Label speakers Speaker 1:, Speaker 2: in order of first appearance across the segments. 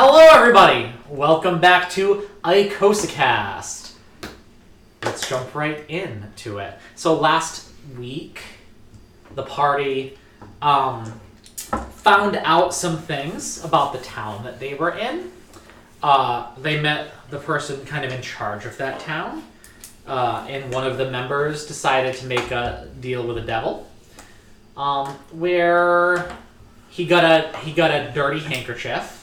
Speaker 1: Hello, everybody! Welcome back to Icosacast. Let's jump right into it. So last week, the party found out some things about the town that they were in. They met the person kind of in charge of that town, and one of the members decided to make a deal with the devil, where he got a dirty handkerchief.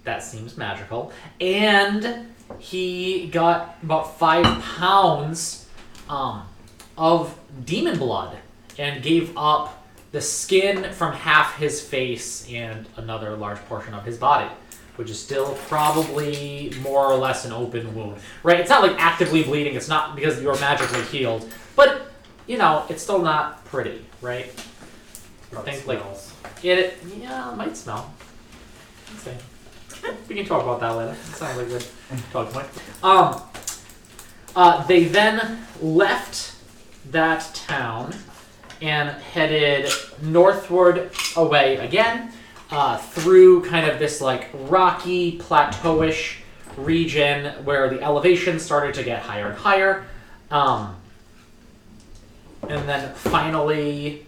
Speaker 1: That seems magical. And he got about 5 pounds of demon blood and gave up the skin from half his face and another large portion of his body, which is still probably more or less an open wound. Right? It's not like actively bleeding. It's not because you're magically healed. But, you know, it's still not pretty, right? I think smells. It might smell. Let's see. We can talk about that later. It sounds like a good talk point. They then left that town and headed northward away again through kind of this like rocky, plateauish region where the elevation started to get higher and higher. And then finally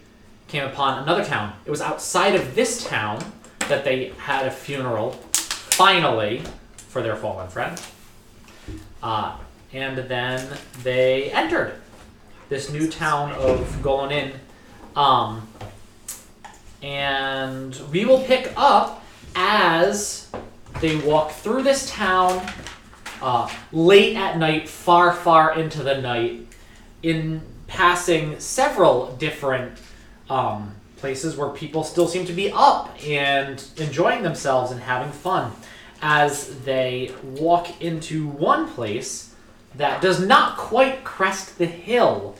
Speaker 1: came upon another town. It was outside of this town that they had a funeral, finally, for their fallen friend. And then they entered this new town of Golon'in. And we will pick up as they walk through this town late at night, far, far into the night, in passing several different places where people still seem to be up and enjoying themselves and having fun, as they walk into one place that does not quite crest the hill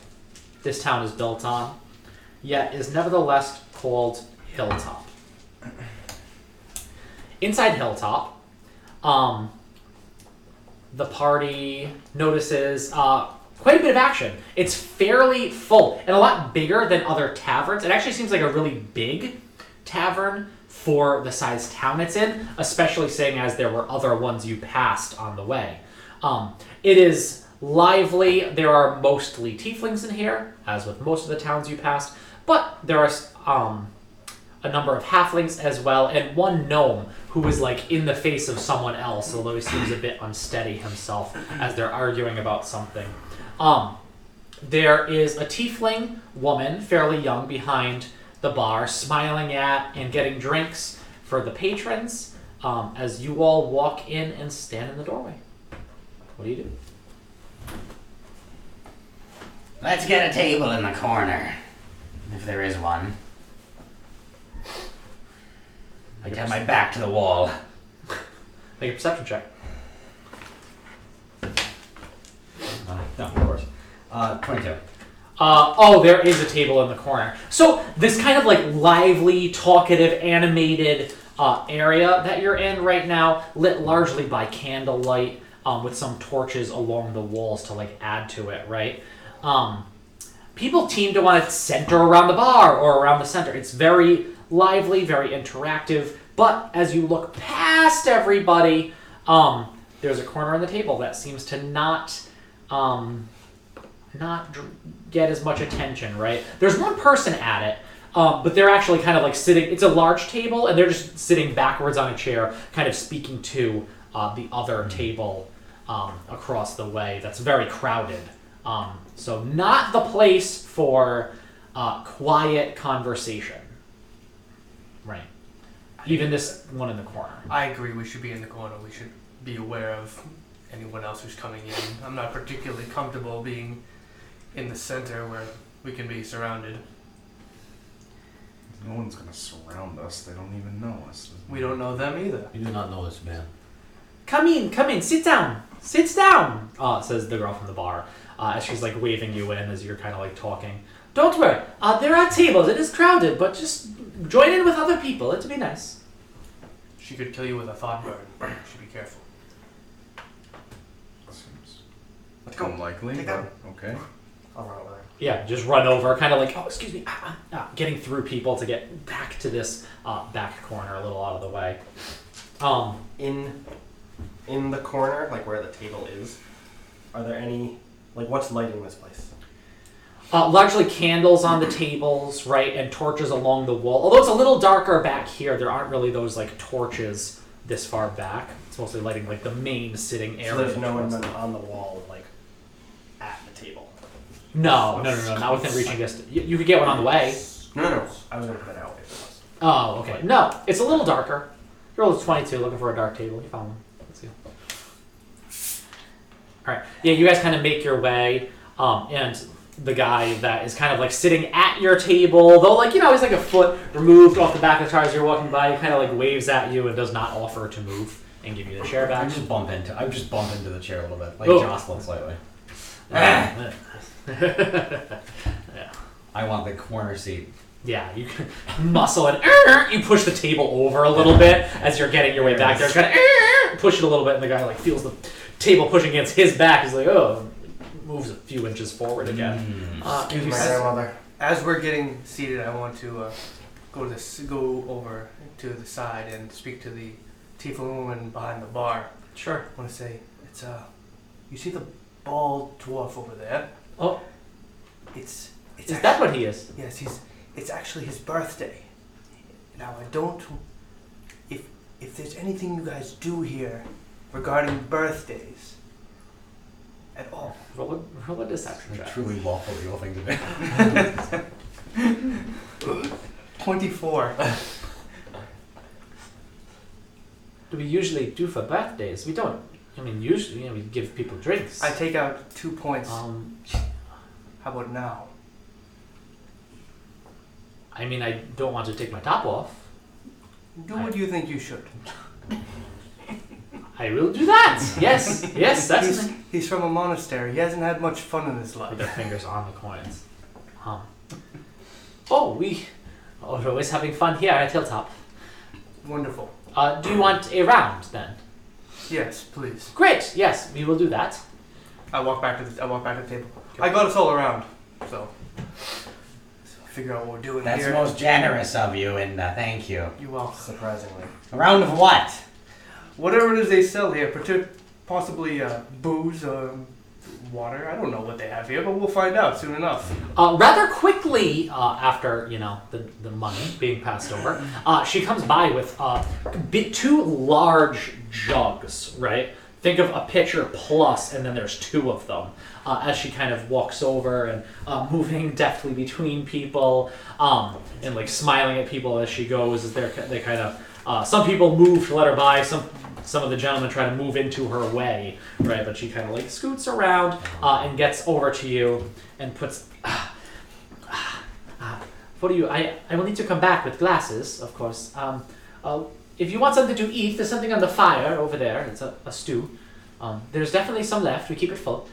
Speaker 1: this town is built on, yet is nevertheless called Hilltop. Inside Hilltop, the party notices quite a bit of action. It's fairly full and a lot bigger than other taverns. It actually seems like a really big tavern for the size town it's in, especially seeing as there were other ones you passed on the way. It is lively. There are mostly tieflings in here, as with most of the towns you passed, but there are a number of halflings as well, and one gnome who is like in the face of someone else, although he seems a bit unsteady himself as they're arguing about something. There is a tiefling woman, fairly young, behind the bar, smiling at and getting drinks for the patrons, as you all walk in and stand in the doorway. What do you do?
Speaker 2: Let's get a table in the corner, if there is one. I have my back to the wall.
Speaker 1: Make a perception check.
Speaker 2: No, of course. 22.
Speaker 1: There is a table in the corner. So this kind of like lively, talkative, animated area that you're in right now, lit largely by candlelight, with some torches along the walls to like add to it, right? People seem to want to center around the bar or around the center. It's very lively, very interactive, but as you look past everybody, there's a corner on the table that seems to not get as much attention, right? There's one person at it, but they're actually kind of like sitting, it's a large table, and they're just sitting backwards on a chair, kind of speaking to the other table across the way that's very crowded. So not the place for quiet conversation. Right. Even this one in the corner.
Speaker 3: I agree we should be in the corner. We should be aware of anyone else who's coming in. I'm not particularly comfortable being in the center where we can be surrounded.
Speaker 4: No one's going to surround us. They don't even know us.
Speaker 3: We don't know them either.
Speaker 5: You do not know this man.
Speaker 1: Come in, sit down, says the girl from the bar, as she's like waving you in as you're kind of like talking. Don't worry, there are tables, it is crowded, but just join in with other people, it'll be nice.
Speaker 3: She could kill you with a thought burn. You should be careful.
Speaker 4: Seems
Speaker 2: Let's go.
Speaker 4: unlikely,
Speaker 2: Take
Speaker 4: but
Speaker 2: that.
Speaker 4: okay.
Speaker 3: I'll run over there.
Speaker 1: Yeah, just run over, kind of like, oh, excuse me, getting through people to get back to this back corner a little out of the way.
Speaker 5: In the corner, like where the table is, are there any, like, what's lighting this place?
Speaker 1: Largely candles on the tables, right, and torches along the wall. Although it's a little darker back here, there aren't really those like torches this far back. It's mostly lighting like the main sitting area.
Speaker 5: So there's no one on the wall, like, at the table?
Speaker 1: No, not within reaching distance. You could get one on the way.
Speaker 5: No. I was going to put it out if it was.
Speaker 1: Oh, okay. No, it's a little darker. You're level 22, looking for a dark table. You found one. Let's see. All right. Yeah, you guys kind of make your way, and the guy that is kind of like sitting at your table, though, like, you know, he's like a foot removed off the back of the car as you're walking by. He kind of like waves at you and does not offer to move and give you the chair
Speaker 2: I
Speaker 1: back.
Speaker 2: just bump into the chair a little bit, like
Speaker 1: Oh.
Speaker 2: jostling slightly.
Speaker 1: Yeah.
Speaker 2: I want the corner seat.
Speaker 1: Yeah, you can muscle and you push the table over a little bit as you're getting your way back there. It's kind of push it a little bit, and the guy like feels the table pushing against his back. He's like, oh, moves a few inches forward again.
Speaker 5: Excuse my grandmother.
Speaker 3: As we're getting seated, I want to go over to the side and speak to the tiefling woman behind the bar.
Speaker 1: Sure.
Speaker 3: I want to say, it's you see the bald dwarf over there?
Speaker 1: Oh,
Speaker 3: It's
Speaker 1: is that what he is?
Speaker 3: Yes, it's actually his birthday. Now I don't. If there's anything you guys do here regarding birthdays at all.
Speaker 1: Roll a deception
Speaker 2: A
Speaker 1: check.
Speaker 2: truly lawful evil thing to do.
Speaker 3: 24.
Speaker 1: Do we usually do for birthdays? We don't. I mean, usually, you know, we give people drinks.
Speaker 3: I take out 2 points. How about now?
Speaker 1: I mean, I don't want to take my top off.
Speaker 3: Do what you think you should.
Speaker 1: I will do that. Yes, that's.
Speaker 3: He's from a monastery. He hasn't had much fun in his
Speaker 1: With
Speaker 3: life.
Speaker 1: their fingers on the coins. We're always having fun here at Hilltop.
Speaker 3: Wonderful.
Speaker 1: Do you want a round then?
Speaker 3: Yes, please.
Speaker 1: Great. Yes, we will do that.
Speaker 3: I walk back to the table. I got us all around, so figure out what we're doing
Speaker 2: That's
Speaker 3: here.
Speaker 2: most generous of you, and thank you.
Speaker 3: You welcome.
Speaker 5: Surprisingly.
Speaker 2: A round of what?
Speaker 3: Whatever it is they sell here, possibly booze or water. I don't know what they have here, but we'll find out soon enough.
Speaker 1: Rather quickly after the money being passed over, she comes by with two large jugs. Right, think of a pitcher plus, and then there's two of them. As she kind of walks over and moving deftly between people, and like smiling at people as she goes, as they kind of some people move to let her by, some of the gentlemen try to move into her way, right? But she kind of like scoots around and gets over to you and puts. What do you? I will need to come back with glasses, of course. If you want something to eat, there's something on the fire over there. It's a stew. There's definitely some left. We keep it full.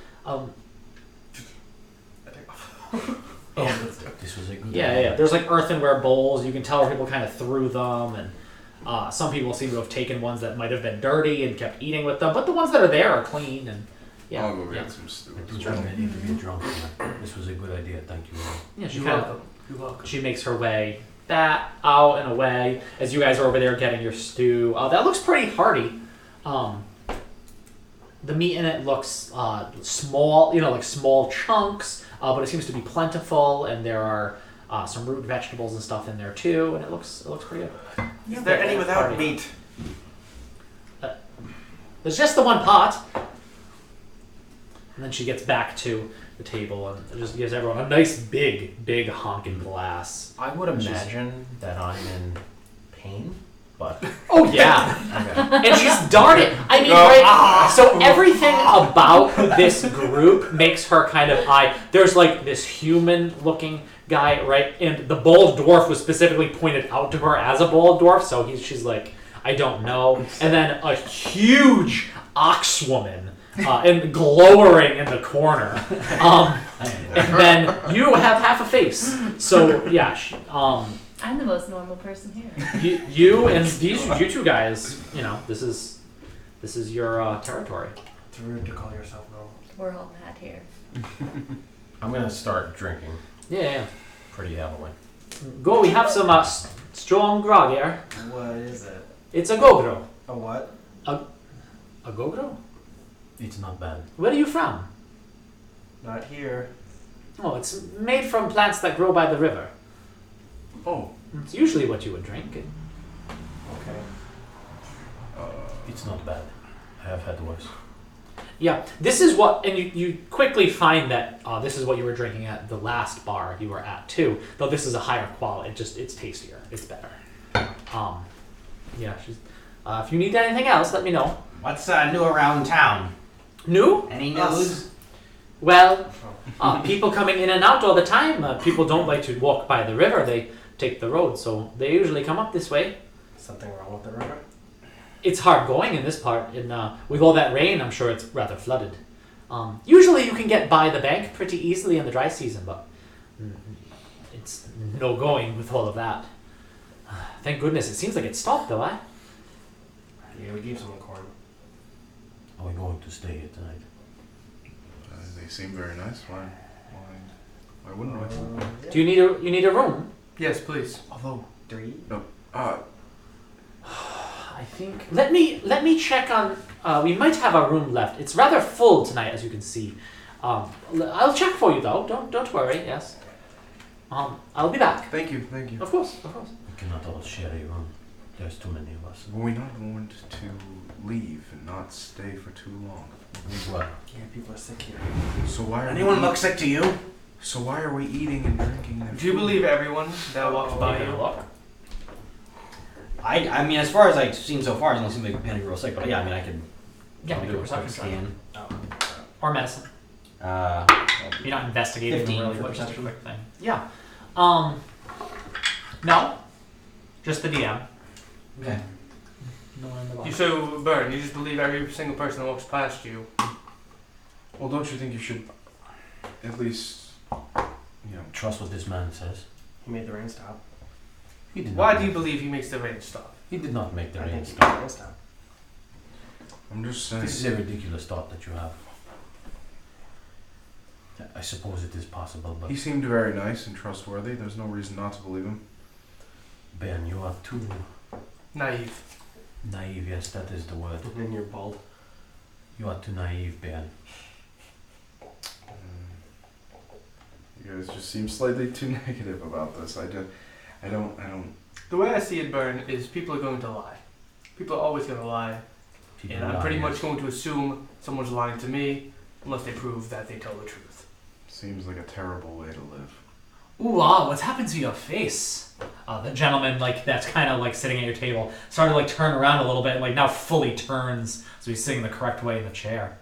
Speaker 2: This was a good
Speaker 1: Yeah. There's like earthenware bowls. You can tell where people kind of threw them, and some people seem to have taken ones that might have been dirty and kept eating with them. But the ones that are there are clean, and yeah.
Speaker 4: I'll go get some stew.
Speaker 6: I need to be drunk. This was a good idea. Thank you.
Speaker 1: Yeah, she
Speaker 3: You're
Speaker 1: kind
Speaker 3: welcome. You're welcome.
Speaker 1: She makes her way back out and away as you guys are over there getting your stew. That looks pretty hearty. The meat in it looks small, like small chunks, but it seems to be plentiful, and there are some root vegetables and stuff in there too, and it looks pretty good.
Speaker 5: Is there any without
Speaker 1: Party.
Speaker 5: meat?
Speaker 1: There's just the one pot. And then she gets back to the table and just gives everyone a nice big honking glass.
Speaker 6: I would imagine that I'm in pain, but
Speaker 1: Oh yeah.
Speaker 6: okay.
Speaker 1: And she's darted. I mean, right? So everything about this group makes her kind of there's like this human-looking guy, right? And the bald dwarf was specifically pointed out to her as a bald dwarf, so she's like, I don't know. And then a huge ox woman, and glowering in the corner. And then you have half a face. So yeah.
Speaker 7: I'm the most normal person here.
Speaker 1: You and you two guys, this is your territory.
Speaker 5: It's rude to call yourself normal.
Speaker 7: We're all mad here.
Speaker 6: I'm gonna start drinking
Speaker 1: Yeah.
Speaker 6: pretty heavily.
Speaker 1: Go. We have some strong grog here.
Speaker 5: What is it?
Speaker 1: It's a gogro.
Speaker 5: A what?
Speaker 1: A go-go?
Speaker 6: It's not bad.
Speaker 1: Where are you from?
Speaker 5: Not here.
Speaker 1: Oh, it's made from plants that grow by the river.
Speaker 4: Oh.
Speaker 1: It's usually what you would drink.
Speaker 5: Okay.
Speaker 6: It's not bad. I have had worse.
Speaker 1: Yeah, this is what, and you quickly find that this is what you were drinking at the last bar you were at too. Though this is a higher quality, it's tastier, it's better. Yeah, if you need anything else, let me know.
Speaker 2: What's new around town?
Speaker 1: New?
Speaker 2: Any news?
Speaker 1: Us. Well, people coming in and out all the time. People don't like to walk by the river; they take the road, so they usually come up this way.
Speaker 5: Something wrong with the river?
Speaker 1: It's hard going in this part, and with all that rain, I'm sure it's rather flooded. Usually you can get by the bank pretty easily in the dry season, but it's no going with all of that. Thank goodness, it seems like it stopped though, eh?
Speaker 5: Yeah, we gave someone corn.
Speaker 6: Are we going to stay here tonight?
Speaker 4: They seem very nice. Why wouldn't we?
Speaker 1: Do you need a room?
Speaker 3: Yes, please.
Speaker 5: Although 3?
Speaker 1: I think let me check on. We might have a room left. It's rather full tonight, as you can see. I'll check for you though. Don't worry. Yes. I'll be back.
Speaker 4: Thank you.
Speaker 1: Of course.
Speaker 6: We cannot all share a room. There's too many of us.
Speaker 4: We not want to leave and not stay for too long.
Speaker 6: Well,
Speaker 5: Yeah, people are sick here.
Speaker 4: So why are
Speaker 2: Anyone
Speaker 4: we
Speaker 2: look sick to you?
Speaker 4: So why are we eating and drinking their
Speaker 3: Do you
Speaker 4: food?
Speaker 3: believe everyone that walks by you?
Speaker 2: I mean, as far as I've seen so far, it doesn't seem like Penny real sick. But yeah, I mean, I could
Speaker 1: Yeah,
Speaker 2: probably
Speaker 1: make
Speaker 2: do
Speaker 1: a
Speaker 2: a quick
Speaker 1: perception
Speaker 2: scan.
Speaker 1: or medicine. You're not investigating
Speaker 2: 15
Speaker 1: really,
Speaker 2: for
Speaker 1: but just a
Speaker 2: perception.
Speaker 1: quick thing. Yeah. No. Just the DM.
Speaker 2: Okay.
Speaker 1: No one in the bar.
Speaker 3: You so Burn. You just believe every single person that walks past you.
Speaker 4: Well, don't you think you should at least,
Speaker 6: trust what this man says.
Speaker 5: He made the rain stop.
Speaker 6: He did
Speaker 3: Why
Speaker 6: not
Speaker 3: do you
Speaker 6: make-
Speaker 3: believe he makes the rain stop?
Speaker 6: He did not make the
Speaker 5: I
Speaker 6: rain
Speaker 5: think he
Speaker 6: stop.
Speaker 5: made the rain stop.
Speaker 4: I'm just saying.
Speaker 6: This is a ridiculous thought that you have. I suppose it is possible, but
Speaker 4: He seemed very nice and trustworthy. There's no reason not to believe him.
Speaker 6: Ben, you are too
Speaker 3: Naive.
Speaker 6: naive. Yes, that is the word.
Speaker 5: And then you're bald.
Speaker 6: You are too naive, Ben.
Speaker 4: You guys just seem slightly too negative about this. I don't.
Speaker 3: The way I see it, Burn, is people are going to lie. People are always going to lie.
Speaker 6: People
Speaker 3: And I'm
Speaker 6: lie,
Speaker 3: pretty
Speaker 6: yes.
Speaker 3: much going to assume someone's lying to me unless they prove that they tell the truth.
Speaker 4: Seems like a terrible way to live.
Speaker 1: Ooh, what's happened to your face? The gentleman, that's kind of sitting at your table, started to turn around a little bit and now fully turns, so he's sitting the correct way in the chair.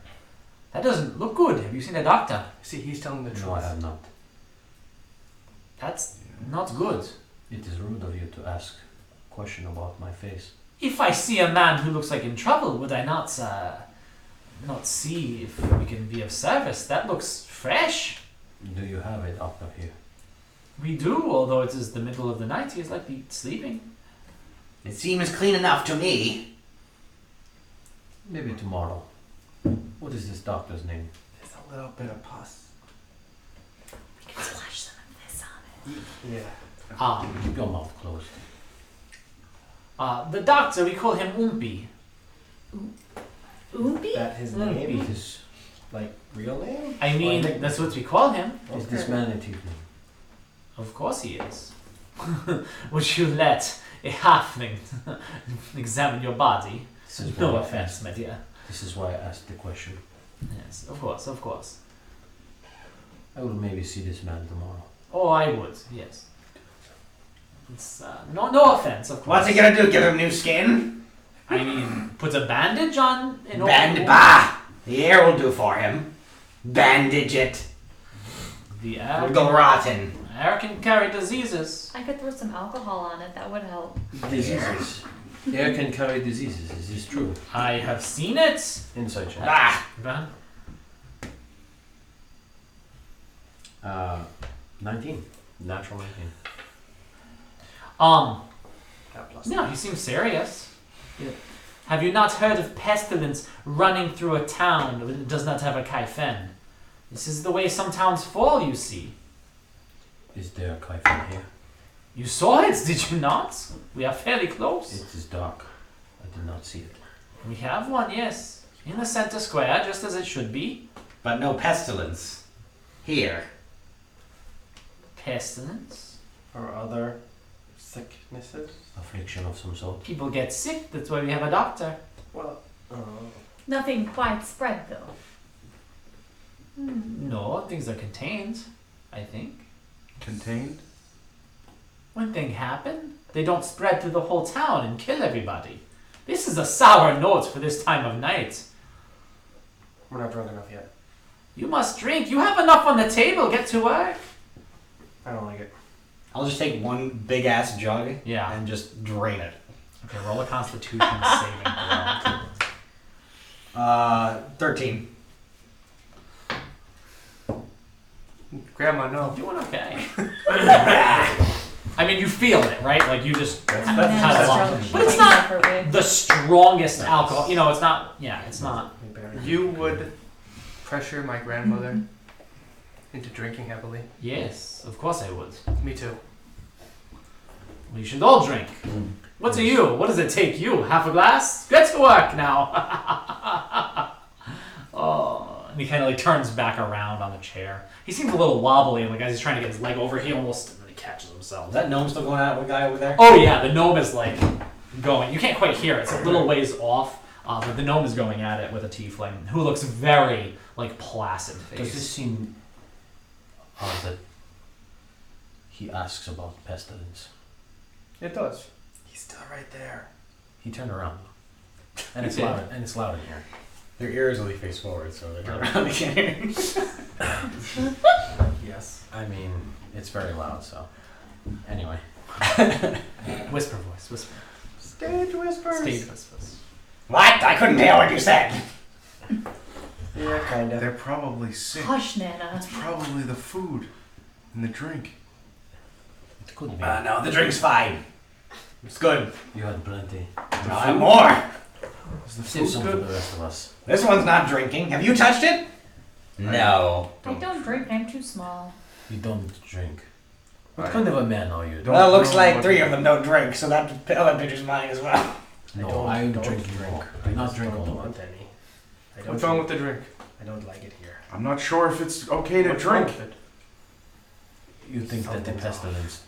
Speaker 1: That doesn't look good. Have you seen a doctor?
Speaker 3: See, he's telling the truth.
Speaker 6: No, I have not.
Speaker 1: That's not good.
Speaker 6: It is rude of you to ask a question about my face.
Speaker 1: If I see a man who looks like in trouble, would I not see if we can be of service? That looks fresh.
Speaker 6: Do you have a doctor here?
Speaker 1: We do, although it is the middle of the night. He is likely sleeping.
Speaker 2: It seems clean enough to me.
Speaker 6: Maybe tomorrow. What is this doctor's name?
Speaker 3: There's a little bit of pus.
Speaker 7: We can splash some of this on it.
Speaker 3: Yeah.
Speaker 6: Keep your mouth closed.
Speaker 1: The doctor, we call him Umpi.
Speaker 7: Oompi?
Speaker 5: That his
Speaker 1: Mm.
Speaker 5: name?
Speaker 6: Is,
Speaker 5: Real name?
Speaker 1: I mean,
Speaker 5: Well,
Speaker 1: that's what we call him.
Speaker 6: is this man a tiefling?
Speaker 1: Of course he is. Would you let a halfling examine your body?
Speaker 6: This is
Speaker 1: No
Speaker 6: why-
Speaker 1: offense, my dear.
Speaker 6: This is why I asked the question.
Speaker 1: Yes, of course.
Speaker 6: I will maybe see this man tomorrow.
Speaker 1: Oh, I would, yes. It's, no offense, of course.
Speaker 2: What's he gonna do? Give him new skin?
Speaker 1: I mean, put a bandage on an open wound?
Speaker 2: Bah! The air will do for him. Bandage it.
Speaker 1: The
Speaker 2: It'll
Speaker 1: air,
Speaker 2: go rotten.
Speaker 1: air can carry diseases.
Speaker 7: I could throw some alcohol on it. That would help.
Speaker 6: Diseases. Air can carry diseases. Is this true?
Speaker 1: I have seen it.
Speaker 6: Inside check.
Speaker 2: Bah!
Speaker 6: 19. Natural 19.
Speaker 5: Got plus
Speaker 1: No, he seems serious. Yeah. Have you not heard of pestilence running through a town that does not have a kaifen? This is the way some towns fall, you see.
Speaker 6: Is there a kaifan here?
Speaker 1: You saw it, did you not? We are fairly close.
Speaker 6: It is dark. I did not see it.
Speaker 1: We have one, yes. In the center square, just as it should be.
Speaker 2: But no pestilence. Here.
Speaker 1: Pestilence.
Speaker 5: Or other sicknesses?
Speaker 6: Affliction of some sort.
Speaker 1: People get sick, that's why we have a doctor.
Speaker 5: Well,
Speaker 7: Nothing quite spread though.
Speaker 1: No, things are contained, I think.
Speaker 4: Contained?
Speaker 1: When things happen, they don't spread through the whole town and kill everybody. This is a sour note for this time of night.
Speaker 5: we're not drunk enough yet.
Speaker 1: You must drink. You have enough on the table. Get to work.
Speaker 5: I don't like it.
Speaker 2: I'll just take one big ass jug
Speaker 1: Yeah.
Speaker 2: and just drain it.
Speaker 1: Okay, roll a Constitution saving throw.
Speaker 2: 13.
Speaker 3: Grandma, no.
Speaker 1: Doing okay. I mean, you feel it, right? Like you just
Speaker 7: I'm
Speaker 1: had
Speaker 7: gonna
Speaker 1: a lot.
Speaker 7: struggle
Speaker 1: But it's
Speaker 7: eating
Speaker 1: not
Speaker 7: separately.
Speaker 1: the strongest alcohol. You know, it's not. Yeah, it's not.
Speaker 5: We barely-
Speaker 3: You would pressure my grandmother into drinking heavily.
Speaker 1: Yes, of course I would.
Speaker 3: Me too.
Speaker 1: We should all drink. What do you? What does it take you? Half a glass? Get to work now. Oh, and he kind of like turns back around on the chair. He seems a little wobbly, and like as he's trying to get his leg over, he almost catches himself.
Speaker 2: Is that gnome still going out with the guy over there?
Speaker 1: Oh yeah, the gnome is like going. You can't quite hear it. It's a little ways off, but the gnome is going at it with a tiefling who looks very like placid face.
Speaker 6: Does this seem odd that he asks about pestilence?
Speaker 3: It does.
Speaker 4: He's still right there.
Speaker 6: He turned around. And
Speaker 1: He
Speaker 6: it's
Speaker 1: did.
Speaker 6: loud. And it's loud in here.
Speaker 2: Their ears only face forward, so they're not around again.
Speaker 5: Yes.
Speaker 6: I mean, it's very loud. So, anyway,
Speaker 1: Whisper voice, whisper.
Speaker 3: Stage whispers.
Speaker 1: Stage whispers.
Speaker 2: What? I couldn't hear what you said.
Speaker 5: Yeah, kinda.
Speaker 4: They're probably sick.
Speaker 7: Hush, Nana.
Speaker 4: It's probably the food and the drink.
Speaker 6: it could be.
Speaker 2: No, the drink's fine. It's good.
Speaker 6: You had plenty.
Speaker 2: I'll have more.
Speaker 4: Is the
Speaker 6: Save
Speaker 4: food
Speaker 6: some for
Speaker 4: good?
Speaker 6: the rest of us.
Speaker 2: This one's not drinking. Have you touched it? No.
Speaker 7: I don't drink. I'm too small.
Speaker 6: You don't drink. What
Speaker 4: I
Speaker 6: kind of a man are you?
Speaker 4: don't
Speaker 2: Well, it looks
Speaker 4: know
Speaker 2: like
Speaker 4: what-
Speaker 2: 3 of them don't drink, so that other picture's mine as well.
Speaker 6: No, I'm
Speaker 5: don't
Speaker 6: drinking
Speaker 5: drink.
Speaker 6: more.
Speaker 5: I
Speaker 6: Do not
Speaker 5: just
Speaker 6: drink
Speaker 5: don't
Speaker 6: all
Speaker 5: want any. I don't
Speaker 3: What's wrong
Speaker 5: drink-
Speaker 3: with the drink?
Speaker 5: I don't like it here.
Speaker 4: I'm not sure if it's okay to
Speaker 3: What's wrong
Speaker 4: drink.
Speaker 3: with it?
Speaker 6: You think that the
Speaker 5: Something's off.
Speaker 6: pestilence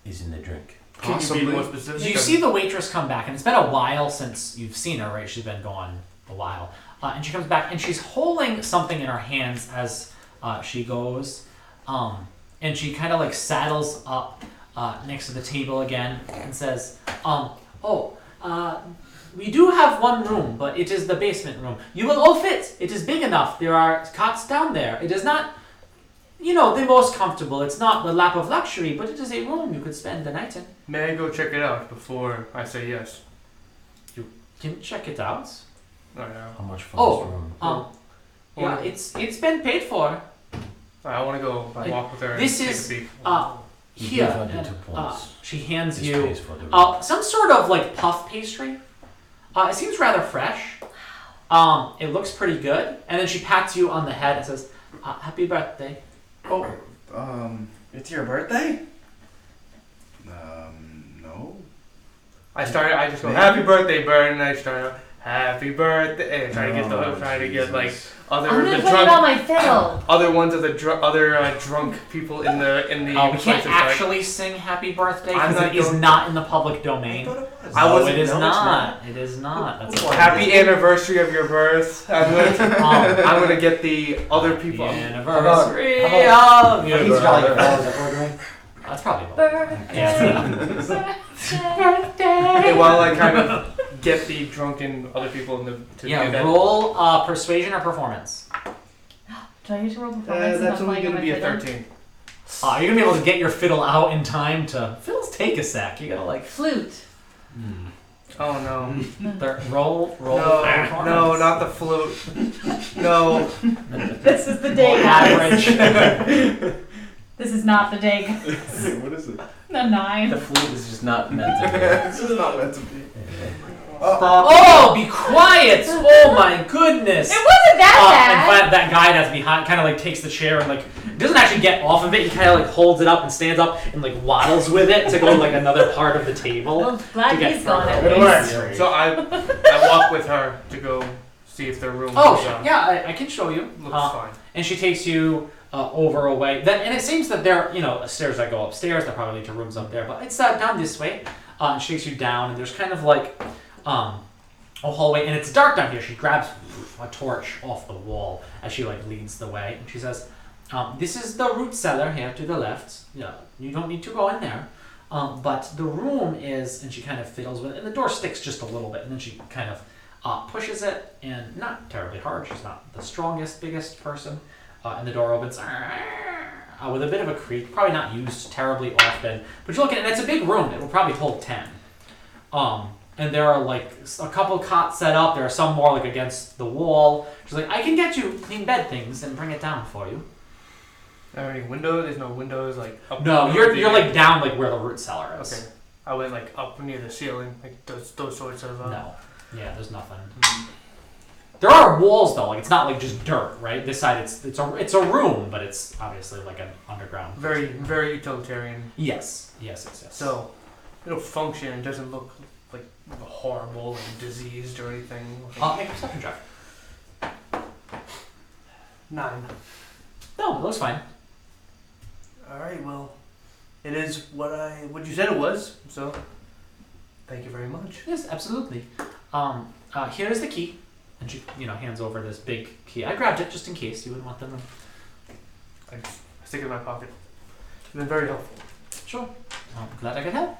Speaker 6: is in the drink?
Speaker 3: Can you
Speaker 4: Possibly.
Speaker 3: be more specific?
Speaker 1: You see the waitress come back, and it's been a while since you've seen her, right? She's been gone a while. And she comes back, and she's holding something in her hands as she goes. And she kind of like saddles up next to the table again and says, we do have one room, but it is the basement room. You will all fit. It is big enough. There are cots down there. It is not, the most comfortable. It's not the lap of luxury, but it is a room you could spend the night in.
Speaker 3: May I go check it out before I say yes?
Speaker 1: Can you check it out?
Speaker 3: Oh, yeah.
Speaker 6: How much for
Speaker 1: Oh,
Speaker 6: this room?
Speaker 1: Yeah, it's been paid for.
Speaker 3: I want to go walk with her and
Speaker 1: This
Speaker 3: take
Speaker 1: is-
Speaker 3: a peek.
Speaker 6: You
Speaker 1: Here,
Speaker 6: give her the
Speaker 1: and,
Speaker 6: 2 points.
Speaker 1: she hands
Speaker 6: This
Speaker 1: you
Speaker 6: pays for the room.
Speaker 1: some sort of like puff pastry. It seems rather fresh. It looks pretty good. And then she pats you on the head and says, "Happy birthday."
Speaker 4: Oh,
Speaker 5: It's your birthday?
Speaker 4: no.
Speaker 3: I just go,
Speaker 4: Maybe.
Speaker 3: happy birthday, Bird, and I start, happy birthday, and try to get like other
Speaker 7: I'm
Speaker 3: the
Speaker 7: gonna put it
Speaker 3: drunk
Speaker 7: on my fiddle.
Speaker 3: other ones of the drunk people in the
Speaker 1: We
Speaker 3: place
Speaker 1: can't
Speaker 3: is like,
Speaker 1: actually sing "Happy Birthday"
Speaker 3: I'm
Speaker 1: because
Speaker 3: not
Speaker 1: it is
Speaker 3: going-
Speaker 1: not in the public domain.
Speaker 3: I
Speaker 1: No,
Speaker 3: wasn't-
Speaker 1: it is
Speaker 3: no, it's
Speaker 1: not. It is not. That's
Speaker 3: happy anniversary of your birth. I'm gonna get the other
Speaker 1: the
Speaker 3: people.
Speaker 1: anniversary
Speaker 2: how
Speaker 1: of your
Speaker 2: He's jolly
Speaker 1: birth.
Speaker 2: fellows that we're doing.
Speaker 1: That's probably both.
Speaker 7: Birthday.
Speaker 1: Yeah.
Speaker 3: Okay, while I kind of get the drunken other people in the to do
Speaker 1: Yeah.
Speaker 3: that.
Speaker 1: Roll persuasion or performance.
Speaker 7: Do I get to roll performance?
Speaker 3: That's
Speaker 7: and
Speaker 3: only
Speaker 7: not
Speaker 3: gonna be a
Speaker 7: fiddle?
Speaker 3: 13.
Speaker 1: You're gonna be able to get your fiddle out in time to. Fiddles take a sec. You gotta like
Speaker 7: Flute.
Speaker 3: Oh no.
Speaker 1: roll.
Speaker 3: No,
Speaker 1: performance.
Speaker 3: no, not the flute. No.
Speaker 7: This is the day, guys.
Speaker 1: Average.
Speaker 7: This is not the day.
Speaker 4: What is it?
Speaker 7: A 9.
Speaker 6: The flute is just not meant to be.
Speaker 4: This is not meant to be.
Speaker 1: Oh, be quiet! Oh my goodness!
Speaker 7: It wasn't that
Speaker 1: And that guy that's behind kind of like takes the chair and like doesn't actually get off of it. He kind of like holds it up and stands up and like waddles with it to go to like another part of the table.
Speaker 7: Well, glad
Speaker 1: to get
Speaker 7: he's gone
Speaker 1: further
Speaker 7: at
Speaker 1: away.
Speaker 7: least.
Speaker 3: Alright, so I walk with her to go see if their room
Speaker 1: Oh,
Speaker 3: is,
Speaker 1: yeah, I can show you.
Speaker 3: looks fine.
Speaker 1: And she takes you over a way. And it seems that there, stairs that go upstairs that probably lead to rooms up there, but it's down this way. And she takes you down, and there's kind of like a hallway, and it's dark down here. She grabs a torch off the wall as she like leads the way, and she says, "This is the root cellar here to the left. Yeah, you don't need to go in there, but the room is." And she kind of fiddles with it, and the door sticks just a little bit, and then she kind of pushes it, and not terribly hard. She's not the strongest, biggest person, and the door opens. With a bit of a creak, probably not used terribly often, but you're looking, and it's a big room. It will probably hold 10. And there are like a couple cots set up. There are some more like against the wall. She's like, I can get you clean bed things and bring it down for you.
Speaker 3: Are there any windows? There's no windows like up.
Speaker 1: No,
Speaker 3: near
Speaker 1: you're like down like where the root cellar is.
Speaker 3: Okay. I went like up near the ceiling, like those sorts of.
Speaker 1: No. Yeah, there's nothing. There are walls though. Like it's not like just dirt, right? This side, it's a room, but it's obviously like an underground.
Speaker 3: Very, very utilitarian.
Speaker 1: Yes.
Speaker 3: So it'll function. It doesn't look like horrible and diseased or anything.
Speaker 1: Make a perception check.
Speaker 3: 9.
Speaker 1: No, it looks fine.
Speaker 3: All right. Well, it is what you said it was. So thank you very much.
Speaker 1: Yes, absolutely. Here is the key, and she, hands over this big key. I grabbed it just in case you wouldn't want them.
Speaker 3: I stick it in my pocket. You've been very helpful.
Speaker 1: Sure. I'm glad I could help.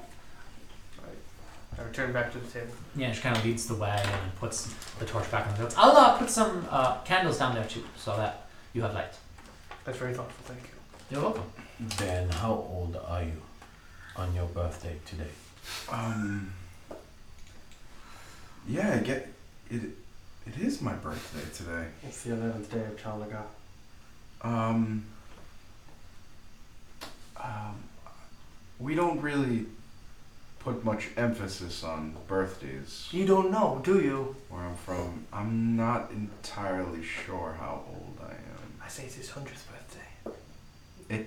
Speaker 3: I return back to the table.
Speaker 1: Yeah, she kind of leads the way and puts the torch back on the notes. I'll put some candles down there too, so that you have light.
Speaker 3: That's very thoughtful. Thank you.
Speaker 1: You're welcome.
Speaker 6: Ben, how old are you on your birthday today?
Speaker 4: Yeah, I get it. It is my birthday today.
Speaker 5: It's the 11th day of Chalmaga.
Speaker 4: We don't really put much emphasis on birthdays
Speaker 3: You don't know, do you?
Speaker 4: where I'm from. I'm not entirely sure how old I am.
Speaker 3: I say it's his 100th birthday.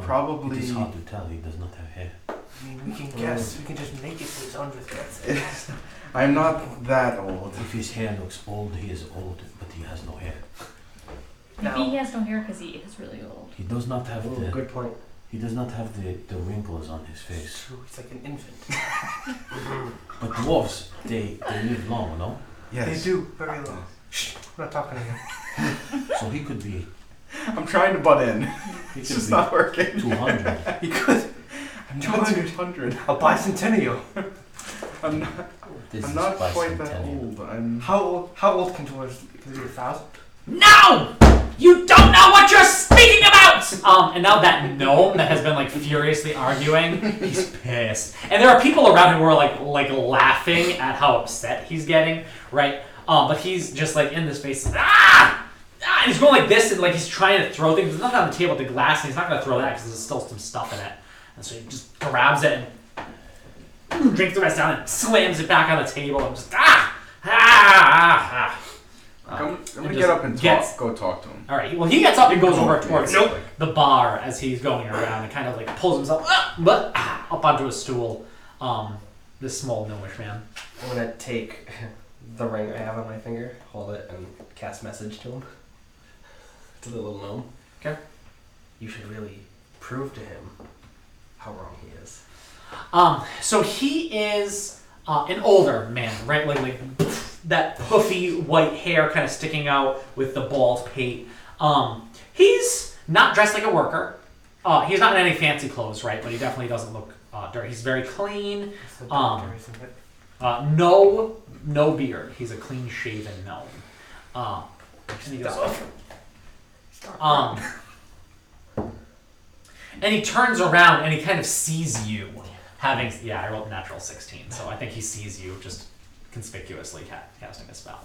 Speaker 4: Probably-
Speaker 6: It is hard to tell. He does not have hair.
Speaker 3: I mean, we can guess. We can just make it his 100th birthday.
Speaker 4: I'm not that old.
Speaker 6: If his hair looks old, he is old, but he has no hair.
Speaker 7: Maybe he has no hair because he is really old.
Speaker 6: He does not have the.
Speaker 5: Good point.
Speaker 6: He does not have the wrinkles on his
Speaker 3: It's
Speaker 6: face.
Speaker 3: true. He's like an infant.
Speaker 6: But dwarves, they live long, no?
Speaker 4: Yes.
Speaker 3: They do very long. Shh. I'm not talking to him.
Speaker 6: So he could be.
Speaker 4: I'm trying to butt in.
Speaker 6: He
Speaker 4: It's
Speaker 6: could
Speaker 4: just
Speaker 6: be
Speaker 4: not working.
Speaker 6: 200.
Speaker 3: He could.
Speaker 4: I'm
Speaker 3: 200.
Speaker 4: 200.
Speaker 3: A bicentennial.
Speaker 4: I'm not.
Speaker 6: This
Speaker 4: I'm
Speaker 6: is
Speaker 4: not quite that
Speaker 6: bicentennial.
Speaker 4: old. I'm.
Speaker 3: How old can dwarves? Can they be 1,000?
Speaker 1: No! You don't know what you're speaking about! And now that gnome that has been like furiously arguing, he's pissed. And there are people around him who are like laughing at how upset he's getting, right? But he's just like in this face, and he's going like this, and like he's trying to throw things. There's nothing on the table, the glass, and he's not gonna throw that because there's still some stuff in it. And so he just grabs it and drinks the rest down and slams it back on the table and just
Speaker 4: I'm gonna
Speaker 1: just
Speaker 4: get up and
Speaker 1: gets-
Speaker 4: go talk to him.
Speaker 1: All right. Well, he gets up and goes over towards
Speaker 4: Nope.
Speaker 1: the bar as he's going around and kind of like pulls himself up onto a stool. This small gnomish man.
Speaker 5: I'm gonna take the ring I have on my finger, hold it, and cast message to him. To the little gnome.
Speaker 1: Okay.
Speaker 5: You should really prove to him how wrong he is.
Speaker 1: So he is an older man, right? Like that puffy white hair kind of sticking out with the bald pate. He's not dressed like a worker. He's not in any fancy clothes, right? But he definitely doesn't look dirty. He's very clean.
Speaker 3: It's the doctor, isn't it?
Speaker 1: No beard. He's a clean shaven gnome. And he goes, and he turns around and he kind of sees you having, I rolled a natural 16, so I think he sees you just conspicuously casting a spell.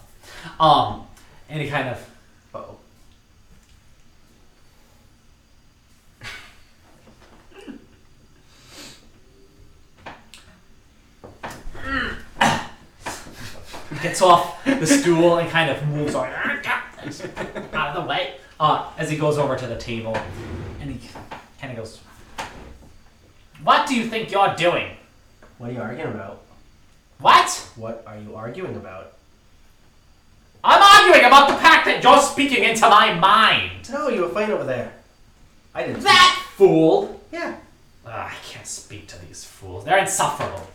Speaker 1: And he kind of,
Speaker 5: Uh-oh.
Speaker 1: gets off the stool and kind of moves on, out of the way as he goes over to the table. And he kind of goes, "What do you think you're doing?"
Speaker 5: What are you arguing about?
Speaker 1: What?
Speaker 5: What are you arguing about?
Speaker 1: I'm arguing about the fact that you're speaking into my mind.
Speaker 5: No, you were fighting over there. I didn't.
Speaker 1: That fool!
Speaker 5: Yeah.
Speaker 1: I can't speak to these fools. They're insufferable.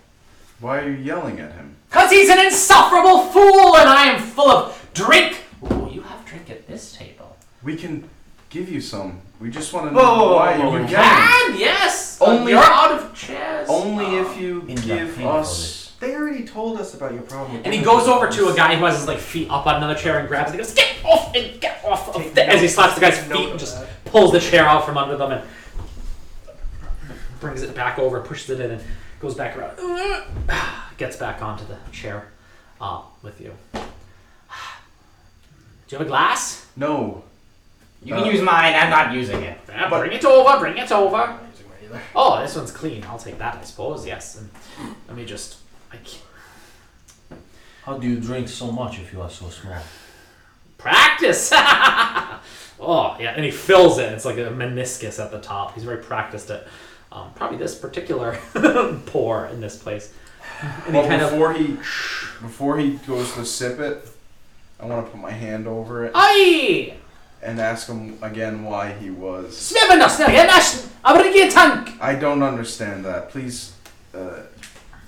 Speaker 4: Why are you yelling at him?
Speaker 1: Because he's an insufferable fool and I am full of drink. Ooh, you have drink at this table.
Speaker 4: We can give you some. We just want to know why you're
Speaker 1: You
Speaker 4: yelling.
Speaker 1: can, yes.
Speaker 4: Only-
Speaker 1: you're out of chairs.
Speaker 4: Only if you
Speaker 6: In the
Speaker 4: give
Speaker 6: painfulness.
Speaker 4: us.
Speaker 5: They already told us about your problem.
Speaker 1: And he goes over to a guy who has his feet up on another chair and grabs it. He goes, "Get off and get off!" As he slaps the guy's feet and just pulls the chair out from under them and brings it back over, pushes it in, and goes back around. Gets back onto the chair with you. Do you have a glass?
Speaker 4: No.
Speaker 2: You can use mine. I'm not using it.
Speaker 1: Yeah, bring it over. Bring it over.
Speaker 5: I'm not using mine either.
Speaker 1: Oh, this one's clean. I'll take that, I suppose. Yes. And let me just.
Speaker 6: How do you drink so much if you are so small?
Speaker 1: Practice! Oh, yeah, and he fills it. It's like a meniscus at the top. He's very practiced at probably this particular pour in this place. And
Speaker 4: Well,
Speaker 1: he kind
Speaker 4: before he goes to sip it, I want to put my hand over it
Speaker 1: Aye!
Speaker 4: and ask him again why he was.
Speaker 1: Snevernos, tank!
Speaker 4: I don't understand that. Please,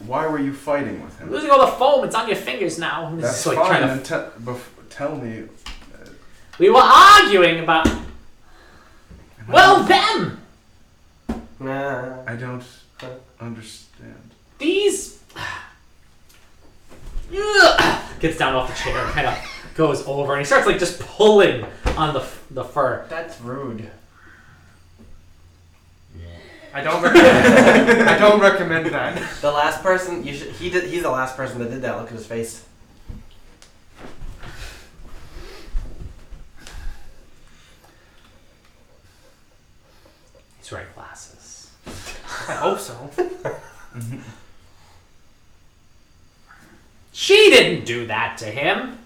Speaker 4: why were you fighting with him?
Speaker 1: Losing all the foam, it's on your fingers now. He's
Speaker 4: That's
Speaker 1: just,
Speaker 4: fine.
Speaker 1: trying to-
Speaker 4: And tell me.
Speaker 1: We were arguing about. Well, them!
Speaker 5: Nah.
Speaker 4: I don't understand.
Speaker 1: These. Gets down off the chair and kind of goes over and he starts just pulling on the fur.
Speaker 5: That's rude. I don't recommend. I don't recommend that. The last person you should. He's the last person that did that. Look at his face.
Speaker 1: He's wearing glasses.
Speaker 3: I hope so.
Speaker 1: She didn't do that to him.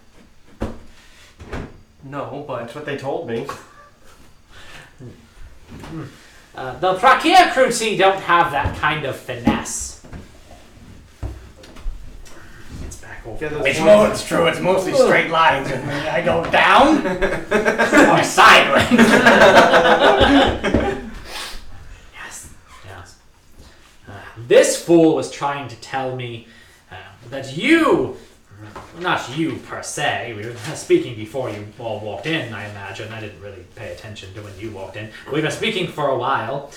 Speaker 3: No, but
Speaker 5: That's what they told me.
Speaker 1: The Prakir Cruci don't have that kind of finesse. It's back over.
Speaker 2: It's true. It's mostly straight lines with me. I go down or sideways.
Speaker 1: Yes, yes. This fool was trying to tell me that you, not you per se, we were speaking before you all walked in, I imagine. I didn't really pay attention to when you walked in. We've been speaking for a while.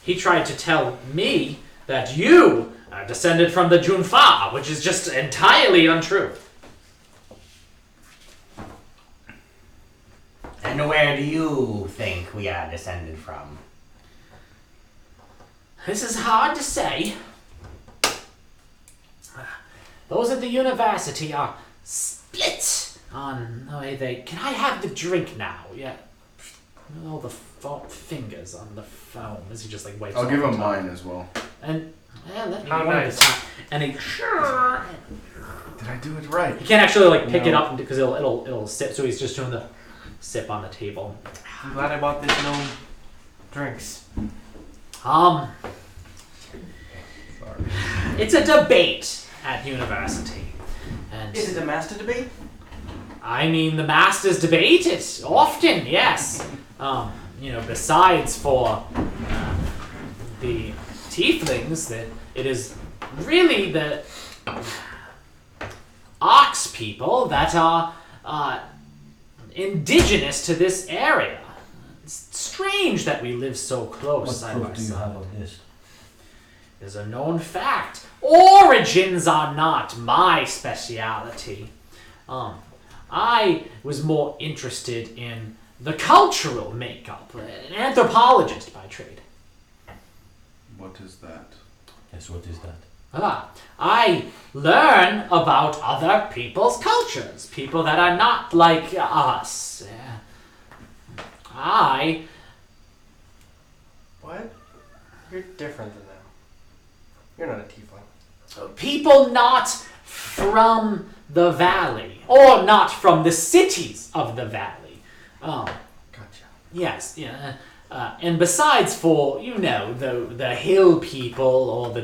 Speaker 1: He tried to tell me that you are descended from the Junfa, which is just entirely untrue.
Speaker 2: And where do you think we are descended from?
Speaker 1: This is hard to say. Those at the university are split on the way they... Can I have the drink now? Yeah. All the fingers on the foam as he just wipes
Speaker 4: I'll
Speaker 1: off
Speaker 4: give
Speaker 1: the
Speaker 4: him
Speaker 1: top.
Speaker 4: mine as well.
Speaker 1: And let me
Speaker 3: How
Speaker 1: one
Speaker 3: nice.
Speaker 1: at a time. And he...
Speaker 4: Did I do it right?
Speaker 1: He can't actually pick it
Speaker 5: No.
Speaker 1: up because it'll sip, so he's just doing the sip on the table.
Speaker 3: I'm glad I bought this gnome drinks.
Speaker 1: It's a debate at university. And
Speaker 5: Is it a master debate?
Speaker 1: I mean, the masters debate it often, yes. Besides for the tieflings, that it is really the ox people that are indigenous to this area. It's strange that we live so close
Speaker 6: What
Speaker 1: side by
Speaker 6: proof do you
Speaker 1: side.
Speaker 6: have of this?
Speaker 1: Is a known fact. Origins are not my speciality. I was more interested in the cultural makeup, an anthropologist by trade.
Speaker 4: What is that?
Speaker 6: Yes, what is that?
Speaker 1: I learn about other people's cultures, people that are not like us.
Speaker 5: What? You're different than them. You're not a tiefling.
Speaker 1: People not from the valley, or not from the cities of the valley.
Speaker 5: Gotcha.
Speaker 1: Yes, yeah. And besides, for the hill people or the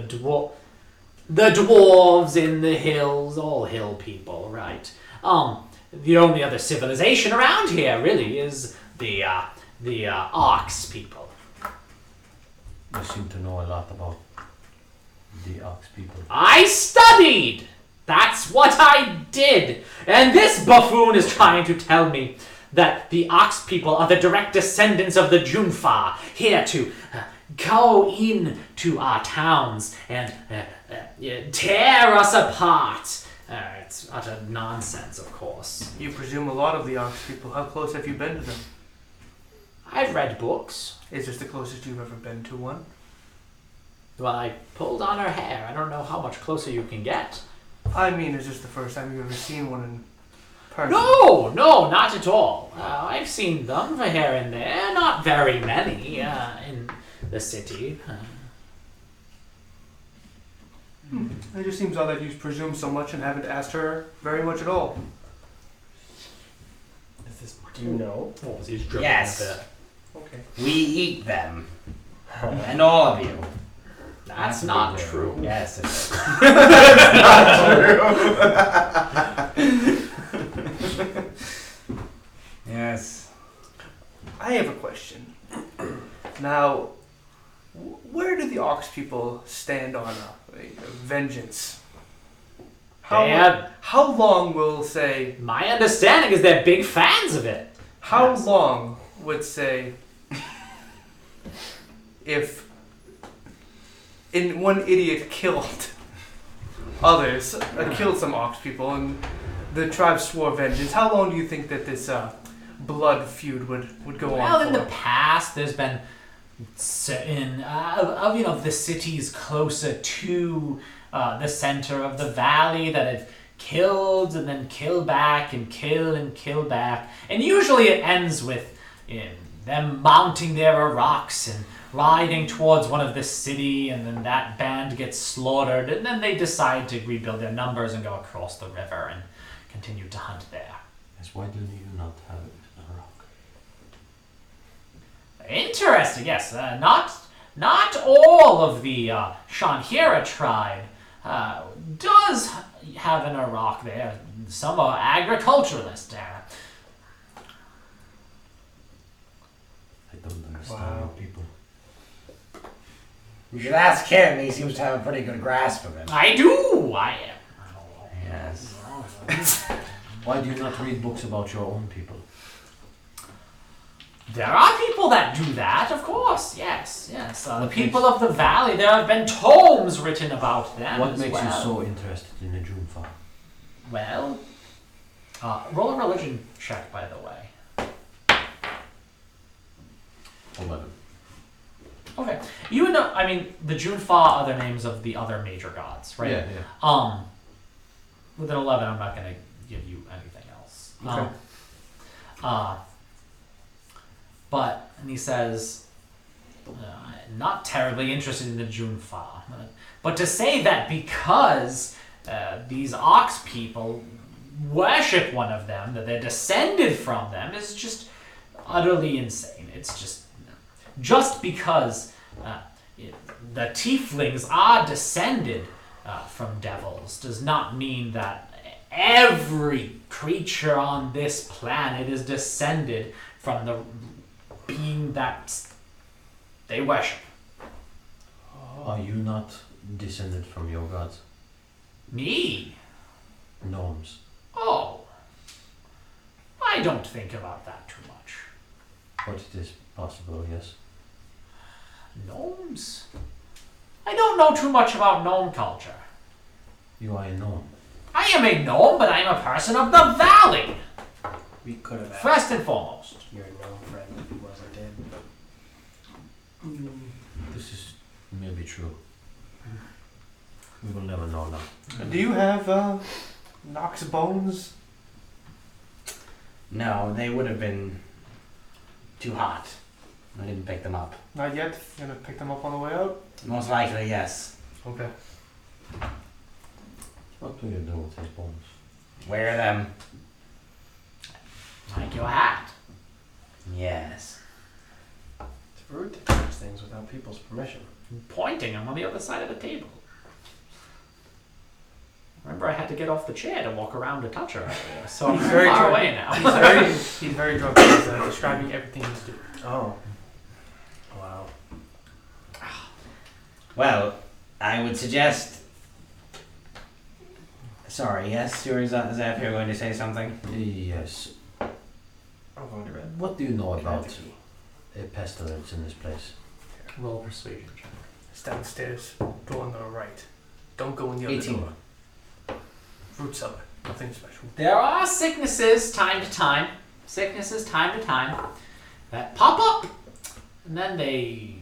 Speaker 1: dwarves in the hills, all hill people, right? The only other civilization around here really is the ox people.
Speaker 6: You seem to know a lot about the ox people.
Speaker 1: I studied! That's what I did! And this buffoon is trying to tell me that the ox people are the direct descendants of the Junfa, here to go in to our towns and tear us apart. It's utter nonsense, of course.
Speaker 3: You presume a lot of the ox people. How close have you been to them?
Speaker 1: I've read books.
Speaker 3: Is this the closest you've ever been to one?
Speaker 1: Well, I pulled on her hair. I don't know how much closer you can get.
Speaker 3: I mean, is this the first time you've ever seen one in person?
Speaker 1: No, not at all. I've seen them here and there. Not very many in the city.
Speaker 3: It just seems odd that you presume so much and haven't asked her very much at all.
Speaker 5: Do you know?
Speaker 1: Oh, he's dripping
Speaker 2: Yes.
Speaker 1: a bit.
Speaker 3: Okay.
Speaker 2: We eat them. And all of you.
Speaker 1: That's not true.
Speaker 2: Yes, it is. Yes.
Speaker 3: I have a question. Now, where do the ox people stand on vengeance? How long will say?
Speaker 1: My understanding is they're big fans of it.
Speaker 3: How
Speaker 1: Yes.
Speaker 3: long would say if one idiot killed others, killed some ox people, and the tribe swore vengeance? How long do you think that this blood feud would go on
Speaker 1: Well,
Speaker 3: for?
Speaker 1: in the past, there's been certain of the cities closer to the center of the valley that have killed and then kill back and kill back, and usually it ends with them mounting their rocks and riding towards one of the city, and then that band gets slaughtered, and then they decide to rebuild their numbers and go across the river and continue to hunt there.
Speaker 6: Yes, why do you not have it in a rock?
Speaker 1: Interesting, yes. Not all of the Shanhira tribe does have an Iraq there. Some are agriculturalists there.
Speaker 6: I don't understand
Speaker 3: Wow.
Speaker 6: you people.
Speaker 2: You should ask him. He seems to have a pretty good grasp of it.
Speaker 1: I do.
Speaker 2: Yes.
Speaker 6: Why do you not read books about your own people?
Speaker 1: There are people that do that, of course. Yes. The people of the valley. There have been tomes written about them.
Speaker 6: What
Speaker 1: as
Speaker 6: makes you
Speaker 1: well.
Speaker 6: so interested in the Junfa?
Speaker 1: Well, roll a religion check, by the way.
Speaker 6: 11.
Speaker 1: Okay. You know, I mean, the Junfa are the names of the other major gods, right?
Speaker 6: Yeah.
Speaker 1: With an 11, I'm not going to give you anything else.
Speaker 3: Okay.
Speaker 1: And he says, not terribly interested in the Junfa. But to say that because these ox people worship one of them, that they're descended from them, is just utterly insane. It's just because the tieflings are descended from devils does not mean that every creature on this planet is descended from the being that they worship.
Speaker 6: Are you not descended from your gods?
Speaker 1: Me?
Speaker 6: Gnomes.
Speaker 1: Oh. I don't think about that too much.
Speaker 6: But it is possible, yes.
Speaker 1: Gnomes? I don't know too much about gnome culture.
Speaker 6: You are a gnome.
Speaker 1: I am a gnome, but I'm a person of the valley,
Speaker 5: We could have asked
Speaker 1: first and foremost.
Speaker 5: your known friend if he wasn't dead.
Speaker 6: This is maybe true. We will never know now.
Speaker 3: Do you have Nox bones?
Speaker 2: No, they would have been too hot. I didn't pick them up.
Speaker 3: Not yet. You gonna pick them up on the way out?
Speaker 2: Most likely, yes.
Speaker 3: Okay.
Speaker 6: What do you do with his bones?
Speaker 8: Wear them.
Speaker 1: Like your hat.
Speaker 8: Yes.
Speaker 5: It's rude to touch things without people's permission.
Speaker 1: Pointing, I'm on the other side of the table. Remember, I had to get off the chair to walk around to touch her earlier, so I'm
Speaker 3: He's
Speaker 1: very
Speaker 3: very
Speaker 1: far
Speaker 3: drunk.
Speaker 1: away now.
Speaker 3: He's very drunk. He's describing everything he's doing.
Speaker 5: Oh. Wow.
Speaker 8: Well, I would suggest. Sorry, yes, you're Zeph, you're going to say something?
Speaker 6: Yes.
Speaker 5: I'm going to bed.
Speaker 6: What do you know
Speaker 5: Can I have
Speaker 6: about
Speaker 5: the key?
Speaker 6: a pestilence in this place?
Speaker 1: Roll persuasion check.
Speaker 3: It's downstairs. Go on the right. Don't go in the other
Speaker 5: 18.
Speaker 3: door. Fruit cellar. Nothing special.
Speaker 1: There are sicknesses time to time. That pop up, and then they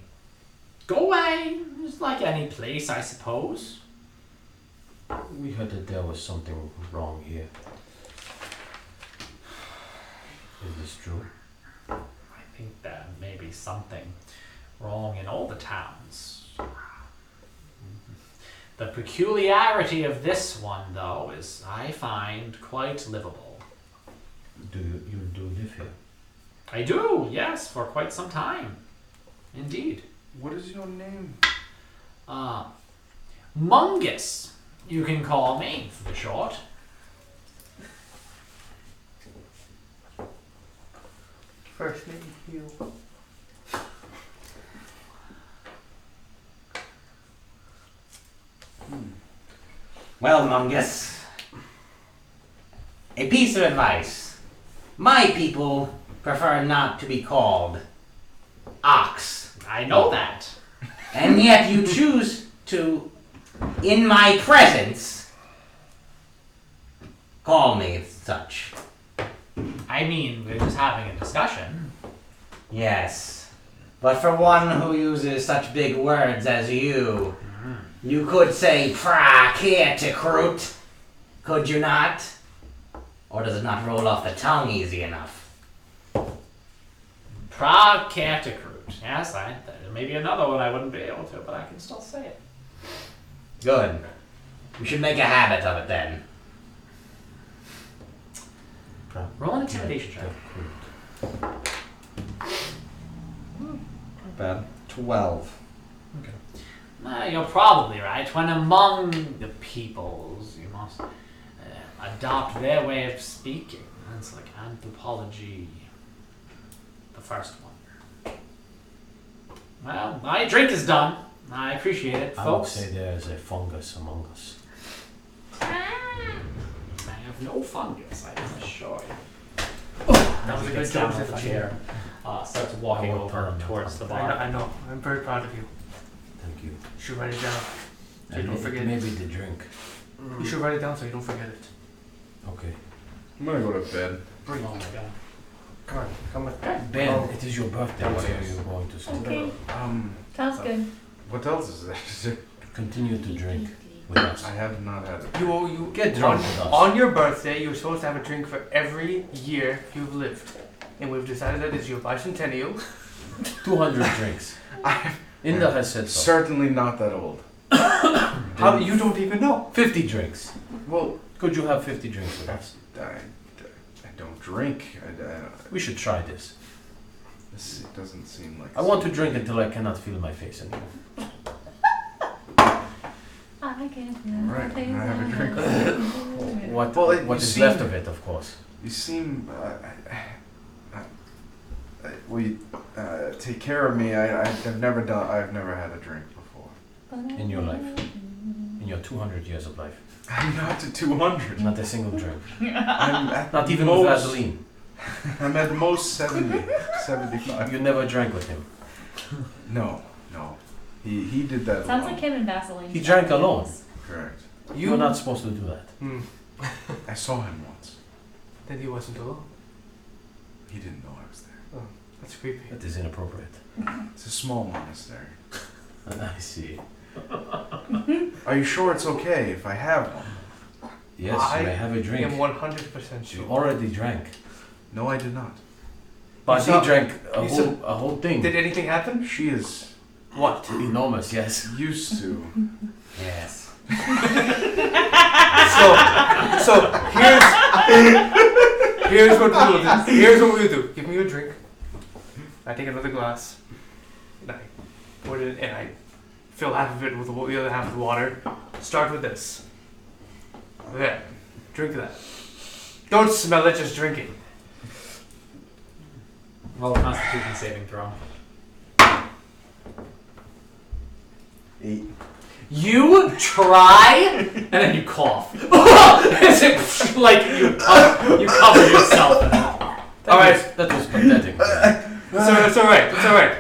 Speaker 1: go away. It's like any place, I suppose.
Speaker 6: We heard that there was something wrong here. Is this true?
Speaker 1: I think there may be something wrong in all the towns. The peculiarity of this one, though, is I find quite livable.
Speaker 6: Do you live here?
Speaker 1: I do, yes, for quite some time. Indeed.
Speaker 4: What is your name?
Speaker 1: Mungus, you can call me for the short.
Speaker 3: First name, Hugh.
Speaker 8: Well, Mungus, a piece of advice. My people prefer not to be called Ox.
Speaker 1: I know that.
Speaker 8: And yet you choose to, in my presence, call me such.
Speaker 1: I mean, we're just having a discussion.
Speaker 8: Yes. But for one who uses such big words as you, you could say pra-care-to-crute, could you not? Or does it not roll off the tongue easy enough?
Speaker 1: Pra-care-to-crute. Yes, there may be another one I wouldn't be able to, but I can still say it.
Speaker 8: Good. We should make a habit of it then.
Speaker 1: Roll an intimidation check.
Speaker 4: Not bad. 12.
Speaker 1: You're probably right. When among the peoples, you must adopt their way of speaking. That's like anthropology. The first one. Well, my drink is done. I appreciate it,
Speaker 6: I would
Speaker 1: folks.
Speaker 6: say there is a fungus among us.
Speaker 1: I have no fungus, I can assure you.
Speaker 3: That was a good
Speaker 1: Gets down
Speaker 3: joke.
Speaker 1: off the chair. Starts walking
Speaker 6: I won't
Speaker 1: over
Speaker 6: tell him
Speaker 1: towards the
Speaker 6: that.
Speaker 1: bar.
Speaker 3: I know. I'm very proud of you.
Speaker 6: Thank you.
Speaker 3: You should write it down. So you
Speaker 6: And
Speaker 3: don't forget
Speaker 6: maybe
Speaker 3: it.
Speaker 6: the drink.
Speaker 3: You should write it down so you don't forget it.
Speaker 6: Okay.
Speaker 4: I'm gonna go to bed.
Speaker 1: Oh my god.
Speaker 5: Come on, come with
Speaker 1: Okay.
Speaker 6: Ben,
Speaker 5: Oh.
Speaker 6: it is your birthday. What are you going to say?
Speaker 7: Okay,
Speaker 4: Um,
Speaker 7: sounds good.
Speaker 4: what else is there?
Speaker 6: Continue to drink with us.
Speaker 4: I have not had it.
Speaker 3: You
Speaker 6: Get drunk
Speaker 3: on,
Speaker 6: with us.
Speaker 3: on your birthday, you're supposed to have a drink for every year you've lived. And we've decided that it's your bicentennial.
Speaker 6: 200 drinks. Inda has said so.
Speaker 4: Certainly not that old.
Speaker 3: How you don't even know.
Speaker 6: 50 drinks.
Speaker 4: Well,
Speaker 6: Could you have 50 drinks with us?
Speaker 4: I don't drink.
Speaker 6: We should try this.
Speaker 4: This doesn't seem like.
Speaker 6: I want to drink until I cannot feel my face anymore.
Speaker 7: I can feel
Speaker 4: Alright,
Speaker 7: my
Speaker 4: can I have a drink?
Speaker 7: face.
Speaker 6: What,
Speaker 4: Well,
Speaker 6: what
Speaker 4: you
Speaker 6: is
Speaker 4: seem-
Speaker 6: left of it, of course.
Speaker 4: You seem. Will you take care of me? I've never done. I've never had a drink before.
Speaker 6: In your life. In your 200 years of life.
Speaker 4: I'm not to 200.
Speaker 6: Not a single drink.
Speaker 4: I'm at
Speaker 6: Not even
Speaker 4: most,
Speaker 6: with Vaseline.
Speaker 4: I'm at most 70, 75.
Speaker 6: You never drank with him.
Speaker 4: No. He did that.
Speaker 7: Sounds
Speaker 4: alone.
Speaker 7: like him and Vaseline.
Speaker 6: He drank alone.
Speaker 4: Correct.
Speaker 6: You're not supposed to do that.
Speaker 3: Hmm.
Speaker 4: I saw him once.
Speaker 3: Then he wasn't alone.
Speaker 4: He didn't know I was there.
Speaker 3: That's creepy.
Speaker 6: That is inappropriate.
Speaker 4: It's a small monastery.
Speaker 6: I see.
Speaker 4: Are you sure it's okay if I have one?
Speaker 6: Yes,
Speaker 3: I
Speaker 6: you may have a
Speaker 3: I am
Speaker 6: drink.
Speaker 3: 100%
Speaker 6: You
Speaker 3: sure.
Speaker 6: already drank.
Speaker 4: No, I did not.
Speaker 6: But
Speaker 3: saw-
Speaker 6: he drank
Speaker 3: you saw-
Speaker 6: a whole thing.
Speaker 3: Did anything happen?
Speaker 4: She is
Speaker 3: What?
Speaker 6: Enormous, yes.
Speaker 4: used to.
Speaker 8: Yes.
Speaker 3: So here's
Speaker 2: Here's what we'll do. Here's what we'll do. Give me a drink. I take another glass. And I put it and I fill half of it with the other half with water. Start with this. There. Drink that. Don't smell it, just drink it.
Speaker 1: Roll a Constitution saving throw.
Speaker 4: 8.
Speaker 1: You try, and then you cough. As it, like you cover yourself in it.
Speaker 2: Alright.
Speaker 6: That was pathetic.
Speaker 2: It's alright. It's alright.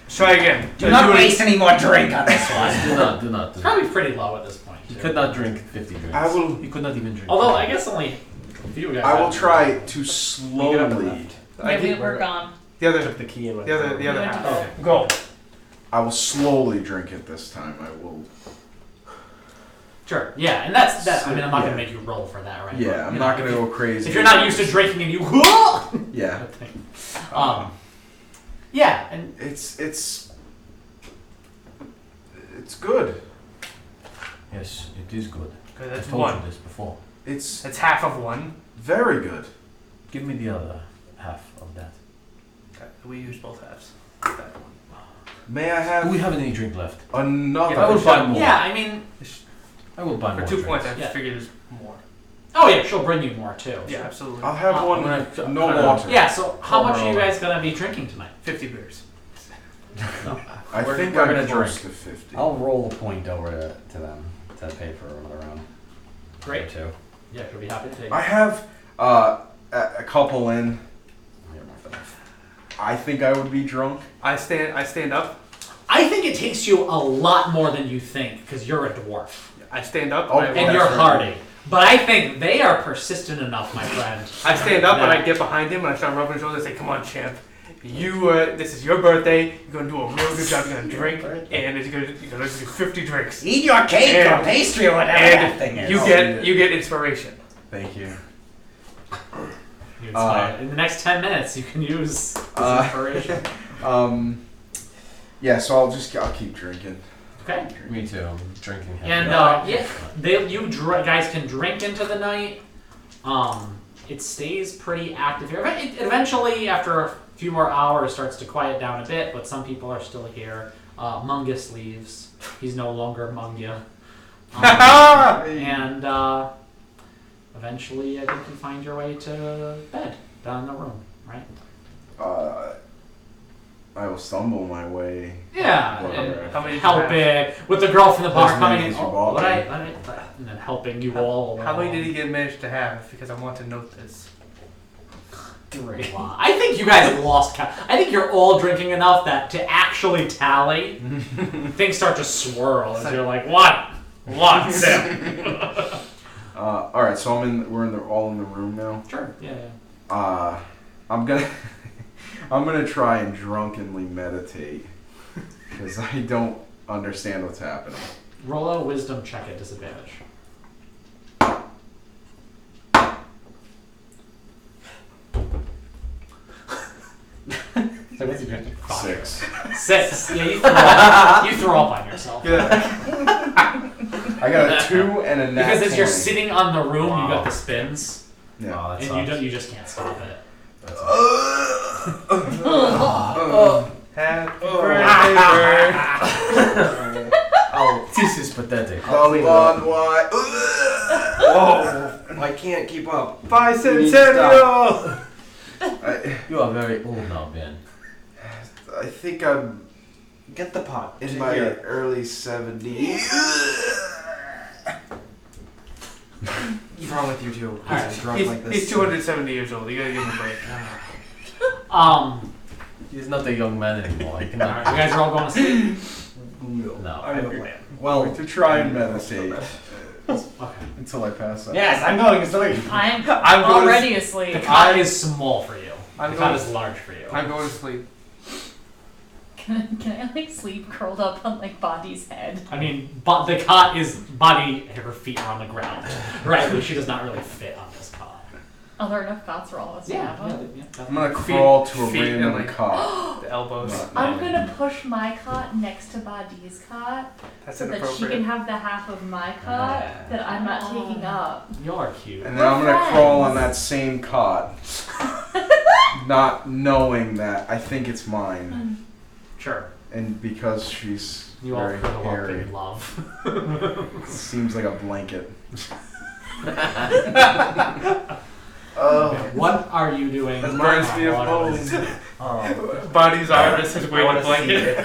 Speaker 2: Try again.
Speaker 8: Do not waste any more drink on this one.
Speaker 6: Do not.
Speaker 1: It's probably pretty low at this point.
Speaker 6: He
Speaker 1: too.
Speaker 6: could not drink 50 drinks.
Speaker 4: I will.
Speaker 6: He could not even drink.
Speaker 1: Although I guess only a few guys.
Speaker 4: I will
Speaker 1: have-
Speaker 4: try to slowly.
Speaker 7: We're gone.
Speaker 2: The other,
Speaker 5: Took the key in with
Speaker 2: the other
Speaker 7: Yeah.
Speaker 2: half.
Speaker 1: Okay.
Speaker 2: Go.
Speaker 4: I will slowly drink it this time. I will.
Speaker 1: Sure. Yeah, and that's that. I mean, I'm not
Speaker 4: Yeah.
Speaker 1: gonna make you roll for that, right?
Speaker 4: Yeah,
Speaker 1: But,
Speaker 4: I'm
Speaker 1: you
Speaker 4: not
Speaker 1: know,
Speaker 4: gonna go crazy.
Speaker 1: If you're not used to drinking and you.
Speaker 4: Yeah.
Speaker 1: Yeah, and
Speaker 4: It's good.
Speaker 6: Yes, it is good.
Speaker 2: Okay,
Speaker 6: I
Speaker 2: that's
Speaker 6: told
Speaker 2: one.
Speaker 6: you this before.
Speaker 4: It's
Speaker 2: That's half of one.
Speaker 4: very good.
Speaker 6: Give me the other half of that.
Speaker 2: Okay, we use both halves. That one.
Speaker 4: May I
Speaker 6: Do
Speaker 4: have
Speaker 6: we have any drink left?
Speaker 4: another?
Speaker 6: I will buy more.
Speaker 1: yeah, I mean,
Speaker 6: I will buy
Speaker 2: For
Speaker 6: more.
Speaker 2: 2
Speaker 6: drinks.
Speaker 2: points, I
Speaker 1: Yeah.
Speaker 2: figured there's more.
Speaker 1: oh yeah, she'll bring you more too.
Speaker 2: Yeah, absolutely.
Speaker 4: I'll have one.
Speaker 6: I'm gonna-
Speaker 4: No
Speaker 6: kinda-
Speaker 4: water.
Speaker 1: Yeah. So how
Speaker 6: Call
Speaker 1: much
Speaker 6: her
Speaker 1: are you
Speaker 6: over.
Speaker 1: guys gonna be drinking tonight?
Speaker 2: 50 beers.
Speaker 4: I
Speaker 6: We're-
Speaker 4: think
Speaker 6: we're
Speaker 4: I'm
Speaker 6: gonna
Speaker 4: close
Speaker 6: drink.
Speaker 4: to 50.
Speaker 5: I'll roll a point over to them to pay for another round.
Speaker 1: Great.
Speaker 5: Or two.
Speaker 1: Yeah, she'll be happy to take.
Speaker 4: I have a couple in.
Speaker 5: Here, my friend.
Speaker 4: I think I would be drunk.
Speaker 2: I stand up.
Speaker 1: I think it takes you a lot more than you think because you're a dwarf
Speaker 2: I stand up.
Speaker 4: Oh,
Speaker 2: I,
Speaker 1: and
Speaker 4: that's
Speaker 1: you're
Speaker 4: right.
Speaker 1: hardy. But I think they are persistent enough, my friend.
Speaker 2: I stand up and I
Speaker 1: that-
Speaker 2: get behind him and I start rubbing his shoulder and say, "Come on, champ. This is your birthday. You're gonna do a real good job. You're gonna drink, and you're gonna do 50 drinks.
Speaker 8: Eat your cake or
Speaker 2: And-
Speaker 8: pastry or whatever that thing
Speaker 2: And
Speaker 8: is.
Speaker 2: you get inspiration."
Speaker 4: Thank you.
Speaker 1: You inspire- in the next 10 minutes, you can use this inspiration.
Speaker 4: Yeah, so I'll keep drinking.
Speaker 1: Okay.
Speaker 6: Me too. I'm drinking heavy.
Speaker 1: And yeah, guys can drink into the night. It stays pretty active here. It eventually, after a few more hours, starts to quiet down a bit. But some people are still here. Mungus leaves. He's no longer Mungia. And eventually, I think you find your way to bed down in the room, right?
Speaker 4: I will stumble my way.
Speaker 1: Yeah.
Speaker 4: Whatever.
Speaker 1: And
Speaker 2: How many did you
Speaker 1: helping with the girl from the bar
Speaker 4: As
Speaker 1: coming
Speaker 4: many
Speaker 1: in.
Speaker 4: as you
Speaker 1: Oh,
Speaker 4: bought
Speaker 1: what
Speaker 4: me.
Speaker 1: and then helping you all.
Speaker 2: How many
Speaker 1: along.
Speaker 2: did he manage to have? Because I want to note this.
Speaker 1: 3. I think you guys lost count. I think you're all drinking enough that to actually tally, things start to swirl as you're like, what? What, Sam?
Speaker 4: All right, so we're all in the room now.
Speaker 1: Sure. Yeah.
Speaker 4: I'm gonna try and drunkenly meditate because I don't understand what's happening.
Speaker 1: Roll a wisdom check at disadvantage.
Speaker 5: So what's your drink?
Speaker 4: 6.
Speaker 1: 6. Yeah, you throw up on yourself.
Speaker 4: I got a 2 and a nat
Speaker 1: Because as you're
Speaker 4: 20.
Speaker 1: sitting on the room, you
Speaker 6: Wow.
Speaker 1: got the spins,
Speaker 4: Yeah.
Speaker 6: Oh, that
Speaker 1: and
Speaker 6: sucks.
Speaker 1: you just can't stop it.
Speaker 2: Happy birthday, bird.
Speaker 6: Oh, this is pathetic.
Speaker 4: Why?
Speaker 5: Whoa! I can't keep up. You need to
Speaker 2: Bicentennial!
Speaker 6: You are very old now, Ben.
Speaker 4: I think I'm
Speaker 5: Get the pot.
Speaker 4: in my early 70s.
Speaker 5: What's wrong with you two?
Speaker 1: Alright,
Speaker 5: He's drunk like this.
Speaker 2: He's 270 years old. You gotta give him a break.
Speaker 6: He's not a young man anymore. He
Speaker 1: Alright,
Speaker 6: cannot.
Speaker 1: you guys are all going to sleep.
Speaker 6: No.
Speaker 2: I have a plan.
Speaker 5: Well,
Speaker 4: To try and meditate
Speaker 1: Okay.
Speaker 4: until I pass out.
Speaker 8: Yes, I'm going to sleep.
Speaker 7: I'm
Speaker 2: I'm going to
Speaker 7: already
Speaker 1: The
Speaker 7: asleep.
Speaker 1: cot is small for you.
Speaker 2: I'm
Speaker 1: The
Speaker 2: going
Speaker 1: cot
Speaker 2: to-
Speaker 1: is large for you.
Speaker 2: I'm going to sleep.
Speaker 7: Can I like sleep curled up on like Bondi's head?
Speaker 1: I mean, but the cot is body, her feet are on the ground. Right, but she does not really fit on this cot.
Speaker 7: Are there enough cots for all of us to have one?
Speaker 4: I'm gonna crawl to a
Speaker 2: feet and,
Speaker 4: random
Speaker 2: like,
Speaker 4: cot.
Speaker 2: The elbows.
Speaker 7: I'm gonna push my cot next to Badi's cot
Speaker 2: That's
Speaker 7: so that she
Speaker 2: inappropriate.
Speaker 7: can have the half of my cot that I'm not taking up.
Speaker 1: You're cute.
Speaker 4: And then I'm gonna crawl on that same cot, not knowing that I think it's mine,
Speaker 1: Sure.
Speaker 4: and because she's
Speaker 1: You all
Speaker 4: very
Speaker 1: cuddle up
Speaker 4: hairy,
Speaker 1: in love.
Speaker 4: it seems like a blanket.
Speaker 1: What are you doing?
Speaker 2: That reminds me of
Speaker 1: What
Speaker 2: home.
Speaker 1: is-
Speaker 2: Body's arm is his
Speaker 5: I
Speaker 2: weighted
Speaker 5: want to see
Speaker 2: blanket.
Speaker 5: it.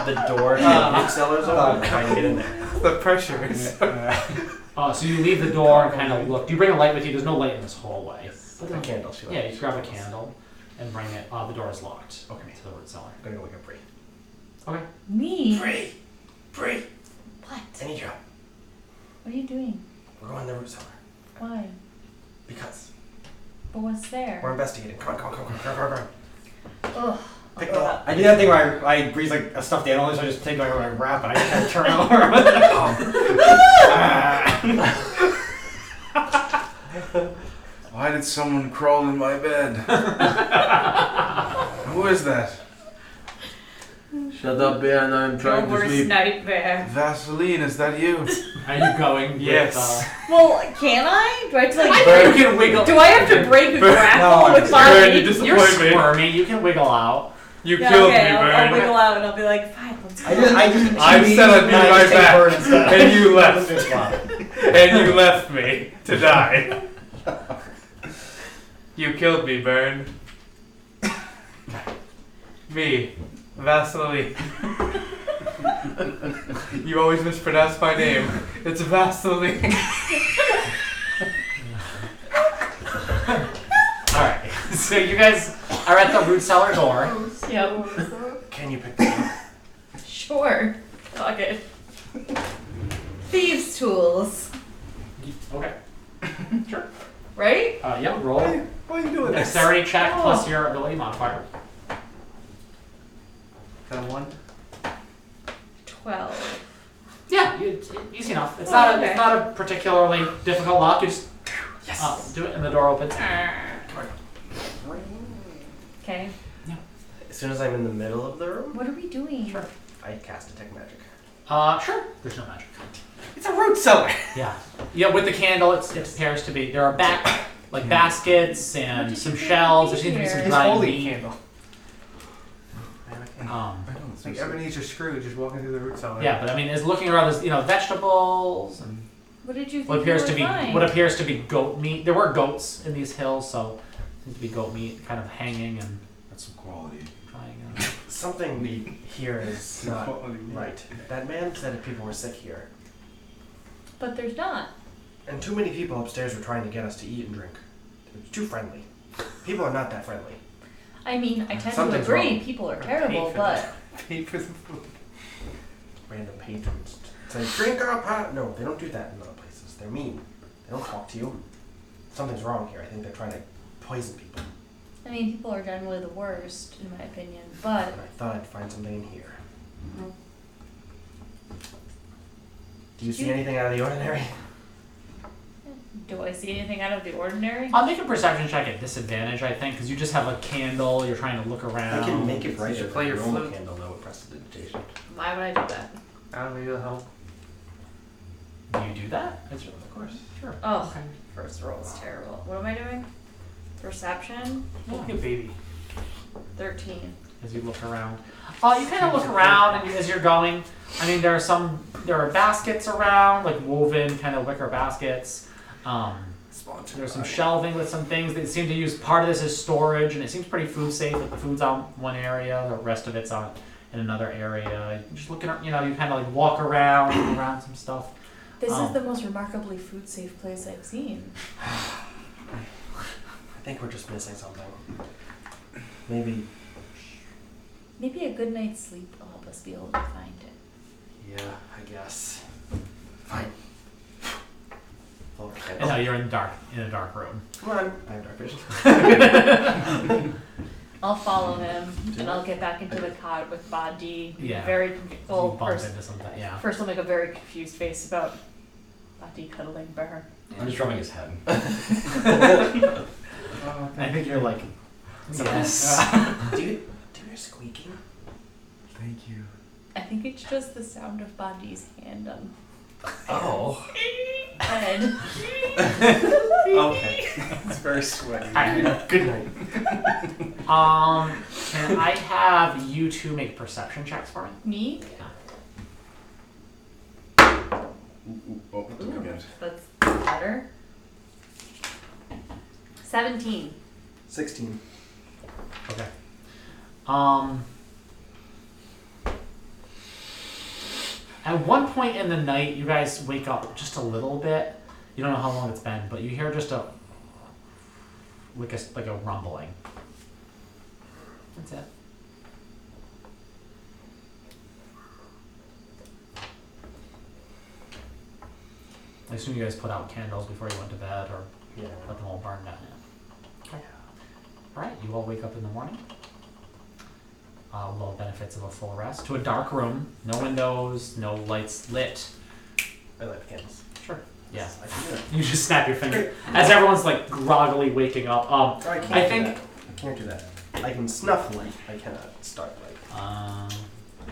Speaker 5: The door to the root cellar's open. Trying to get in there.
Speaker 2: The pressure is.
Speaker 1: So you leave the door and kind of look. Do you bring a light with you? There's no light in this hallway.
Speaker 5: A candle. She
Speaker 1: Yeah, you grab a candle and bring it. The door is locked.
Speaker 5: Okay.
Speaker 1: To the root cellar.
Speaker 5: I'm gonna go look at Bree.
Speaker 1: Okay.
Speaker 7: Me?
Speaker 5: Bree,
Speaker 7: What?
Speaker 5: I need you.
Speaker 7: What are you doing?
Speaker 5: We're going to the root cellar.
Speaker 7: Why?
Speaker 5: Because
Speaker 7: But what's there?
Speaker 5: we're investigating. Come on.
Speaker 7: Ugh.
Speaker 5: Pick the up. I do that thing where I breathe like a stuffed animal, so I just take my wrap and I just kind of turn it over with it.
Speaker 4: Why did someone crawl in my bed? Who is that?
Speaker 6: Shut up, bear, and I'm trying to sleep.
Speaker 9: nightmare.
Speaker 4: Vaseline, is that you?
Speaker 1: Are you going?
Speaker 2: Yes.
Speaker 9: Well, can I? Do I have to
Speaker 1: I
Speaker 9: like
Speaker 1: think
Speaker 9: break?
Speaker 1: you can wiggle.
Speaker 9: Do I have to break a grapple with
Speaker 2: Burn,
Speaker 9: my
Speaker 2: you
Speaker 9: knee?
Speaker 2: disappoint
Speaker 1: You're
Speaker 2: me.
Speaker 1: squirmy. You can wiggle out.
Speaker 2: You
Speaker 9: Yeah,
Speaker 2: killed
Speaker 9: okay,
Speaker 2: me,
Speaker 9: I'll
Speaker 2: Burn.
Speaker 9: wiggle out and I'll be like, fine, let's go.
Speaker 5: I just
Speaker 2: I said I'd be
Speaker 5: and I
Speaker 2: right
Speaker 5: just take
Speaker 2: back.
Speaker 5: Bird instead.
Speaker 2: And you left.
Speaker 5: It's fine.
Speaker 2: And you left me to die. You killed me, Burn. Me, Vaseline. You always mispronounce my name. It's Vaseline.
Speaker 1: Alright. So you guys are at the root cellar door.
Speaker 7: Yep.
Speaker 5: Can you pick that up?
Speaker 7: Sure. Fuck it.
Speaker 9: Thieves' tools,
Speaker 1: Okay. Sure.
Speaker 9: right?
Speaker 1: Yep. Roll.
Speaker 2: Why are you doing this?
Speaker 1: Dexterity check plus your ability modifier.
Speaker 2: Got a 1?
Speaker 9: 12.
Speaker 1: Yeah, it's easy enough. It's not
Speaker 9: okay.
Speaker 1: it's not a particularly difficult lock. You just do it, and the door opens.
Speaker 7: Okay.
Speaker 5: As soon as I'm in the middle of the room,
Speaker 7: What are we doing?
Speaker 1: Sure.
Speaker 5: I cast Detect Magic.
Speaker 1: Sure. There's no magic.
Speaker 2: It's a root cellar.
Speaker 1: Yeah. Yeah. With the candle, it appears to be. There are baskets and some shells. There seems to be some
Speaker 9: Here.
Speaker 2: It's
Speaker 1: dried
Speaker 2: holy
Speaker 1: meat.
Speaker 2: candle. It's like Ebenezer Scrooge just walking through the root cellar.
Speaker 1: Yeah, but I mean, is looking around. There's vegetables and
Speaker 7: What did you think
Speaker 1: what appears
Speaker 7: you
Speaker 1: to
Speaker 7: would
Speaker 1: be
Speaker 7: find?
Speaker 1: what appears to be goat meat. There were goats in these hills, so it seems to be goat meat, kind of hanging and
Speaker 4: That's some quality.
Speaker 1: drying.
Speaker 5: Something here is
Speaker 4: Some
Speaker 5: not
Speaker 4: quality.
Speaker 5: right. That man said if people were sick here,
Speaker 7: But there's not.
Speaker 5: and too many people upstairs were trying to get us to eat and drink. It was too friendly. People are not that friendly.
Speaker 7: I mean, I tend to
Speaker 5: Something's
Speaker 7: agree.
Speaker 5: wrong.
Speaker 7: People are
Speaker 2: Paid
Speaker 7: terrible,
Speaker 2: for
Speaker 7: but
Speaker 2: Pay for the food.
Speaker 5: Random patrons say, drink up. No, they don't do that in other places. They're mean. They don't talk to you. Something's wrong here. I think they're trying to poison people.
Speaker 7: I mean, people are generally the worst, in my opinion. But
Speaker 5: And I thought I'd find something in here. Do you see anything out of the ordinary?
Speaker 7: do I see anything out of the ordinary?
Speaker 1: I'll make a perception check at disadvantage, I think, because you just have a candle. You're trying to look around.
Speaker 5: I can make it
Speaker 2: You
Speaker 5: brighter
Speaker 2: should
Speaker 5: than
Speaker 2: play
Speaker 5: a
Speaker 2: your
Speaker 5: normal
Speaker 2: flute.
Speaker 5: candle though with prestidigitation.
Speaker 9: Why would I do that?
Speaker 2: I don't need the help.
Speaker 1: Do you do that? Of course. Sure.
Speaker 9: Oh,
Speaker 1: Okay.
Speaker 9: first roll is terrible. What am I doing? Perception?
Speaker 2: Look at baby.
Speaker 9: 13.
Speaker 1: As you look around. You kind of look around and as you're going. I mean, there are baskets around, like woven kind of wicker baskets. There's some shelving with some things. They seem to use part of this as storage, and it seems pretty food safe. Like the food's on one area, the rest of it's on in another area. Just looking, you kind of like walk around some stuff.
Speaker 7: This is the most remarkably food safe place I've seen.
Speaker 5: I think we're just missing something. Maybe.
Speaker 7: Maybe a good night's sleep will help us be able to find it.
Speaker 5: Yeah, I guess. Fine. Okay.
Speaker 1: And now you're in a dark room.
Speaker 5: Come on. I have dark vision.
Speaker 7: I'll follow him, and I'll get back into the cot with Badi.
Speaker 1: Yeah.
Speaker 7: Very
Speaker 1: You
Speaker 7: well.
Speaker 1: bump
Speaker 7: First,
Speaker 1: into something. Yeah.
Speaker 7: first, I'll make a very confused face about Badi cuddling Burr.
Speaker 6: I'm just rubbing his head.
Speaker 1: I think you're like, yes.
Speaker 5: Do you hear squeaking?
Speaker 4: Thank you.
Speaker 7: I think it's just the sound of Bondi's hand on
Speaker 5: Oh.
Speaker 7: head.
Speaker 5: Okay.
Speaker 4: It's very sweaty.
Speaker 5: Good night.
Speaker 1: Can I have you two make perception checks for me?
Speaker 7: Me?
Speaker 4: Oh, do it again.
Speaker 7: That's better. 17.
Speaker 5: 16.
Speaker 1: Okay. At one point in the night, you guys wake up just a little bit. You don't know how long it's been, but you hear just a rumbling. That's it. I assume you guys put out candles before you went to bed, or
Speaker 5: Yeah.
Speaker 1: let them all burn down. Okay. All right. You all wake up in the morning. With all the benefits of a full rest. To a dark room, no windows, no lights lit.
Speaker 5: I light the candles.
Speaker 1: Sure. Yeah.
Speaker 5: I can do it.
Speaker 1: You just snap your finger as everyone's like groggily waking up.
Speaker 5: I can't
Speaker 1: I
Speaker 5: do
Speaker 1: think.
Speaker 5: that. I can't do that. I can snuff light. I cannot start light.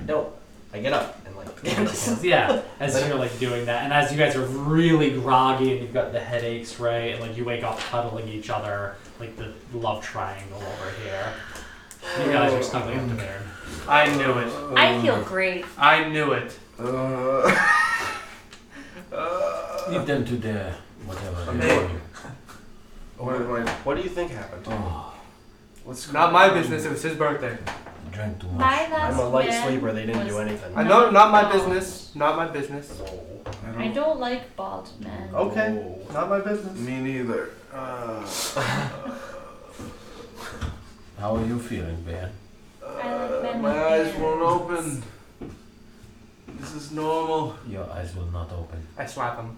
Speaker 5: No. I get up and light the candles.
Speaker 1: Yeah, as you're like doing that, and as you guys are really groggy and you've got the headaches, right, and like you wake up cuddling each other, like the love triangle over here. You guys are snuggling up to bed.
Speaker 2: I knew it.
Speaker 7: I feel great.
Speaker 2: I knew it.
Speaker 6: Leave them to their whatever.
Speaker 2: Hey.
Speaker 5: What do you think happened?
Speaker 6: Oh,
Speaker 2: Not my business. It was his birthday.
Speaker 6: drank too much.
Speaker 7: My last
Speaker 5: I'm a light
Speaker 7: man
Speaker 5: sleeper. They didn't
Speaker 7: was
Speaker 5: do anything.
Speaker 2: I know, not my
Speaker 7: No.
Speaker 2: business. Not my business.
Speaker 7: I don't like bald men.
Speaker 2: Okay, not my business.
Speaker 4: Me neither.
Speaker 6: How are you feeling, Ben?
Speaker 7: I like men
Speaker 4: My
Speaker 7: with
Speaker 4: eyes
Speaker 7: beards.
Speaker 4: won't open. This is normal.
Speaker 6: Your eyes will not open.
Speaker 2: I slap him.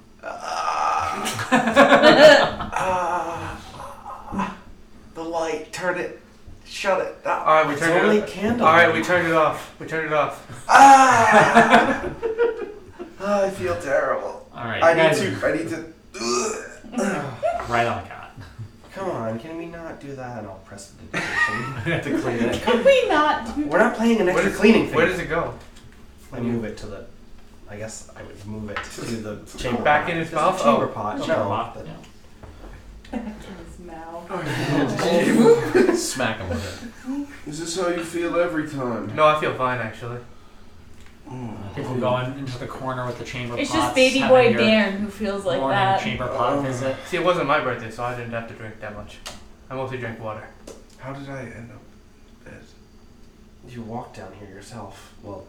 Speaker 4: The light. Turn it. Shut it.
Speaker 2: All right, we
Speaker 5: It's
Speaker 2: turned
Speaker 5: only
Speaker 2: it.
Speaker 5: candle.
Speaker 2: All right, we turned it off. We turned it off.
Speaker 4: I feel terrible.
Speaker 1: All right,
Speaker 4: I
Speaker 1: you guys
Speaker 4: need to.
Speaker 1: are right on the cot.
Speaker 5: Come on, can we not do that? And I'll press the dictation to clean it.
Speaker 7: Could we not do
Speaker 5: We're not playing an
Speaker 2: Where
Speaker 5: extra
Speaker 2: does-
Speaker 5: cleaning thing.
Speaker 2: Where does it go?
Speaker 5: I move it to the. I guess I would move it to the chamber.
Speaker 2: Back
Speaker 5: pot.
Speaker 2: in his
Speaker 5: Just a
Speaker 2: mouth?
Speaker 5: chamber
Speaker 2: Oh.
Speaker 5: pot.
Speaker 1: Chamber
Speaker 5: No.
Speaker 1: pot,
Speaker 5: the-
Speaker 1: yeah.
Speaker 7: his mouth?
Speaker 6: Smack him with it.
Speaker 4: Is this how you feel every time?
Speaker 2: No, I feel fine actually.
Speaker 1: People going into the corner with the chamber
Speaker 7: It's
Speaker 1: pots.
Speaker 7: just baby
Speaker 1: having
Speaker 7: boy
Speaker 1: your
Speaker 7: Dan who feels like
Speaker 1: morning
Speaker 7: that.
Speaker 1: chamber pot visit.
Speaker 2: See, it wasn't my birthday, so I didn't have to drink that much. I mostly drank water.
Speaker 4: How did I end up dead?
Speaker 5: You walked down here yourself. Well,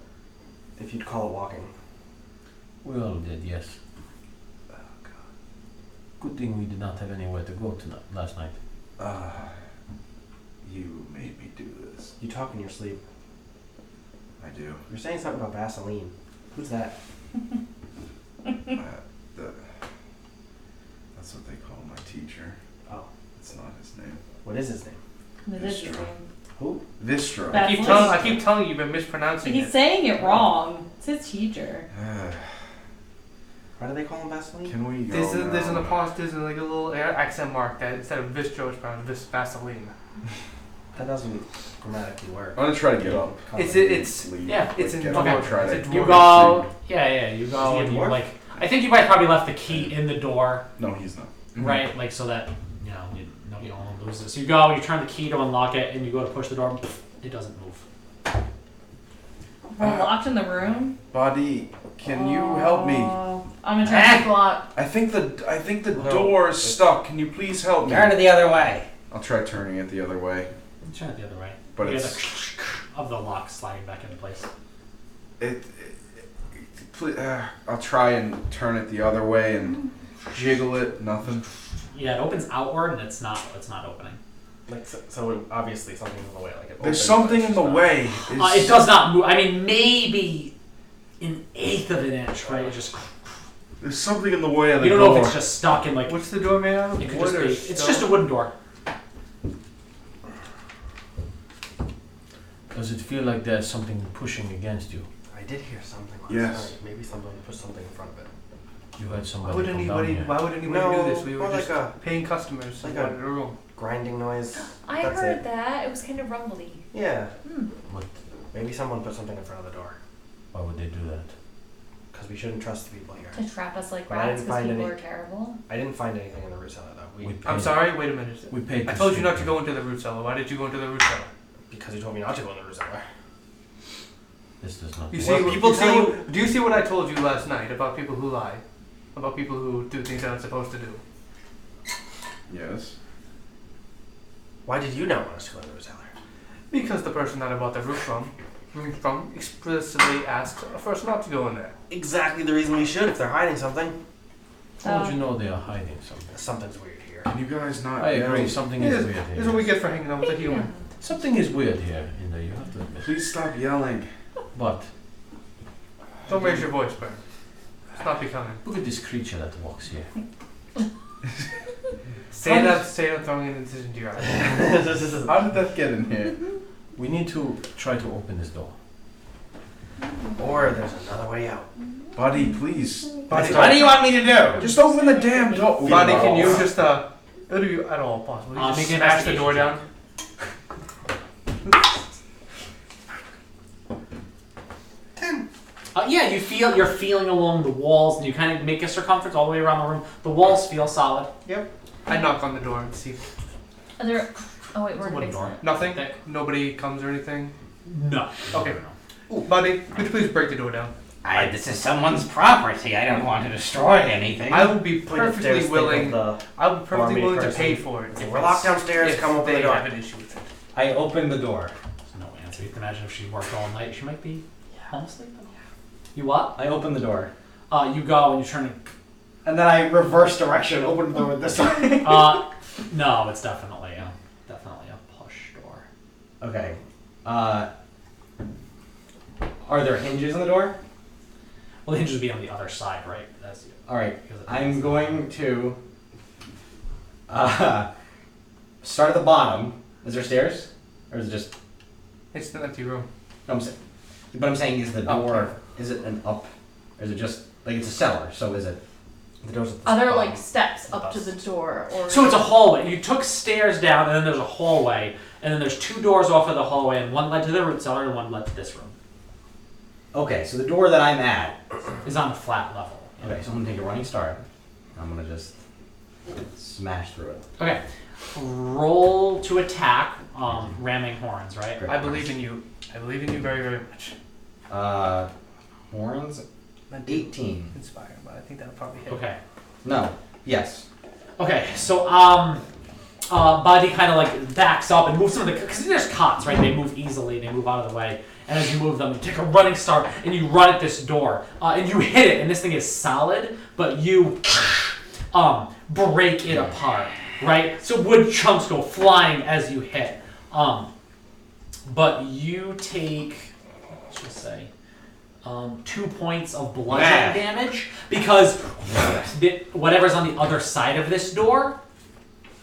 Speaker 5: if you'd call it walking.
Speaker 6: We all did, yes.
Speaker 4: Oh God.
Speaker 6: Good thing we did not have anywhere to go tonight, last night.
Speaker 4: You made me do this.
Speaker 5: You talk in your sleep.
Speaker 4: I do.
Speaker 5: You're saying something about Vaseline. Who's that?
Speaker 4: That's what they call my teacher.
Speaker 5: Oh.
Speaker 4: It's not his name.
Speaker 5: What is his name?
Speaker 7: What is his
Speaker 4: Vistra.
Speaker 7: name?
Speaker 5: Who?
Speaker 4: Vistra.
Speaker 7: That-
Speaker 2: I keep telling you, you've been mispronouncing
Speaker 7: He's
Speaker 2: it.
Speaker 7: saying it wrong. It's his teacher.
Speaker 5: Why do they call him Vaseline?
Speaker 4: Can we go
Speaker 2: There's an
Speaker 4: now?
Speaker 2: apostrophe, there's like a little accent mark that instead of Vistro, it's pronounced Vaseline.
Speaker 5: That doesn't grammatically work.
Speaker 4: I'm gonna try to get up.
Speaker 2: It's
Speaker 4: Leave.
Speaker 1: yeah,
Speaker 2: it's in
Speaker 4: Get
Speaker 2: dwarf.
Speaker 4: up, try
Speaker 2: It's
Speaker 4: to-
Speaker 2: a
Speaker 1: You
Speaker 2: dwarf.
Speaker 1: go, you
Speaker 5: Is
Speaker 1: go,
Speaker 5: he a
Speaker 1: and you
Speaker 5: dwarf?
Speaker 1: like. I think you might probably left the key in the door,
Speaker 4: No, he's not.
Speaker 1: right? Like so that you don't lose this. You go, you turn the key to unlock it, and you go to push the door. It doesn't move.
Speaker 7: We're locked in the room.
Speaker 4: Buddy, can you help me?
Speaker 7: Oh, I'm gonna try to lock.
Speaker 4: I think the
Speaker 5: No.
Speaker 4: door is stuck. Can you please help me?
Speaker 8: Turn it the other way.
Speaker 4: I'll try turning it the other way.
Speaker 1: Turn it the other way.
Speaker 4: But
Speaker 1: you
Speaker 4: it's
Speaker 1: hear the of the lock sliding back into place.
Speaker 4: please, I'll try and turn it the other way and jiggle it. Nothing.
Speaker 1: Yeah, it opens outward, and it's not opening.
Speaker 5: Like so obviously something's in the way. Like it
Speaker 4: There's
Speaker 5: opens,
Speaker 4: something
Speaker 5: but
Speaker 4: in
Speaker 5: it's
Speaker 4: the
Speaker 5: just not.
Speaker 4: way.
Speaker 1: It does not move. I mean, maybe an eighth of an inch, right? It just.
Speaker 4: There's something in the way of the
Speaker 1: You don't
Speaker 4: door.
Speaker 1: know if it's just stuck in like.
Speaker 2: What's the door made out of?
Speaker 1: It could
Speaker 2: Wood
Speaker 1: just
Speaker 2: or
Speaker 1: be. It's
Speaker 2: stone?
Speaker 1: just a wooden door.
Speaker 6: Does it feel like there's something pushing against you?
Speaker 5: I did hear something last
Speaker 4: Yes.
Speaker 5: night. Maybe someone pushed something in front of it.
Speaker 6: You had
Speaker 3: Why
Speaker 6: somebody
Speaker 3: would
Speaker 6: come
Speaker 3: anybody?
Speaker 6: down here.
Speaker 3: Why would anybody
Speaker 5: No,
Speaker 3: do this? We were
Speaker 5: more
Speaker 3: just
Speaker 5: like a
Speaker 3: paying customers
Speaker 5: like
Speaker 3: who wanted a room.
Speaker 5: grinding noise.
Speaker 9: I
Speaker 5: That's
Speaker 9: heard
Speaker 5: it.
Speaker 9: that. It was kind of rumbly.
Speaker 5: Yeah.
Speaker 6: What?
Speaker 5: Maybe someone put something in front of the door.
Speaker 6: Why would they do that?
Speaker 5: Because we shouldn't trust the people here.
Speaker 7: To trap us like
Speaker 5: But I
Speaker 7: rats
Speaker 5: didn't
Speaker 7: because
Speaker 5: find
Speaker 7: people
Speaker 5: any-
Speaker 7: are terrible.
Speaker 5: I didn't find anything in the root cellar though.
Speaker 6: We
Speaker 3: I'm
Speaker 6: paid-
Speaker 3: sorry. Wait a minute.
Speaker 6: We paid.
Speaker 3: I
Speaker 6: to
Speaker 3: told you
Speaker 6: sleep
Speaker 3: not to
Speaker 6: here.
Speaker 3: go into the root cellar. Why did you go into the root cellar?
Speaker 5: Because you told me not to go in the root cellar.
Speaker 6: This does not.
Speaker 3: You
Speaker 6: work.
Speaker 3: see,
Speaker 5: Well, people tell you-
Speaker 3: do you see what I told you last night about people who lie, about people who do things they're not supposed to do?
Speaker 4: Yes.
Speaker 5: Why did you not want us to go in the root cellar?
Speaker 3: Because the person that I bought the room from explicitly asked for us not to go in there.
Speaker 5: Exactly the reason we should if they're hiding something.
Speaker 6: How would you know they are hiding something?
Speaker 5: Something's weird here.
Speaker 4: Can you guys not?
Speaker 6: I agree.
Speaker 4: yell?
Speaker 6: Something
Speaker 3: This
Speaker 6: is
Speaker 3: is,
Speaker 6: weird
Speaker 3: this is what we
Speaker 6: here.
Speaker 3: get for hanging out with a human.
Speaker 6: Something is weird here in there. You have to admit.
Speaker 4: Please stop yelling.
Speaker 6: But
Speaker 3: Don't raise your voice, Bern. It's not becoming.
Speaker 6: look at this creature that walks here.
Speaker 3: Say that throwing an incision to your eye.
Speaker 4: How did that get in here?
Speaker 6: We need to try to open this door.
Speaker 5: Or there's another way out.
Speaker 4: Buddy, please.
Speaker 3: Buddy,
Speaker 8: What do you want me to do?
Speaker 4: Just open the damn door.
Speaker 3: Buddy, can you just it'll be at all possible. You just
Speaker 1: Make an
Speaker 3: smash the
Speaker 1: investigation
Speaker 3: door down.
Speaker 1: Yeah, you're feeling along the walls, and you kind of make a circumference all the way around the room. The walls feel solid.
Speaker 3: I knock on the door and see
Speaker 7: Are there? Oh wait, we're
Speaker 1: It's a
Speaker 7: in the
Speaker 1: wooden
Speaker 7: basement.
Speaker 3: nothing.
Speaker 1: Thick.
Speaker 3: Nobody comes or anything.
Speaker 1: No.
Speaker 3: Okay. Buddy, could you please break the door down?
Speaker 8: This is someone's property. I don't want to destroy anything.
Speaker 3: I will be
Speaker 5: Point upstairs,
Speaker 3: perfectly
Speaker 5: think
Speaker 3: willing.
Speaker 5: of
Speaker 3: I will be perfectly
Speaker 5: Army
Speaker 3: willing to
Speaker 5: person.
Speaker 3: pay for it.
Speaker 5: If we're locked downstairs,
Speaker 3: if
Speaker 5: come open
Speaker 3: they
Speaker 5: the door.
Speaker 3: have an issue with it.
Speaker 8: I open the door.
Speaker 1: There's no answer. You can imagine if she worked all night, she might be home asleep. You what?
Speaker 8: I open the door.
Speaker 1: You go and you turn.
Speaker 8: And then I reverse direction, open the door this way.
Speaker 1: No, it's definitely a push door.
Speaker 8: Okay. Are there hinges on the door?
Speaker 1: Well, the hinge would be on the other side, right? That's
Speaker 8: Alright.
Speaker 1: because it-
Speaker 8: I'm going to start at the bottom. Is there stairs? Or is it just
Speaker 3: It's an empty room.
Speaker 8: no, I'm saying is the door is it an up? Or is it just like it's a cellar, so is it
Speaker 5: The door's at the
Speaker 7: Are there
Speaker 5: bottom.
Speaker 7: like steps up to the door, or?
Speaker 1: So it's a hallway. You took stairs down, and then there's a hallway, and then there's two doors off of the hallway, and one led to the root cellar, and one led to this room.
Speaker 8: okay, so the door that I'm at.
Speaker 1: It's on the flat level.
Speaker 8: Okay, so I'm gonna take a running start. I'm gonna just smash through it.
Speaker 1: Okay. Roll to attack, ramming horns, right?
Speaker 8: Great.
Speaker 3: I believe in you. I believe in you very, very much.
Speaker 8: Horns 18.
Speaker 3: Inspire, but I think that'll probably hit.
Speaker 1: Okay.
Speaker 8: No. Yes.
Speaker 1: Okay, so Buddy kind of like backs up and moves some of the, because there's cots, right? They move easily, they move out of the way, and as you move them, you take a running start and you run at this door, and you hit it, and this thing is solid, but you break it apart, right? So wood chunks go flying as you hit, but you take, let's just say, 2 points of bludgeoning damage because whatever's on the other side of this door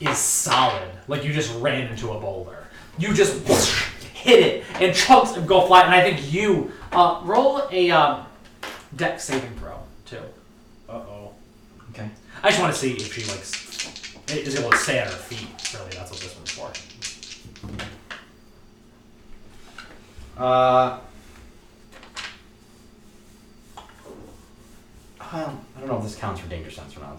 Speaker 1: is solid. Like you just ran into a boulder. You just hit it and chunks go fly. And I think you roll a dex saving throw too.
Speaker 8: Okay.
Speaker 1: I just want to see if she is able to stay at her feet. Really, that's what this one's for.
Speaker 8: I don't know if this counts for danger sense or not.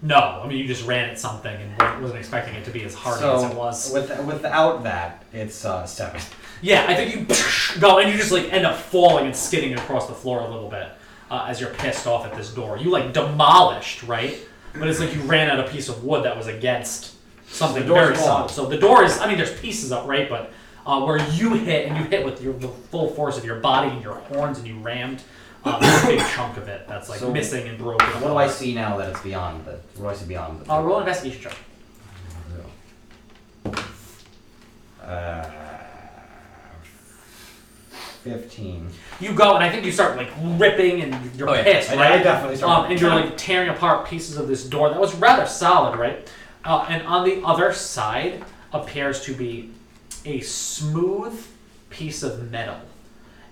Speaker 1: No, I mean you just ran at something and wasn't expecting it to be as hard as it was.
Speaker 8: Without that, it's 7.
Speaker 1: Yeah, I think you go and you just like end up falling and skidding across the floor a little bit as you're pissed off at this door. You like demolished, right? But it's like you ran at a piece of wood that was against something
Speaker 8: The door's
Speaker 1: very
Speaker 8: gone.
Speaker 1: solid. So the door is, I mean, there's pieces up, right? But where you hit and you hit with the full force of your body and your horns and you rammed, there's a big chunk of it that's like
Speaker 8: So
Speaker 1: missing and broken.
Speaker 8: What do I see now that it's beyond the? What do I see beyond the?
Speaker 1: Roll an investigation check.
Speaker 8: 15.
Speaker 1: You go and I think you start like ripping and you're
Speaker 8: Oh, yeah.
Speaker 1: pissed,
Speaker 8: I
Speaker 1: right?
Speaker 8: definitely start.
Speaker 1: And you're like tearing apart pieces of this door that was rather solid, right? And on the other side appears to be a smooth piece of metal.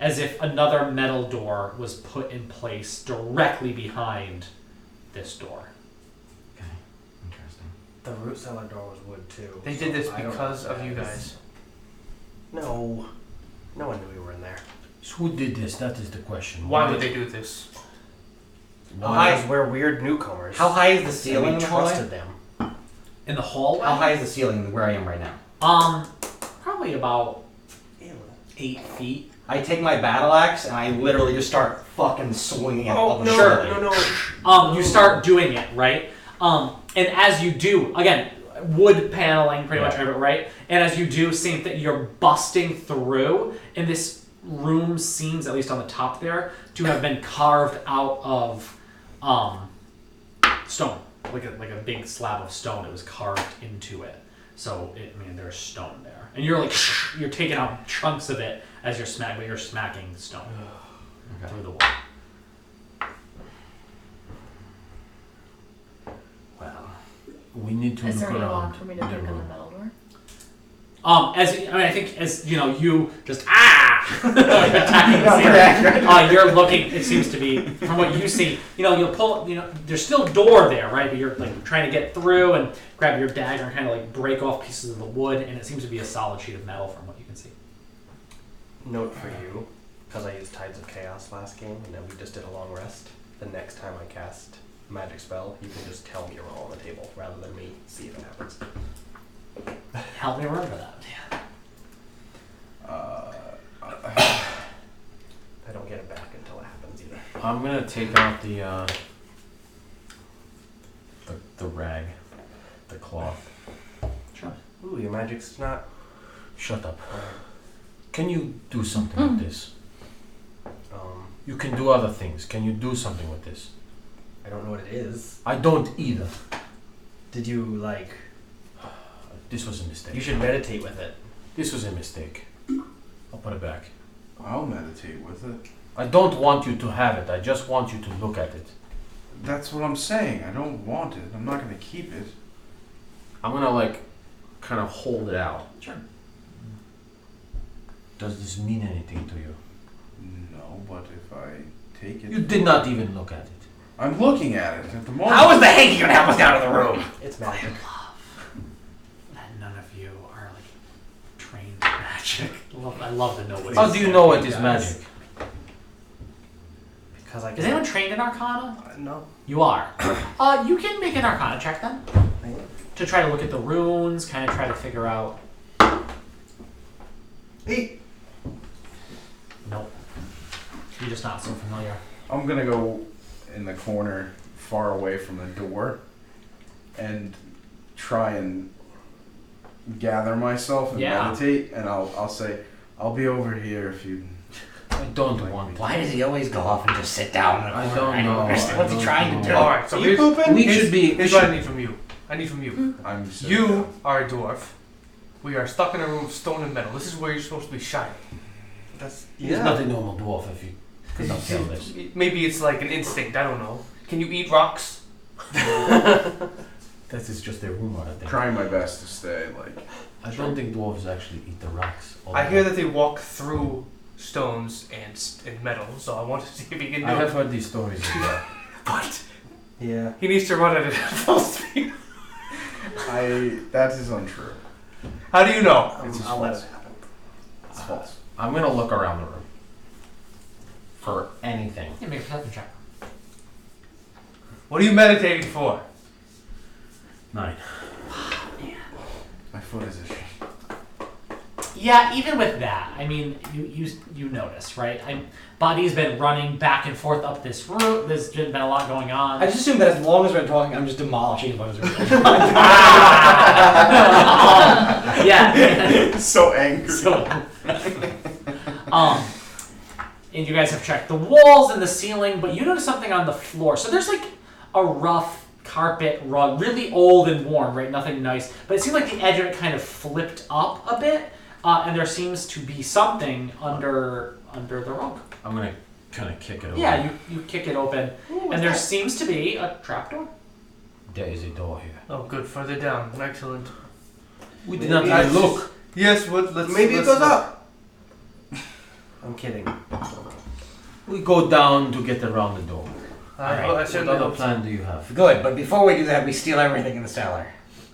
Speaker 1: as if another metal door was put in place directly behind this door.
Speaker 6: Okay, interesting.
Speaker 5: The root cellar door was wood too.
Speaker 2: They
Speaker 5: so
Speaker 2: did this
Speaker 5: I don't
Speaker 2: because
Speaker 5: know
Speaker 2: of
Speaker 5: if
Speaker 2: you
Speaker 5: that
Speaker 2: guys.
Speaker 5: is- No. No one knew we were in there.
Speaker 6: So who did this? That is the question.
Speaker 2: Why would they do this?
Speaker 5: Because we're weird newcomers.
Speaker 8: How high is the
Speaker 5: and
Speaker 8: ceiling
Speaker 5: we
Speaker 8: in the hallway?
Speaker 5: trusted them.
Speaker 1: In the hallway?
Speaker 8: How high is the ceiling where I am right now?
Speaker 1: Probably about
Speaker 5: Ew.
Speaker 1: 8 feet.
Speaker 8: I take my battle axe and I literally just start fucking swinging it
Speaker 5: Oh
Speaker 8: up
Speaker 5: no,
Speaker 8: the
Speaker 5: no!
Speaker 1: You start doing it, right? And as you do, again, wood paneling, pretty much everywhere, right? And as you do, same thing, you're busting through, and this room seems, at least on the top there, to have been carved out of stone. Like a big slab of stone. It was carved into it. So, there's stone there. And you're like, you're taking out chunks of it as you're smacking stone through the wall.
Speaker 6: Well, we need to
Speaker 7: Is
Speaker 6: look
Speaker 7: there any
Speaker 6: around
Speaker 7: lock for me to
Speaker 6: the
Speaker 7: pick on the
Speaker 6: room.
Speaker 7: metal door?
Speaker 1: I think as you just attacking the ceiling, you're looking. It seems to be from what you see. You'll pull. There's still a door there, right? But you're like trying to get through and grab your dagger and kind of like break off pieces of the wood, and it seems to be a solid sheet of metal from what you can see.
Speaker 5: Note for you, because I used Tides of Chaos last game, and then we just did a long rest. The next time I cast a magic spell, you can just tell me to roll on the table rather than me see if it happens.
Speaker 1: Help me remember that.
Speaker 5: I don't get it back until it happens either.
Speaker 6: I'm gonna take out the rag, the cloth.
Speaker 1: Sure.
Speaker 5: Ooh, your magic's not.
Speaker 6: Shut up. Can you do something with this? You can do other things. Can you do something with this?
Speaker 5: I don't know what it is.
Speaker 6: I don't either.
Speaker 5: Did you like?
Speaker 6: This was a mistake.
Speaker 5: You should meditate with it.
Speaker 6: This was a mistake. I'll put it back.
Speaker 4: I'll meditate with it.
Speaker 6: I don't want you to have it. I just want you to look at it.
Speaker 4: That's what I'm saying. I don't want it. I'm not gonna keep it.
Speaker 6: I'm gonna kind of hold it out.
Speaker 1: Sure.
Speaker 6: Does this mean anything to you?
Speaker 4: No, but if I take it,
Speaker 6: You did not even look at it.
Speaker 4: I'm looking at it at the moment.
Speaker 8: How is the hanky gonna help us down to the room?
Speaker 5: It's magic.
Speaker 1: That none of you are like trained in magic. I love to know what.
Speaker 6: How do you know it is magic?
Speaker 5: Because I.
Speaker 1: Is anyone trained in Arcana?
Speaker 5: No.
Speaker 1: You are. You can make an Arcana check then. To try to look at the runes, kind of try to figure out.
Speaker 3: 8.
Speaker 1: Nope. You're just not so familiar.
Speaker 4: I'm gonna go in the corner, far away from the door, and try and gather myself and meditate. And I'll say, I'll be over here if you.
Speaker 6: I don't want
Speaker 8: Why does he always go off and just sit down in a
Speaker 6: I
Speaker 8: corner?
Speaker 6: don't know.
Speaker 8: understand. What's he trying to do?
Speaker 2: Alright, so
Speaker 5: Are you pooping?
Speaker 6: We should be.
Speaker 2: Here's what I need from you. I need from you.
Speaker 4: I'm. so
Speaker 2: You
Speaker 4: down.
Speaker 2: are a dwarf. We are stuck in a room of stone and metal. This is where you're supposed to be shining.
Speaker 5: That's
Speaker 6: He's not a normal dwarf if you could not tell this.
Speaker 2: Maybe it's like an instinct. I don't know. Can you eat rocks?
Speaker 6: That is just a rumor, I think.
Speaker 4: Trying my best to stay
Speaker 6: I don't think dwarves actually eat the rocks.
Speaker 2: I hear that they walk through stones and metal, so I wanted to see if he can do
Speaker 6: I have
Speaker 2: it.
Speaker 6: heard these stories as well.
Speaker 2: But
Speaker 5: Yeah.
Speaker 2: he needs to run at it at full speed.
Speaker 4: That is untrue.
Speaker 2: How do you know?
Speaker 4: It's
Speaker 5: I'll let
Speaker 4: false.
Speaker 5: it happen.
Speaker 4: It's false.
Speaker 6: I'm gonna look around the room for anything.
Speaker 1: Yeah, make a perception check.
Speaker 2: What are you meditating for?
Speaker 6: 9.
Speaker 4: My foot is itchy.
Speaker 1: Yeah, even with that, you notice, right? Buddy's been running back and forth up this route. There's been a lot going on.
Speaker 8: I just assume that as long as we're talking, I'm just demolishing what is
Speaker 1: Yeah.
Speaker 4: So angry.
Speaker 1: So, and you guys have checked the walls and the ceiling, but you notice something on the floor. So there's like a rough carpet rug, really old and worn, right? Nothing nice. But it seems like the edge of it kind of flipped up a bit, and there seems to be something under the rug.
Speaker 6: I'm gonna kind of kick it over.
Speaker 1: Yeah, you kick it open, and there seems to be a trapdoor.
Speaker 6: There is a door here.
Speaker 2: Oh, good. Further down. Excellent.
Speaker 6: We did
Speaker 5: Maybe
Speaker 6: not
Speaker 5: it's
Speaker 6: even look.
Speaker 2: Yes. Let's.
Speaker 3: Maybe it
Speaker 2: let's
Speaker 3: goes
Speaker 2: look.
Speaker 3: up.
Speaker 5: I'm kidding.
Speaker 6: We go down to get around the door.
Speaker 2: I
Speaker 6: What
Speaker 2: certainly
Speaker 6: other
Speaker 2: hope so.
Speaker 6: plan do you have?
Speaker 8: Good, but before we do that, we steal everything in the cellar.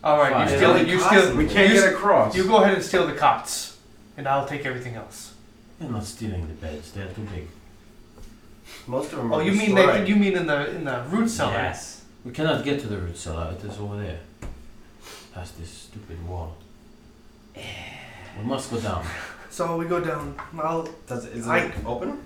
Speaker 2: All right,
Speaker 6: Fine.
Speaker 2: you steal. You steal.
Speaker 4: We can't
Speaker 2: you,
Speaker 4: get across.
Speaker 2: You go ahead and steal the cots, and I'll take everything else.
Speaker 6: You're not stealing the beds. They're too big.
Speaker 5: Most of them.
Speaker 2: Oh,
Speaker 5: are
Speaker 2: you mean
Speaker 5: destroyed.
Speaker 2: you mean in the root cellar?
Speaker 1: Yes.
Speaker 6: We cannot get to the root cellar. It is over there. Past this stupid wall. We must go down.
Speaker 2: So we go down.
Speaker 5: Is it
Speaker 2: I-
Speaker 5: open?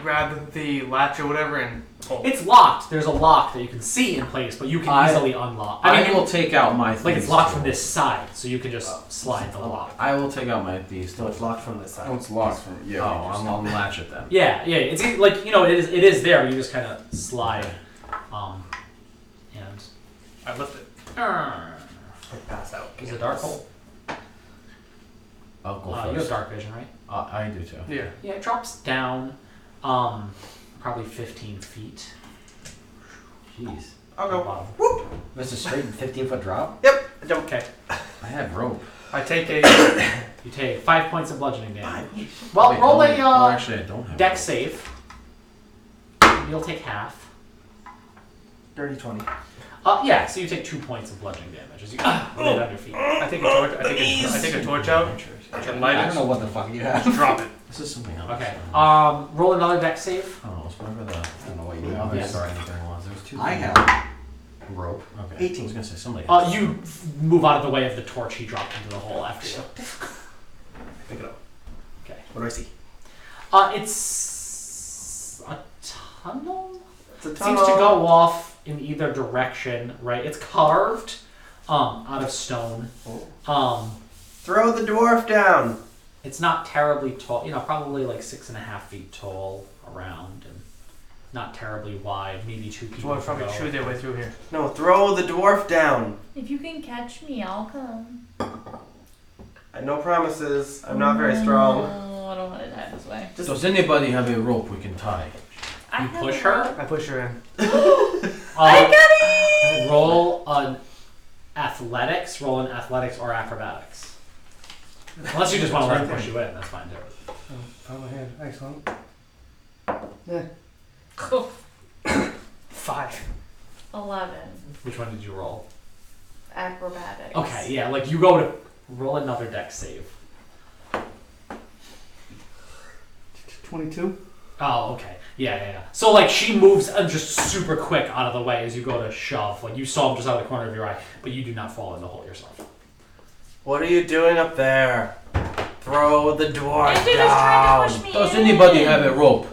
Speaker 2: Grab the latch or whatever and pull.
Speaker 1: It's locked. There's a lock that you can see in place, but you can easily unlock.
Speaker 6: I will take out my things.
Speaker 1: like it's locked
Speaker 6: too.
Speaker 1: from this side, so you can just slide the lock.
Speaker 6: I will take out my these.
Speaker 5: So it's locked from this side.
Speaker 4: Oh, it's locked from. Yeah.
Speaker 6: Oh,
Speaker 4: we just-
Speaker 6: I'll latch it then.
Speaker 1: Yeah, yeah. It's like it is there. But you just kind of slide, and
Speaker 2: I lift it.
Speaker 5: It passed out.
Speaker 1: is it dark hole?
Speaker 6: I'll go
Speaker 1: You have
Speaker 6: first.
Speaker 1: dark vision, right?
Speaker 6: I do too.
Speaker 2: Yeah.
Speaker 1: Yeah, it drops down, probably 15 feet.
Speaker 8: Jeez.
Speaker 5: I'll
Speaker 1: to the
Speaker 5: go.
Speaker 1: bottom.
Speaker 8: This is straight 15-foot drop?
Speaker 5: Yep. I jump.
Speaker 1: Okay,
Speaker 6: I have rope.
Speaker 2: I take a.
Speaker 1: you take 5 points of bludgeoning damage. Well,
Speaker 6: Wait,
Speaker 1: roll
Speaker 6: no,
Speaker 1: a
Speaker 6: actually, I don't have
Speaker 1: dex
Speaker 6: rope.
Speaker 1: save. You'll take half.
Speaker 5: Dirty 20.
Speaker 1: Yeah, so you take 2 points of bludgeoning damage as you lay on your feet.
Speaker 2: I take a torch. I take a torch out. I can light
Speaker 8: I
Speaker 2: it.
Speaker 8: don't know what the fuck you have.
Speaker 2: Drop it.
Speaker 6: This is something else.
Speaker 1: Okay. Roll another dex save.
Speaker 6: Oh, it's whatever the
Speaker 8: I don't know what you
Speaker 6: other
Speaker 8: have.
Speaker 6: starting thing was. There was two.
Speaker 8: I
Speaker 6: things.
Speaker 8: have rope.
Speaker 6: Okay.
Speaker 5: 18.
Speaker 6: I was gonna say somebody.
Speaker 1: You move out of the way of the torch he dropped into the hole after you.
Speaker 5: Pick it up.
Speaker 1: Okay.
Speaker 5: What do I see?
Speaker 1: It's a tunnel?
Speaker 5: It's a
Speaker 1: It seems to go off in either direction, right? It's carved out of stone.
Speaker 5: Throw the dwarf down.
Speaker 1: It's not terribly tall, probably like 6.5 feet tall around and not terribly wide, maybe 2 people.
Speaker 2: Dwarves probably
Speaker 1: could go.
Speaker 2: chew their way through here.
Speaker 5: No, throw the dwarf down.
Speaker 7: If you can catch me, I'll come.
Speaker 5: No promises. I'm not very strong.
Speaker 7: Oh, I don't want to die this way.
Speaker 6: Does anybody have a rope we can tie?
Speaker 7: I
Speaker 1: You
Speaker 7: have
Speaker 1: push
Speaker 7: a
Speaker 1: her?
Speaker 7: rope.
Speaker 2: I push her in.
Speaker 1: Roll an athletics. Roll an athletics or acrobatics. Unless you just want to let her push you in, that's fine too.
Speaker 2: Found my hand. Excellent.
Speaker 7: Cool.
Speaker 2: 5.
Speaker 7: 11.
Speaker 1: Which one did you roll?
Speaker 7: Acrobatics.
Speaker 1: Okay, yeah, like you go to roll another dex save.
Speaker 2: 22.
Speaker 1: Oh, okay. Yeah. So like she moves just super quick out of the way as you go to shove. Like you saw him just out of the corner of your eye, but you do not fall in the hole yourself.
Speaker 5: What are you doing up there? Throw the dwarf
Speaker 7: Andrew was
Speaker 5: down.
Speaker 7: trying to push me
Speaker 6: Does
Speaker 7: in.
Speaker 6: anybody have a rope?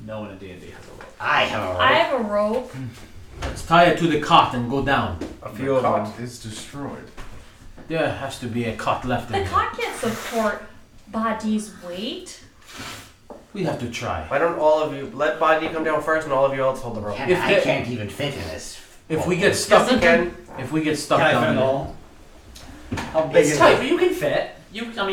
Speaker 1: No one in D&D has a rope.
Speaker 8: I have a rope.
Speaker 7: I have a rope.
Speaker 6: Let's tie it to the cot and go down.
Speaker 5: A
Speaker 4: The
Speaker 5: few of them.
Speaker 4: cot is destroyed.
Speaker 6: There has to be a cot left in
Speaker 7: The
Speaker 6: here.
Speaker 7: cot can't support body's weight.
Speaker 6: We have to try.
Speaker 5: Why don't all of you let Body come down first, and all of you else hold the rope?
Speaker 8: And
Speaker 6: If
Speaker 8: I
Speaker 6: the-
Speaker 8: can't even fit in this.
Speaker 6: If we get stuck,
Speaker 5: you can.
Speaker 6: if we get stuck
Speaker 8: Can I fit
Speaker 6: down
Speaker 8: in the
Speaker 6: there,
Speaker 8: hole? How big
Speaker 1: It's
Speaker 8: is
Speaker 1: tight,
Speaker 8: it?
Speaker 1: but you can fit. You're
Speaker 2: It's like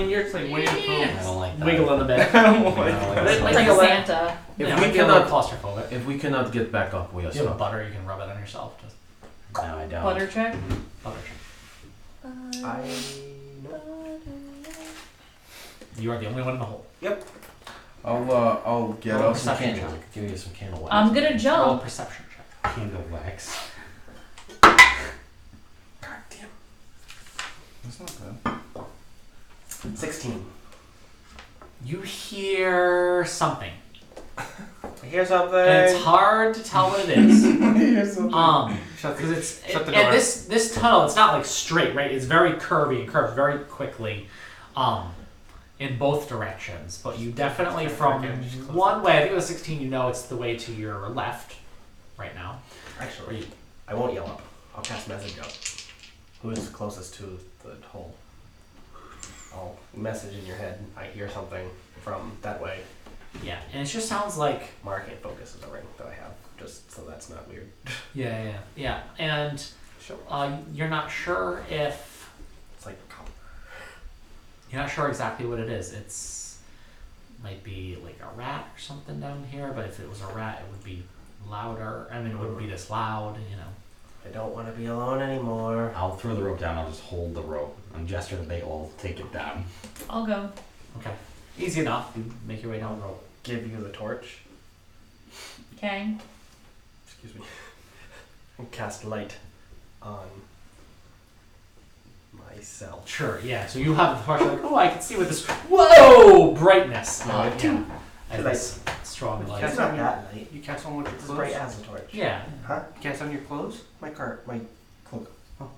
Speaker 2: Winnie the Pooh.
Speaker 8: I don't like that.
Speaker 1: wiggling a bit.
Speaker 2: I don't like
Speaker 8: I don't like
Speaker 1: It's
Speaker 8: that.
Speaker 7: It's like
Speaker 1: Wiggle it.
Speaker 7: Santa.
Speaker 6: if
Speaker 1: Yeah,
Speaker 6: we
Speaker 1: might be a little
Speaker 6: cannot,
Speaker 1: claustrophobic.
Speaker 6: if we cannot get back up, we are
Speaker 1: You have a
Speaker 6: stuck.
Speaker 1: butter, you can rub it on yourself. Just
Speaker 8: No, I don't.
Speaker 7: Butter check.
Speaker 1: butter.
Speaker 5: I know.
Speaker 1: You are the only one in the hole.
Speaker 4: I'll get
Speaker 6: Roll
Speaker 4: us.
Speaker 6: some
Speaker 1: perception
Speaker 6: candles. Give you some candle wax.
Speaker 7: I'm gonna
Speaker 1: Roll a
Speaker 7: jump.
Speaker 1: perception check.
Speaker 8: Candle wax.
Speaker 4: That's not bad.
Speaker 5: 16.
Speaker 1: You hear something,
Speaker 5: I hear something.
Speaker 1: and it's hard to tell what it is.
Speaker 4: Here's something.
Speaker 2: Shut
Speaker 1: Because it's
Speaker 2: Shut the
Speaker 1: and
Speaker 2: door.
Speaker 1: this tunnel, it's not like straight, right? It's very curvy and curves very quickly, in both directions. But you definitely from
Speaker 2: Okay, just close
Speaker 1: one way, I think it was 16. You know, it's the way to your left, right now.
Speaker 5: Actually, I won't yell up. I'll cast message up. Who is closest to the hole? I'll message in your head. I hear something from that way.
Speaker 1: Yeah, and it just sounds like
Speaker 5: Market focus is a ring that I have, just so that's not weird.
Speaker 1: yeah, and
Speaker 5: Sure.
Speaker 1: you're not sure if
Speaker 5: It's like
Speaker 1: you're not sure exactly what it is. It's might be like a rat or something down here, but if it was a rat, it would be louder. I mean, it wouldn't be this loud, you know.
Speaker 5: I don't want to be alone anymore.
Speaker 8: I'll throw the rope down. I'll just hold the rope. And gesture to Bagel will take it down.
Speaker 7: I'll go.
Speaker 1: Okay. Easy enough. You make your way down the road.
Speaker 5: Give you the torch.
Speaker 7: Okay.
Speaker 5: Excuse me. And cast light on myself.
Speaker 1: Sure, yeah. So you have the torch, like, oh, I can see with this. Whoa! Brightness. Yeah. And this strong light.
Speaker 3: Cast
Speaker 5: not
Speaker 3: on your,
Speaker 5: that light.
Speaker 3: you cast on with your
Speaker 5: It's as
Speaker 3: clothes?
Speaker 5: bright as a torch.
Speaker 1: Yeah.
Speaker 3: Huh? You cast on your clothes?
Speaker 5: My cart, my cloak.
Speaker 3: Oh.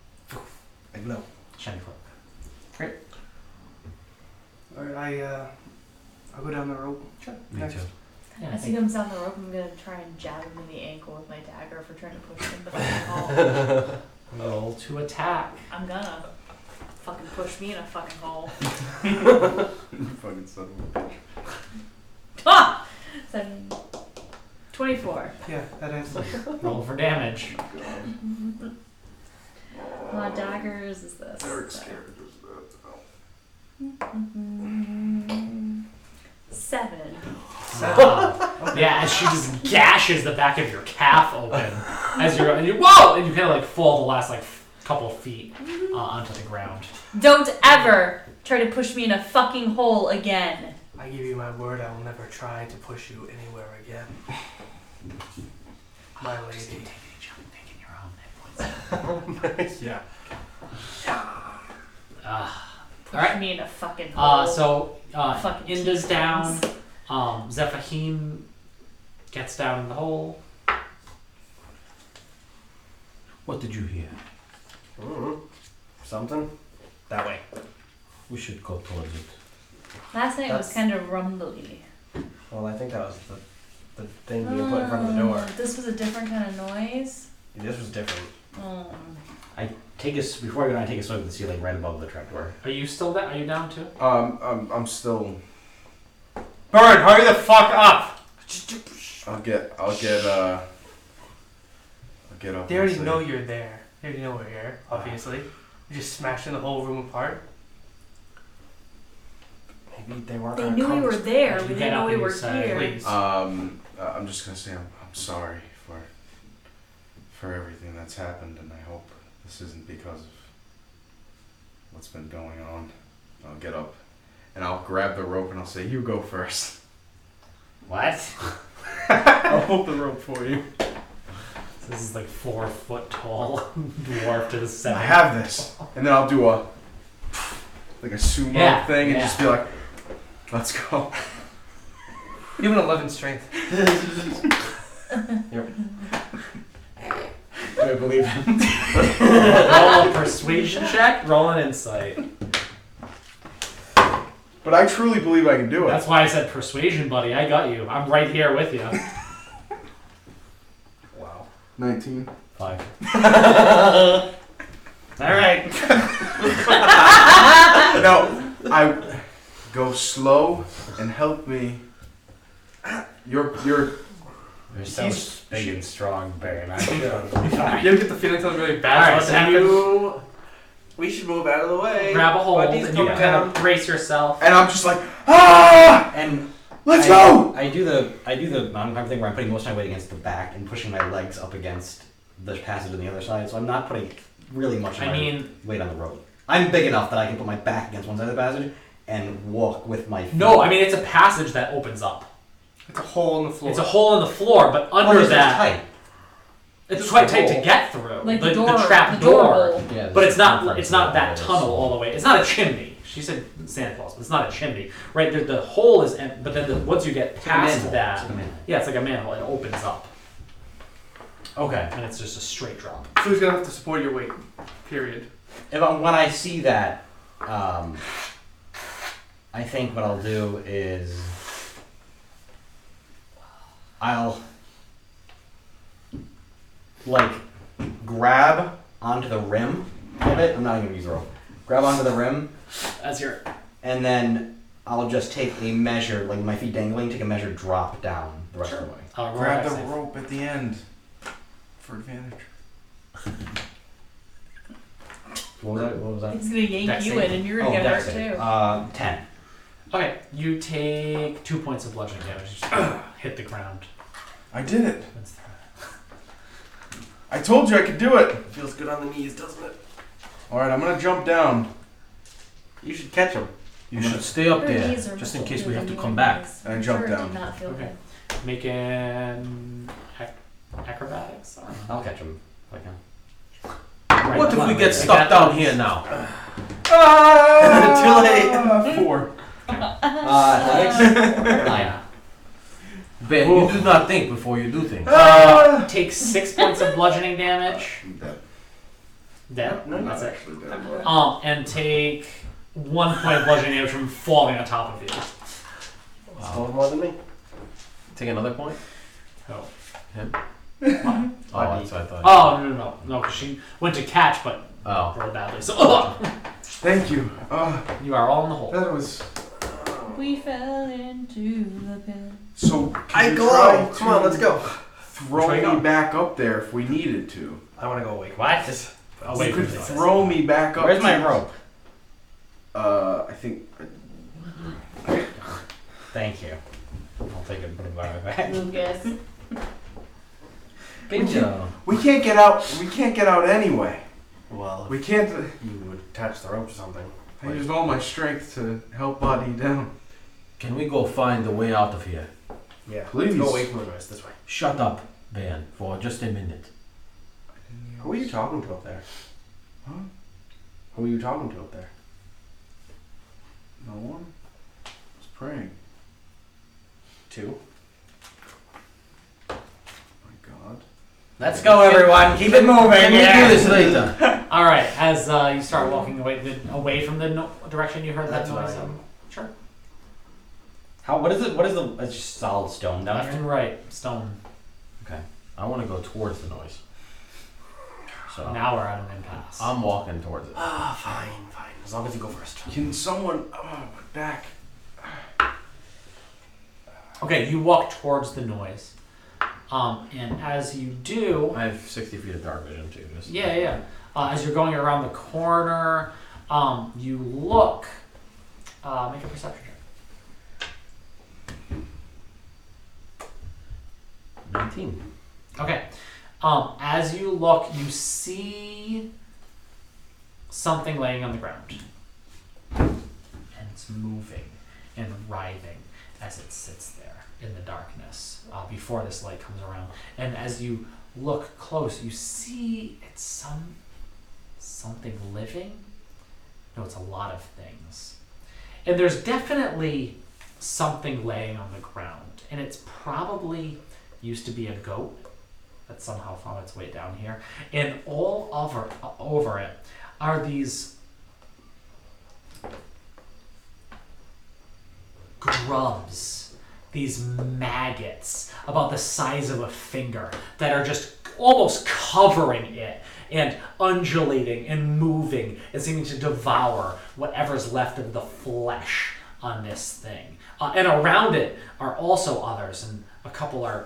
Speaker 5: I glow.
Speaker 1: Shiny cloak.
Speaker 3: Alright, I'll go down the rope.
Speaker 5: Sure.
Speaker 6: Me
Speaker 3: Next.
Speaker 6: too.
Speaker 1: Yeah, I
Speaker 7: As he
Speaker 1: think
Speaker 7: comes down the rope, I'm gonna try and jab him in the ankle with my dagger for trying to push him. But I'm
Speaker 1: roll to attack.
Speaker 7: gonna fucking push me in a fucking hole.
Speaker 4: Fucking son of a bitch.
Speaker 7: Ah! 24.
Speaker 3: Yeah, that is.
Speaker 1: Roll for damage.
Speaker 7: Daggers is this.
Speaker 4: Eric's
Speaker 7: so.
Speaker 4: scared.
Speaker 7: 7.
Speaker 1: Yeah, and she just gashes the back of your calf open as you're and you whoa, and you kind of like fall the last like couple of feet onto the ground.
Speaker 7: Don't ever try to push me in a fucking hole again.
Speaker 3: I give you my word, I will never try to push you anywhere again. My lady.
Speaker 5: Yeah.
Speaker 7: Push me in a fucking hole.
Speaker 1: So
Speaker 7: Fucking
Speaker 1: Inda's
Speaker 7: cheese
Speaker 1: down.
Speaker 7: things.
Speaker 1: Zephahim gets down in the hole.
Speaker 6: What did you hear?
Speaker 5: Something? That way.
Speaker 6: We should go towards it.
Speaker 7: Last night was
Speaker 5: That's-
Speaker 7: kind of rumbly.
Speaker 5: Well, I think that was the thing being put in front of the door.
Speaker 7: This was a different kind of noise.
Speaker 5: This was different.
Speaker 7: Oh.
Speaker 8: Before I go down, I take a swing at the ceiling right above the trapdoor.
Speaker 1: Are you still down? Are you down too?
Speaker 4: I'm still.
Speaker 3: Bird, hurry the fuck up!
Speaker 4: I'll get up.
Speaker 3: They already know you're there. They already know we're here, obviously. You're just smashing the whole room apart.
Speaker 5: Maybe they weren't.
Speaker 7: They
Speaker 5: gonna
Speaker 7: knew we
Speaker 5: come.
Speaker 7: were there.
Speaker 1: You
Speaker 7: We
Speaker 1: get
Speaker 7: didn't know
Speaker 1: up
Speaker 7: we
Speaker 1: and you
Speaker 7: were
Speaker 1: say,
Speaker 7: here.
Speaker 3: Please.
Speaker 4: I'm just gonna say I'm sorry for everything that's happened, and I hope this isn't because of what's been going on. I'll get up and I'll grab the rope and I'll say, "You go first."
Speaker 8: What?
Speaker 4: I'll hold the rope for you.
Speaker 1: This is like 4 foot tall dwarf to the 7.
Speaker 4: I have this, and then I'll do a sumo thing and just be like, "Let's go."
Speaker 3: You have an 11 strength.
Speaker 8: Do I believe him?
Speaker 1: Roll a persuasion check. Roll an insight.
Speaker 4: But I truly believe I can do it.
Speaker 1: That's why I said persuasion, buddy. I got you. I'm right here with you.
Speaker 5: Wow.
Speaker 4: 19.
Speaker 1: 5.
Speaker 8: All right.
Speaker 4: No, I go slow and help me. You're.
Speaker 8: You're so big and strong, Barry. Man.
Speaker 3: You ever get the feeling something really
Speaker 1: All
Speaker 3: bad
Speaker 1: right,
Speaker 3: about to
Speaker 1: so
Speaker 3: happen?
Speaker 1: you
Speaker 3: We should move out of the way.
Speaker 1: grab a hold
Speaker 3: Buddies
Speaker 1: and you
Speaker 3: come
Speaker 1: kind of
Speaker 3: down.
Speaker 1: brace yourself.
Speaker 4: And I'm just like, ah!
Speaker 8: And
Speaker 4: Let's go!
Speaker 8: I do the mountain climb thing where I'm putting most of my weight against the back and pushing my legs up against the passage on the other side. So I'm not putting really much of
Speaker 1: I
Speaker 8: my
Speaker 1: mean,
Speaker 8: weight on the road. I'm big enough that I can put my back against one side of the passage and walk with my feet.
Speaker 1: no, I mean, it's a passage that opens up.
Speaker 3: It's a hole in the floor.
Speaker 1: It's a hole in the floor, but
Speaker 8: Well,
Speaker 1: under
Speaker 8: it's
Speaker 1: that,
Speaker 8: tight.
Speaker 1: it's quite tight
Speaker 8: hole.
Speaker 1: to get through.
Speaker 7: Like
Speaker 1: the,
Speaker 7: the door,
Speaker 1: trap
Speaker 7: the door
Speaker 1: door.
Speaker 7: hole.
Speaker 8: Yeah,
Speaker 1: But it's not
Speaker 8: circumference
Speaker 1: that
Speaker 8: of it is
Speaker 1: tunnel all the way. It's not a chimney. She said Santa Claus, but it's not a chimney, right? The hole is, but then once you get past
Speaker 8: manhole.
Speaker 1: that,
Speaker 8: It's like a manhole.
Speaker 1: yeah, it's like a manhole. It opens up,
Speaker 8: Okay.
Speaker 1: and it's just a straight drop.
Speaker 3: So who's gonna have to support your weight? Period.
Speaker 8: When I see that, I think what I'll do is I'll like grab onto the rim of it. I'm not even gonna use the rope. Grab onto the rim,
Speaker 1: As you're,
Speaker 8: and then I'll just take a measure, like my feet dangling, take a measured drop down the rest of the way.
Speaker 4: Grab the
Speaker 1: save.
Speaker 4: rope at the end for advantage.
Speaker 8: What was that?
Speaker 7: He's gonna yank
Speaker 1: Dex
Speaker 7: you
Speaker 1: save.
Speaker 7: in, and you're gonna get
Speaker 8: dex
Speaker 7: hurt
Speaker 8: save.
Speaker 7: too.
Speaker 8: 10.
Speaker 1: Okay, you take 2 points of bludgeoning damage. You just hit the ground.
Speaker 4: I did it.
Speaker 1: That's that.
Speaker 4: I told you I could do it.
Speaker 5: Feels good on the knees, doesn't it?
Speaker 4: Alright, I'm gonna jump down.
Speaker 5: You should catch him.
Speaker 6: You should stay up
Speaker 7: Her
Speaker 6: there,
Speaker 7: knees are
Speaker 6: just in
Speaker 7: much
Speaker 6: case we
Speaker 7: older
Speaker 6: have to
Speaker 7: than
Speaker 6: come
Speaker 7: yours.
Speaker 6: back.
Speaker 4: And I
Speaker 7: I'm
Speaker 4: jump
Speaker 7: sure
Speaker 4: down.
Speaker 7: It did not feel
Speaker 1: Okay.
Speaker 7: good.
Speaker 1: Make an acrobatics.
Speaker 8: I'll catch him if I can.
Speaker 1: Right,
Speaker 6: What
Speaker 1: come
Speaker 6: if
Speaker 1: on,
Speaker 6: we
Speaker 1: wait,
Speaker 6: get
Speaker 1: I
Speaker 6: stuck
Speaker 1: got
Speaker 6: down
Speaker 1: this.
Speaker 6: here now?
Speaker 3: Too late.
Speaker 4: 4.
Speaker 8: Athletics? 9.
Speaker 6: Ben, you do not think before you do things.
Speaker 1: Take 6 points of bludgeoning damage.
Speaker 4: I'm dead.
Speaker 1: Dead.
Speaker 3: No,
Speaker 1: That's
Speaker 4: I'm
Speaker 1: it.
Speaker 4: actually dead.
Speaker 1: And take 1 point of bludgeoning damage from falling on top of you.
Speaker 5: Still more than me.
Speaker 6: Take another point?
Speaker 1: Oh.
Speaker 6: Him?
Speaker 1: What?
Speaker 6: Oh, that's what I thought.
Speaker 1: Oh no! Because she went to catch, but
Speaker 6: Oh.
Speaker 1: rolled badly. So
Speaker 4: Thank you.
Speaker 1: you are all in the hole.
Speaker 4: That was
Speaker 7: We fell into the pit.
Speaker 4: so.
Speaker 3: I
Speaker 4: Can you
Speaker 3: glow.
Speaker 4: try
Speaker 3: Come on, let's go.
Speaker 4: Throw
Speaker 1: Which way you
Speaker 4: me
Speaker 1: go?
Speaker 4: back up there if we needed to.
Speaker 5: I want to go awake.
Speaker 8: What?
Speaker 1: Away
Speaker 4: You
Speaker 1: from
Speaker 4: could
Speaker 1: the noise.
Speaker 4: throw me back up.
Speaker 8: Where's my
Speaker 4: to-
Speaker 8: rope?
Speaker 4: I think.
Speaker 8: Thank you. I'll take it and put it by my back.
Speaker 7: Lucas.
Speaker 8: Good job.
Speaker 4: We can't get out. We can't get out anyway.
Speaker 5: Well,
Speaker 4: We can't.
Speaker 5: you would attach the rope to something.
Speaker 4: I used all my strength to help Buddy down.
Speaker 6: Can we go find a way out of here?
Speaker 5: Yeah.
Speaker 4: Please.
Speaker 5: Let's go away from the noise this way.
Speaker 6: Shut up, Ben, for just a minute.
Speaker 5: Who are you talking to up there?
Speaker 4: Huh?
Speaker 5: Who are you talking to up there?
Speaker 4: No one. I was praying.
Speaker 5: 2?
Speaker 4: My God.
Speaker 8: Let's go, everyone. Keep it moving.
Speaker 6: Can we
Speaker 8: Yeah.
Speaker 6: do this later?
Speaker 1: All right. As you start walking away from the direction you heard
Speaker 5: That's
Speaker 1: that
Speaker 5: what
Speaker 1: noise.
Speaker 5: I am.
Speaker 1: Sure.
Speaker 8: How? What is it? What is the? It's just solid stone down
Speaker 1: Left
Speaker 8: here.
Speaker 1: and right, stone.
Speaker 6: I want to go towards the noise. So
Speaker 1: Now we're at an impasse.
Speaker 6: I'm walking towards it.
Speaker 5: Ah, fine. As long as you go first.
Speaker 4: Can someone? Oh, my back.
Speaker 1: Okay, you walk towards the noise, and as you do,
Speaker 6: I have 60 feet of dark vision too. Just
Speaker 1: yeah. As you're going around the corner, you look. Make a perception check.
Speaker 6: 19.
Speaker 1: Okay. As you look, you see something laying on the ground, and it's moving and writhing as it sits there in the darkness before this light comes around. And as you look close, you see it's something living. No, it's a lot of things, and there's definitely something laying on the ground, and it's probably used to be a goat that somehow found its way down here, and all over it are these grubs, these maggots about the size of a finger that are just almost covering it and undulating and moving and seeming to devour whatever's left of the flesh on this thing. And around it are also others, and a couple are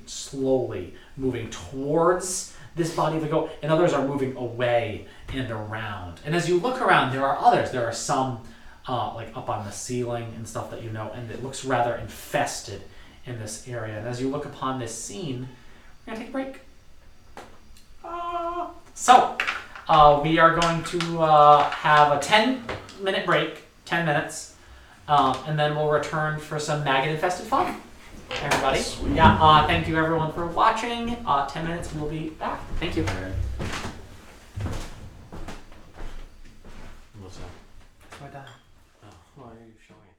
Speaker 1: slowly moving towards this body of the goat, and others are moving away and around. And as you look around, there are others. There are some like up on the ceiling and stuff that you know, and it looks rather infested in this area. And as you look upon this scene, we're gonna take a break. So we are going to have a 10-minute break, 10 minutes, and then we'll return for some maggot-infested fun. Everybody.
Speaker 4: Sweet.
Speaker 1: Yeah, thank you everyone for watching. 10 minutes, we'll be back. Thank you.
Speaker 6: What's that?
Speaker 3: My dad.
Speaker 6: Oh, why are you showing it?